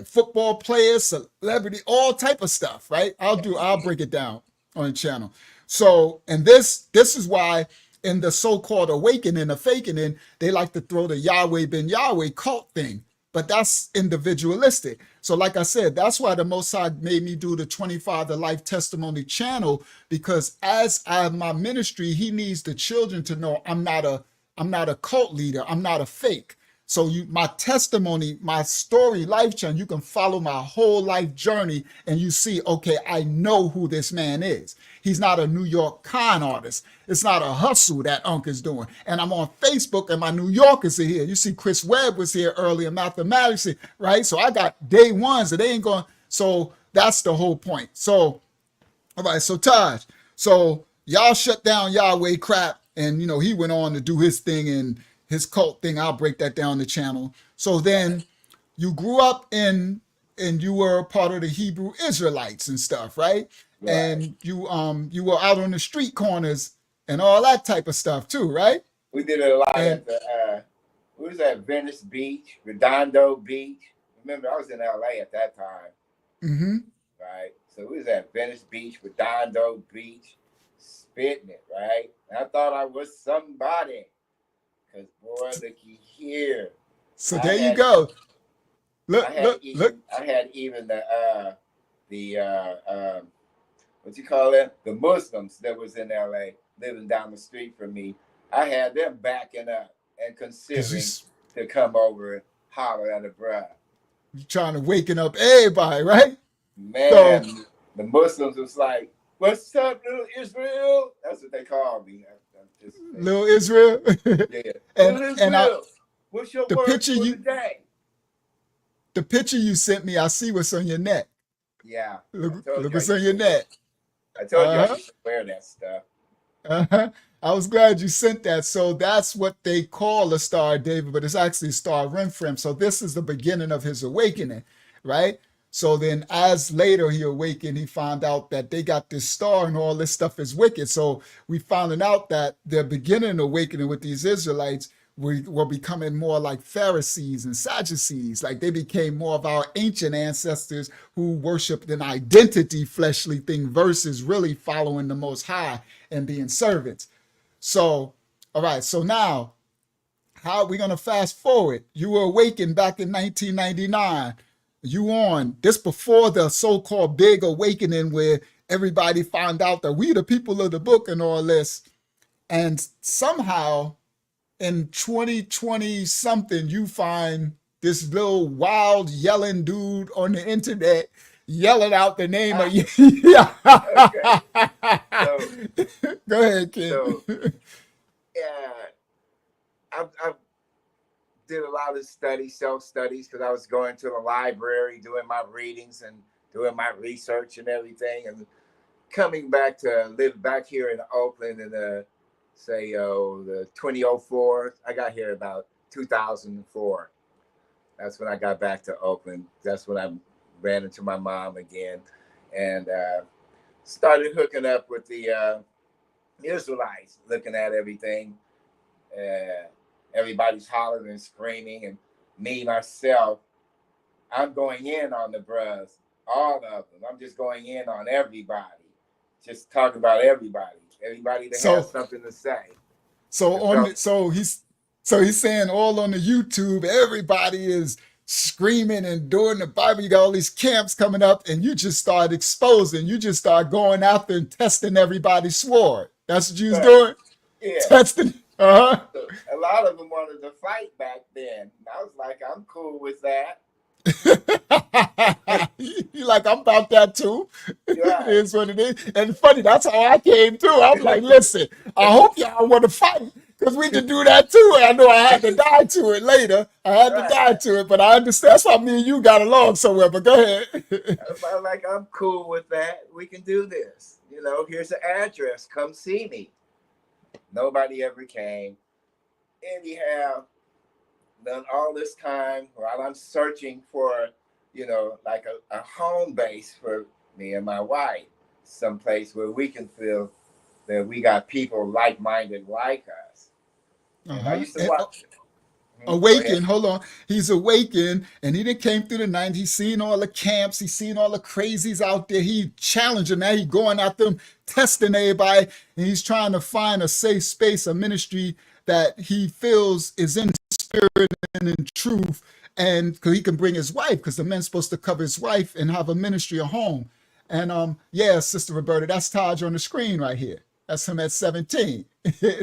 football players, celebrity, all type of stuff, right? I'll break it down on the channel. So, and this is why in the so-called awakening or fakening, they like to throw the Yahweh ben Yahweh cult thing, but that's individualistic. So like I said, that's why the Most High made me do the 25 to Life Testimony channel, because as I have my ministry, he needs the children to know I'm not a cult leader. I'm not a fake. So my testimony, my story, life channel, you can follow my whole life journey and you see, okay, I know who this man is. He's not a New York con artist. It's not a hustle that Unc is doing. And I'm on Facebook and my New Yorkers are here. You see Chris Webb was here earlier, mathematics, right? So I got day ones that they ain't going. So that's the whole point. So, all right, so Taj, so y'all shut down Yahweh crap, and he went on to do his thing and his cult thing. I'll break that down the channel. So then you grew up and you were part of the Hebrew Israelites and stuff, right? And you were out on the street corners and all that type of stuff too, right? We did a lot at the what was that, Venice Beach, Redondo Beach. Remember, I was in LA at that time. Mm-hmm. Right. So we was at Venice Beach, Redondo Beach, spitting it, right? And I thought I was somebody. Cause boy, looky here. So there you go. Look. I had even what you call it? The Muslims that was in LA living down the street from me. I had them backing up and considering to come over and holler at a bruh. You're trying to waken up everybody, right? Man, so, the Muslims was like, "What's up, little Israel?" That's what they call me. Little Israel. Yeah. and what's your the word picture for you today? The picture you sent me, I see what's on your neck. Yeah. Look what's on your neck. I told you I used to wear that stuff. I was glad you sent that. So that's what they call a Star of David, but it's actually Star Renfrem. So this is the beginning of his awakening, right? So then as later he awakened, he found out that they got this star and all this stuff is wicked. So we found out that the beginning awakening with these Israelites were becoming more like Pharisees and Sadducees. Like they became more of our ancient ancestors who worshiped an identity fleshly thing versus really following the Most High and being servants. So, all right. So now, how are we going to fast forward? You were awakened back in 1999. You on this before the so-called big awakening where everybody found out that we the people of the book and all this. And somehow in 2020 something, you find this little wild yelling dude on the internet yelling out the name of you. Okay. Go ahead, kid. So, I did a lot of self-studies, because I was going to the library, doing my readings and doing my research and everything, and coming back to live back here in Oakland in the 2004. I got here about 2004. That's when I got back to Oakland. That's when I ran into my mom again and started hooking up with the Israelites, looking at everything. Everybody's hollering and screaming, and me, myself, I'm going in on the bros, all of them. I'm just going in on everybody, just talking about everybody that has something to say. So he's saying all on the YouTube, everybody is screaming and doing the Bible. You got all these camps coming up, and you just start exposing. You just start going after and testing everybody's sword. That's what you was doing? Yeah. Testing. So a lot of them wanted to fight back then. And I was like, I'm cool with that. You like, I'm about that too. Right. It is what it is. And funny, that's how I came too. I'm like, listen, I hope y'all want to fight, because we can do that too. And I know I had to die to it later. I had to die to it, but I understand. That's why me and you got along somewhere. But go ahead. I'm like, I'm cool with that. We can do this. Here's the address. Come see me. Nobody ever came. Anyhow, then all this time while I'm searching for, like a home base for me and my wife, someplace where we can feel that we got people like-minded like us. And I used to watch. Go ahead. Awakened. Hold on. He's awakened, and he done came through the night. He's seen all the camps. He's seen all the crazies out there. He challenging. Now he going out them, testing everybody, and he's trying to find a safe space, a ministry that he feels is in spirit and in truth, and because he can bring his wife, because the man's supposed to cover his wife and have a ministry, a home. And yeah, Sister Roberta, that's Taj on the screen right here. That's him at 17.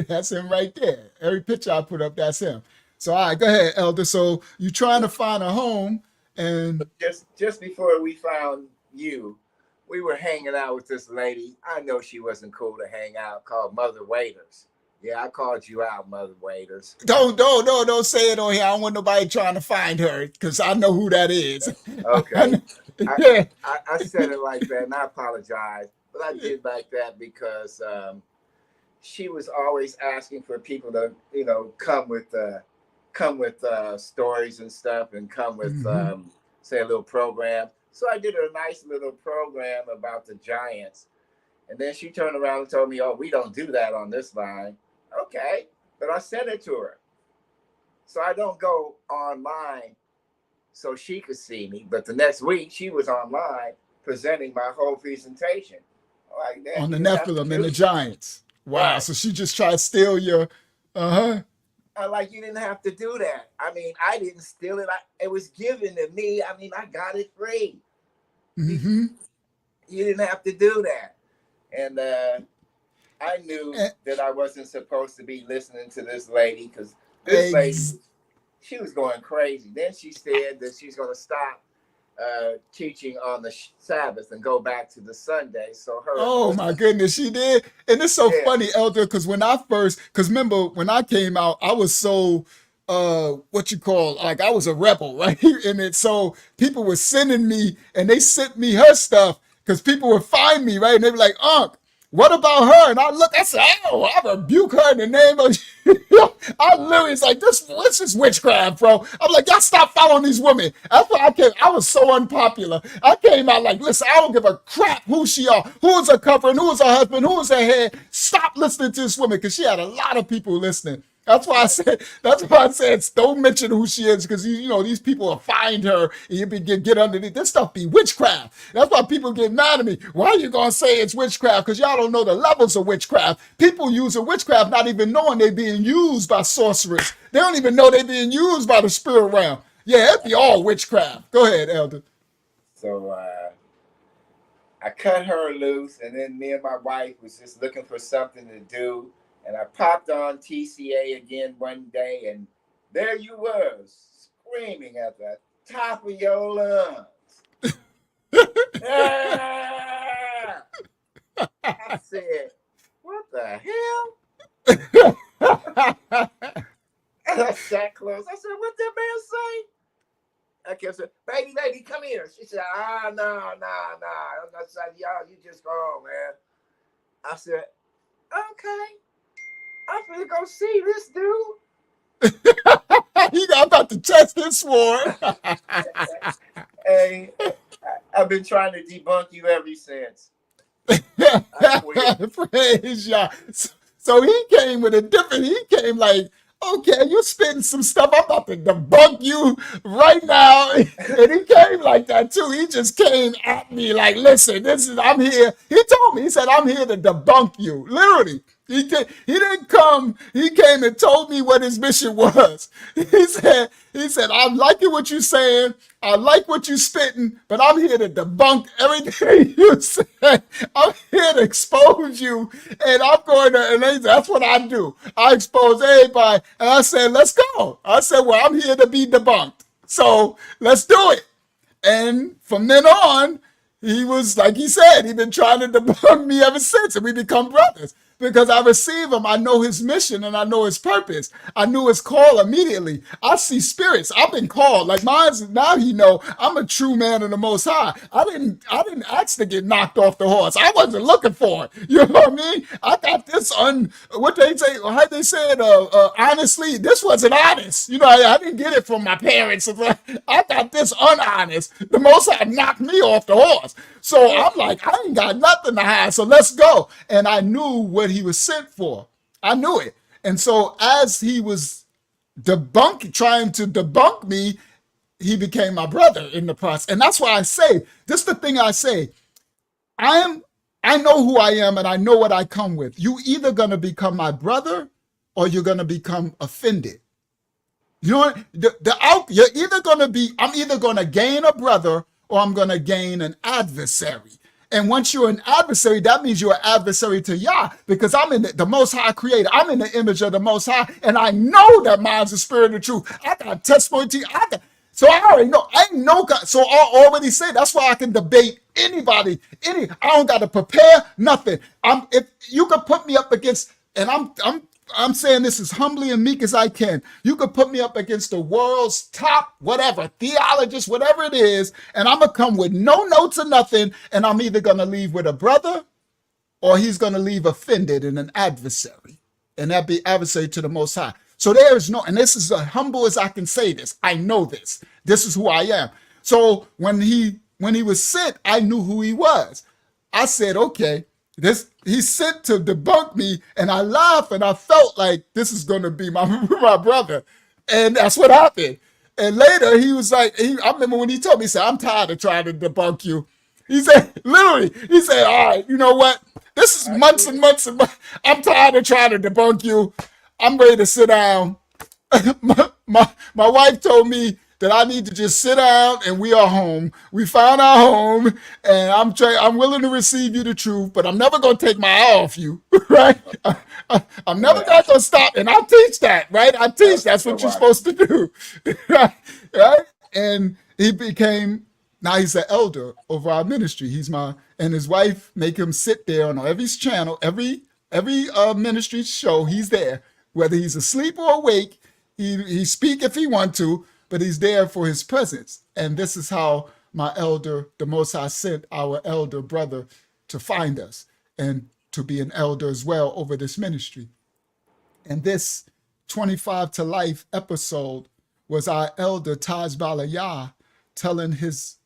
That's him right there. Every picture I put up, that's him. So, all right, go ahead, Elder. So you're trying to find a home, and Just before we found you, we were hanging out with this lady. I know she wasn't cool to hang out, called Mother Waiters. Yeah, I called you out, Mother Waiters. don't say it on here. I don't want nobody trying to find her, because I know who that is. Okay. Yeah. I said it like that, and I apologize. But I did like that because she was always asking for people to, come with stories and stuff, and come with say a little program. So I did a nice little program about the Giants, and then she turned around and told me, "Oh, we don't do that on this line." Okay, but I sent it to her, so I don't go online so she could see me. But the next week she was online presenting my whole presentation. Like that, On the Nephilim and the Giants. Wow. Right. So she just tried to steal your, like, you didn't have to do that. I mean, I didn't steal it. It was given to me. I mean, I got it free. You didn't have to do that. And I knew that I wasn't supposed to be listening to this lady, because this lady, she was going crazy. Then she said that she's going to stop teaching on the Sabbath and go back to the Sunday. So oh my goodness, she did. And it's so funny, Elder, because because remember when I came out, I was so like I was a rebel, right? And so people were sending me, and they sent me her stuff, because people would find me, right? And they were like, "Unc, what about her?" And I said, "Oh, I rebuke her in the name of," I literally was like, this is witchcraft, bro. I'm like, y'all stop following these women. That's why I was so unpopular. I came out like, listen, I don't give a crap who she are, who is her covering, who is her husband, who is her head. Stop listening to this woman, because she had a lot of people listening. That's why I said, don't mention who she is, because these people will find her and you get underneath. This stuff be witchcraft. That's why people get mad at me. Why are you gonna say it's witchcraft? Because y'all don't know the levels of witchcraft. People using witchcraft not even knowing they're being used by sorcerers. They don't even know they're being used by the spirit realm. Yeah, it'd be all witchcraft. Go ahead, Elder. So I cut her loose, and then me and my wife was just looking for something to do. And I popped on TCA again one day, and there you was, screaming at the top of your lungs. Ah! I said, "What the hell?" And I sat close. I said, "What that man say?" I kept saying, "Baby, lady, come here." She said, no. I said, "Y'all, you just go on, man." I said, "Okay. I'm finna go see this dude." He got about to test this sword. Hey, I've been trying to debunk you ever since. Praise y'all. So he came with he came like, okay, you're spitting some stuff. I'm about to debunk you right now. And he came like that too. He just came at me like, listen, I'm here. He told me, he said, "I'm here to debunk you." Literally. He didn't come. He came and told me what his mission was. He said, "I'm liking what you're saying. I like what you're spitting, but I'm here to debunk everything you say. I'm here to expose you, and I'm going to," and that's what I do. I expose everybody. And I said, "Let's go." I said, "Well, I'm here to be debunked. So let's do it." And from then on, he was, like he said, he's been trying to debunk me ever since, and we become brothers. Because I receive him, I know his mission and I know his purpose. I knew his call immediately. I see spirits. I've been called. Like mine's now, I'm a true man of the Most High. I didn't ask to get knocked off the horse. I wasn't looking for it. You know what I mean? I got this what they say, how they said, honestly, this wasn't honest. I didn't get it from my parents. I got this unhonest. The Most High knocked me off the horse. So I'm like, I ain't got nothing to hide. So let's go. And I knew what he was sent for. I knew it. And so as he was trying to debunk me, he became my brother in the process. And that's why I say, this is the thing I say, I know who I am and I know what I come with. You either gonna become my brother or you're gonna become offended. You know what? You're either gonna be, I'm either gonna gain a brother or I'm gonna gain an adversary. And once you're an adversary, that means you're an adversary to Yah, because I'm in the Most High Creator. I'm in the image of the Most High, and I know that mine's the spirit of truth. I got testimony to you. So I already know. I know God. So I already say that's why I can debate anybody. I don't got to prepare nothing. If you could put me up against, and I'm saying this as humbly and meek as I can. You could put me up against the world's top, whatever, theologist, whatever it is, and I'm going to come with no notes or nothing, and I'm either going to leave with a brother or he's going to leave offended and an adversary, and that be adversary to the Most High. So there is no, and this is as humble as I can say this. I know this. This is who I am. So when he was sent, I knew who he was. I said, okay, he's sent to debunk me, and I laughed, and I felt like this is going to be my brother. And that's what happened. And later he was like, I remember when he told me, he said, I'm tired of trying to debunk you. He said, literally, he said, all right, you know what? This is months and months and months. I'm tired of trying to debunk you. I'm ready to sit down. my wife told me that I need to just sit down, and we are home. We found our home, and I'm willing to receive you the truth, but I'm never going to take my eye off you, right? I'm never going to stop, and I teach that, right? I teach that's what you're supposed to do, right? And now he's an elder over our ministry. And his wife make him sit there on every channel, every ministry show, he's there. Whether he's asleep or awake, he speak if he want to, but he's there for his presence. And this is how my elder, the Most High, sent our elder brother to find us and to be an elder as well over this ministry. And this 25 to Life episode was our elder TAJBALAYAH telling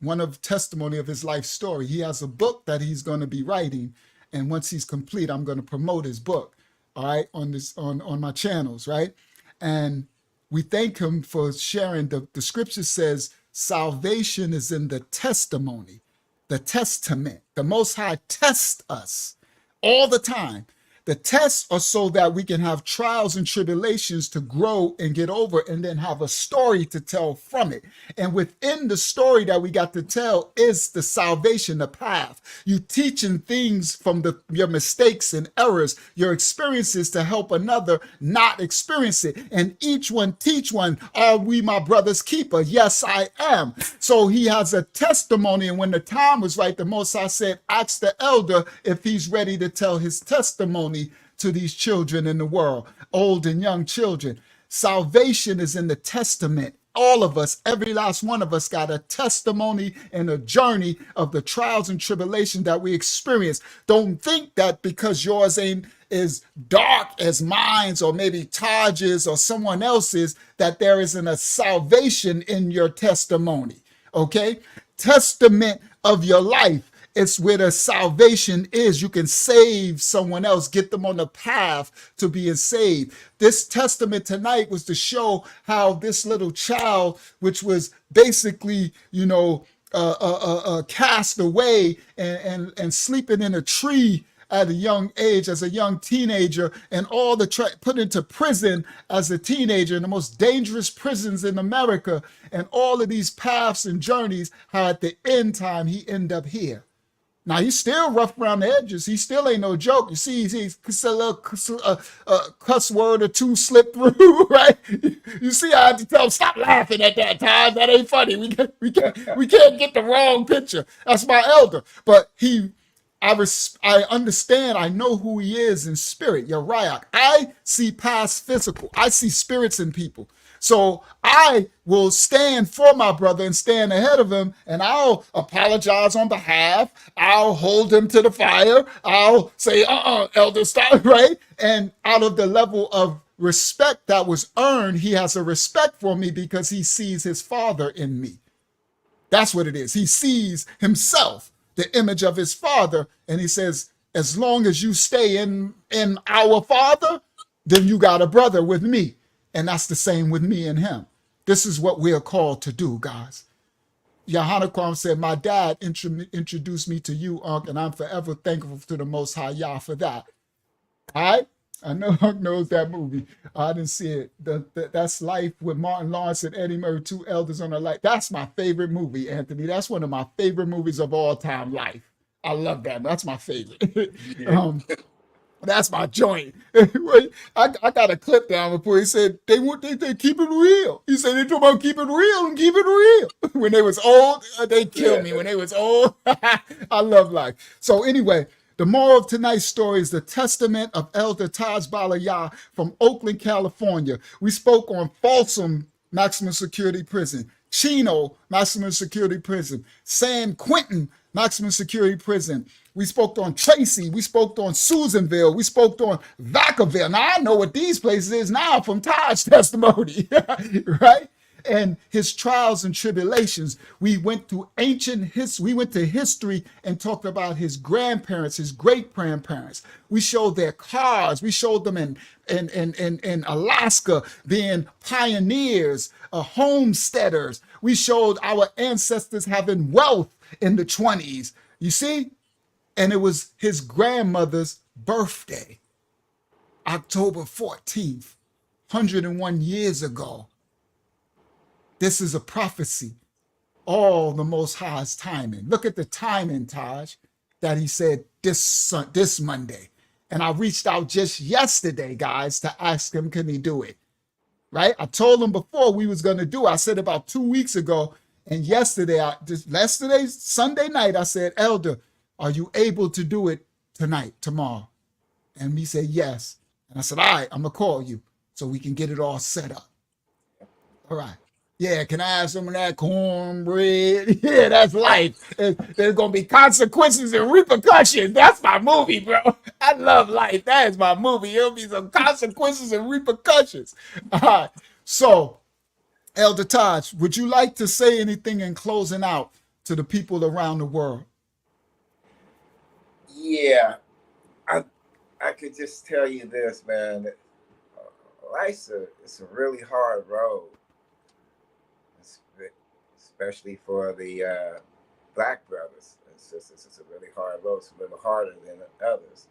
one of testimony of his life story. He has a book that he's going to be writing, and once he's complete, I'm going to promote his book, all right, on my channels, right? And we thank him for sharing. The scripture says salvation is in the testimony, the testament. The Most High tests us all the time. The tests are so that we can have trials and tribulations to grow and get over, and then have a story to tell from it. And within the story that we got to tell is the salvation, the path. You teaching things from your mistakes and errors, your experiences, to help another not experience it. And each one teach one. Are we my brother's keeper? Yes, I am. So he has a testimony. And when the time was right, the Most High said, ask the elder if he's ready to tell his testimony to these children in the world, old and young children. Salvation is in the testament. All of us, every last one of us, got a testimony and a journey of the trials and tribulation that we experience. Don't think that because yours ain't as dark as mine's or maybe Taj's or someone else's, that there isn't a salvation in your testimony, okay? Testament of your life. It's where the salvation is. You can save someone else, get them on the path to being saved. This testament tonight was to show how this little child, which was basically, cast away and sleeping in a tree at a young age, as a young teenager, and all put into prison as a teenager in the most dangerous prisons in America, and all of these paths and journeys, how at the end time he ended up here. Now, he's still rough around the edges. He still ain't no joke. You see, he's a little cuss word or two slip through, right? You see, I had to tell him, stop laughing at that time. That ain't funny. We can't get the wrong picture. That's my elder. But I understand. I know who he is in spirit. You're right. I see past physical. I see spirits in people. So I will stand for my brother and stand ahead of him, and I'll apologize on behalf. I'll hold him to the fire. I'll say, elder, stop, right? And out of the level of respect that was earned, he has a respect for me because he sees his father in me. That's what it is. He sees himself, the image of his father, and he says, as long as you stay in our father, then you got a brother with me. And that's the same with me and him. This is what we're called to do, guys. Yahanakram said, my dad introduced me to you, Unc, and I'm forever thankful to the Most High Yah for that. All right? I know Unc knows that movie. I didn't see it. That's Life with Martin Lawrence and Eddie Murray, two elders on a life. That's my favorite movie, Anthony. That's one of my favorite movies of all time, Life. I love that. That's my favorite. That's my joint. I got a clip down before he said they keep it real. He said they talk about keep it real and keep it real. When they was old, they killed me. When they was old, I love Life. So anyway, the moral of tonight's story is the testament of Elder TAJBALAYAH from Oakland, California. We spoke on Folsom Maximum Security Prison, Chino Maximum Security Prison, San Quentin Maximum Security Prison. We spoke on Tracy. We spoke on Susanville. We spoke on Vacaville. Now I know what these places is now from Taj's testimony, right? And his trials and tribulations. We went to ancient history. We went to history and talked about his grandparents, his great-grandparents. We showed their cars. We showed them in Alaska being pioneers, homesteaders. We showed our ancestors having wealth in the 20s. You see? And it was his grandmother's birthday, October 14th, 101 years ago. This is a prophecy. All the Most High's timing. Look at the timing, Taj, that he said this Monday. And I reached out just yesterday, guys, to ask him, can he do it? Right? I told him before we was going to do it. I said about 2 weeks ago. And yesterday, Sunday night, I said, Elder, are you able to do it tonight, tomorrow? And he said, yes. And I said, all right, I'm going to call you so we can get it all set up. All right. Yeah, can I have some of that cornbread? Yeah, that's life. There's going to be consequences and repercussions. That's my movie, bro. I love life. That is my movie. There'll be some consequences and repercussions. All right. So, Elder Taj, would you like to say anything in closing out to the people around the world? Yeah, I could just tell you this, man. Life's it's a really hard road, especially for the Black brothers. It's a really hard road. It's a little harder than others.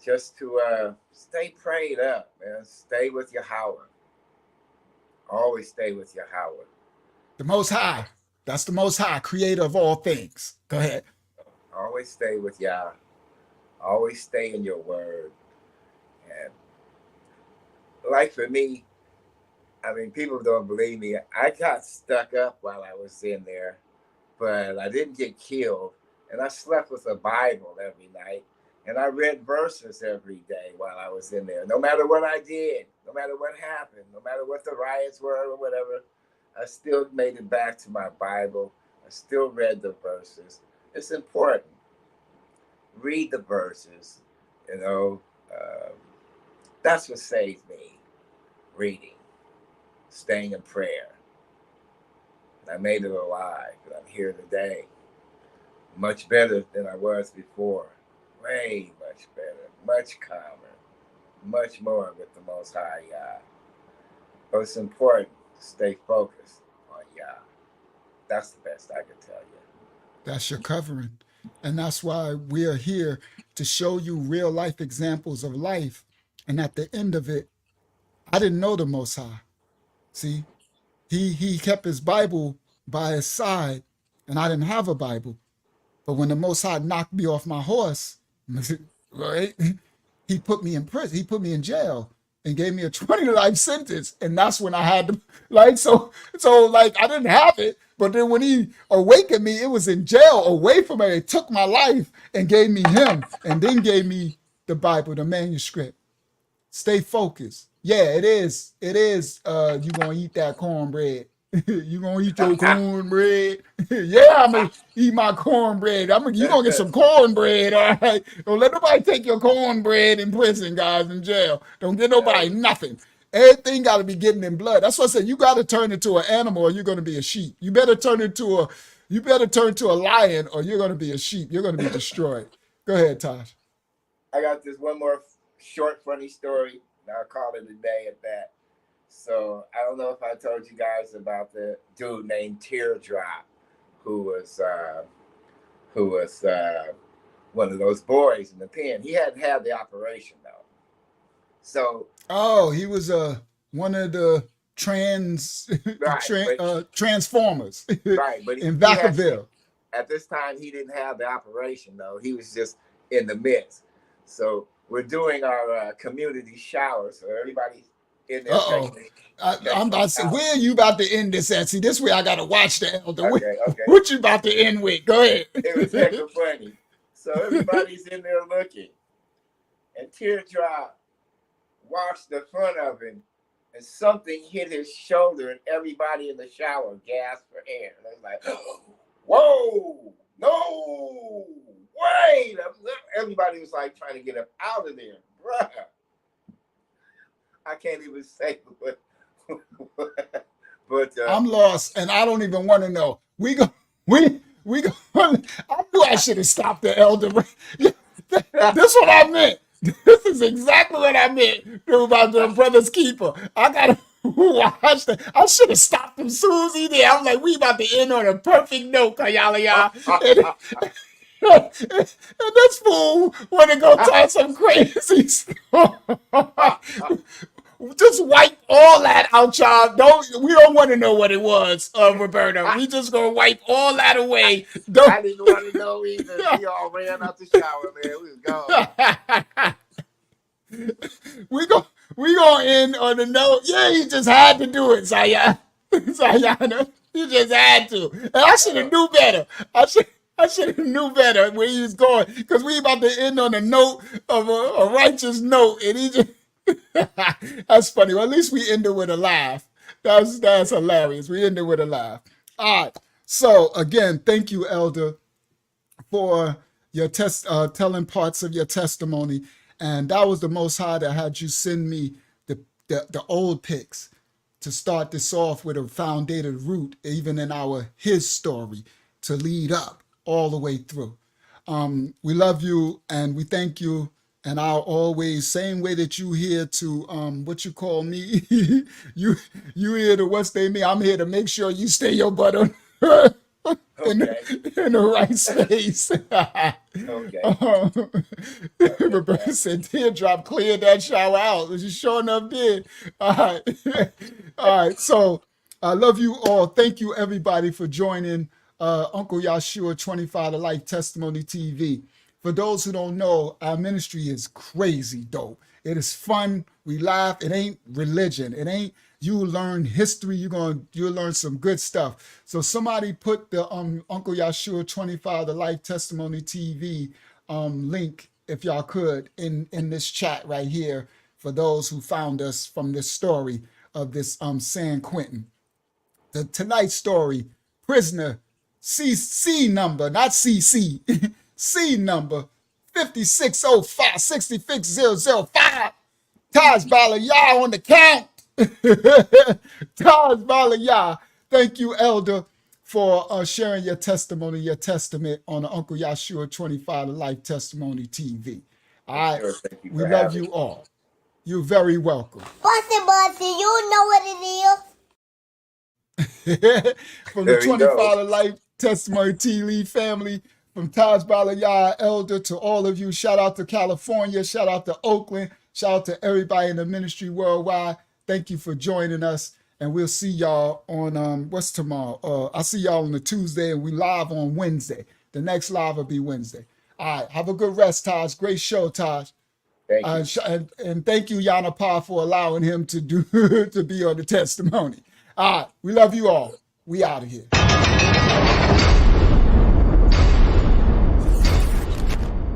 Just to stay prayed up, man. Stay with Yahweh. Always stay with Yahweh. The Most High. That's the Most High, creator of all things. Go ahead. Always stay with Yah. Always stay in your word. And like for me, I mean, people don't believe me. I got stuck up while I was in there, but I didn't get killed. And I slept with a Bible every night. And I read verses every day while I was in there. No matter what I did, no matter what happened, no matter what the riots were or whatever, I still made it back to my Bible. I still read the verses. It's important. Read the verses, you know. That's what saved me. Reading, staying in prayer. And I made it alive, and I'm here today. Much better than I was before. Way much better, much calmer, much more with the Most High Yah. But it's important to stay focused on Yah. That's the best I can tell you. That's your covering. And that's why we are here to show you real life examples of life. And at the end of it, I didn't know the Most High. See, he kept his Bible by his side, and I didn't have a Bible. But when the Most High knocked me off my horse, right, he put me in prison. He put me in jail and gave me a 20-life sentence. And that's when I had to, like, so like, I didn't have it. But then when he awakened me, it was in jail away from me. It took my life and gave me him, and then gave me the Bible, the manuscript. Stay focused. Yeah, it is. You gonna eat that cornbread. You gonna eat your cornbread? Yeah, I'm gonna eat my cornbread. You gonna get some cornbread, all right? Don't let nobody take your cornbread in prison, guys, in jail. Don't get nobody nothing. Everything got to be getting in blood. That's what I said. You got to turn into an animal, or you're going to be a sheep. You better turn into a lion, or you're going to be a sheep. You're going to be destroyed. Go ahead, Taj. I got this one more short, funny story, and I'll call it a day at that. So I don't know if I told you guys about the dude named Teardrop, who was one of those boys in the pen. He hadn't had the operation though. So he was one of the transformers, right, but in Vacaville. At this time, he didn't have the operation though. He was just in the midst. So we're doing our community shower. So everybody in there. I'm about to say, where are you about to end this at? See, this way I got to watch the elder. Okay. What you about to end with? Go ahead. It was hecka funny. So everybody's in there looking. And Teardrop washed the front of him, and something hit his shoulder, and everybody in the shower gasped for air. And I was like, whoa, no, wait. Everybody was like trying to get him out of there. Bruh. I can't even say what but I'm lost, and I don't even want to know. We go. I knew I should have stopped the elder. This is what I meant. This is exactly what I meant about the brother's keeper. I gotta watch that. I should have stopped him soon as he did. I was like, we about to end on a perfect note, Kayala. And this fool want to go talk some crazy stuff. Just wipe all that out, y'all. We don't want to know what it was, Roberta. We just gonna wipe all that away. I didn't want to know either. We all ran out the shower, man. We was gone. We gonna end on a note. Yeah, he just had to do it, Zayana. He just had to. And I should have knew better. I should have knew better where he was going, because we about to end on a note of a righteous note, and he just. That's funny. Well, at least we ended with a laugh. That's hilarious. We ended with a laugh. All right. So again, thank you, Elder, for your telling parts of your testimony. And that was the Most High that had you send me the old pics to start this off with a foundated root, even in his story, to lead up all the way through. We love you and we thank you. And I'll always, same way that you here to, what you call me, you here to what's they mean, I'm here to make sure you stay your butt on in the right space. Roberta said, Teardrop cleared that shower out. You sure enough did. All right. So I love you all. Thank you, everybody, for joining Uncle Yahshua 25 to Life Testimony TV. For those who don't know, our ministry is crazy dope. It is fun. We laugh. It ain't religion. It ain't you learn history. You'll learn some good stuff. So somebody put the Uncle Yahshua 25 to Life Testimony TV link, if y'all could, in this chat right here for those who found us from this story of this San Quentin. Tonight's story, prisoner CC number, not CC. C number 5605-66005. TAJBALAYAH on the count. TAJBALAYAH. Thank you, Elder, for sharing your testimony, your testament on the Uncle Yahshua 25 to Life Testimony TV. All right. We love you all. You're very welcome. Bossy, you know what it is. From the 25 to Life Testimony TV family, from TAJBALAYAH Elder to all of you, shout out to California, shout out to Oakland, shout out to everybody in the ministry worldwide. Thank you for joining us, and we'll see y'all on, what's tomorrow? I'll see y'all on the Tuesday, and we live on Wednesday. The next live will be Wednesday. All right, have a good rest, Taj. Great show, Taj. Thank you. And thank you, Yana Pa, for allowing him to be on the testimony. All right, we love you all. We out of here.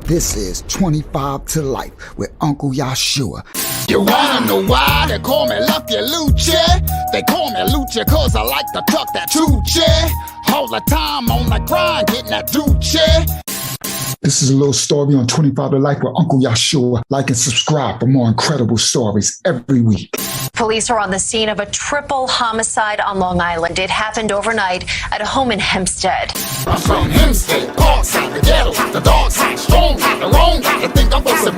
This is 25 to Life with Uncle Yahshua. You wanna know why they call me Lucky Lucha? They call me Lucha cause I like to tuck that Tucci. All the time on the grind, getting that Duce. This is a little story on 25 to Life with Uncle Yahshua. Like and subscribe for more incredible stories every week. Police are on the scene of a triple homicide on Long Island. It happened overnight at a home in Hempstead. I'm from Hempstead, Parkside, the ghetto, the dark side, strong, the wrong, I think I'm supposed to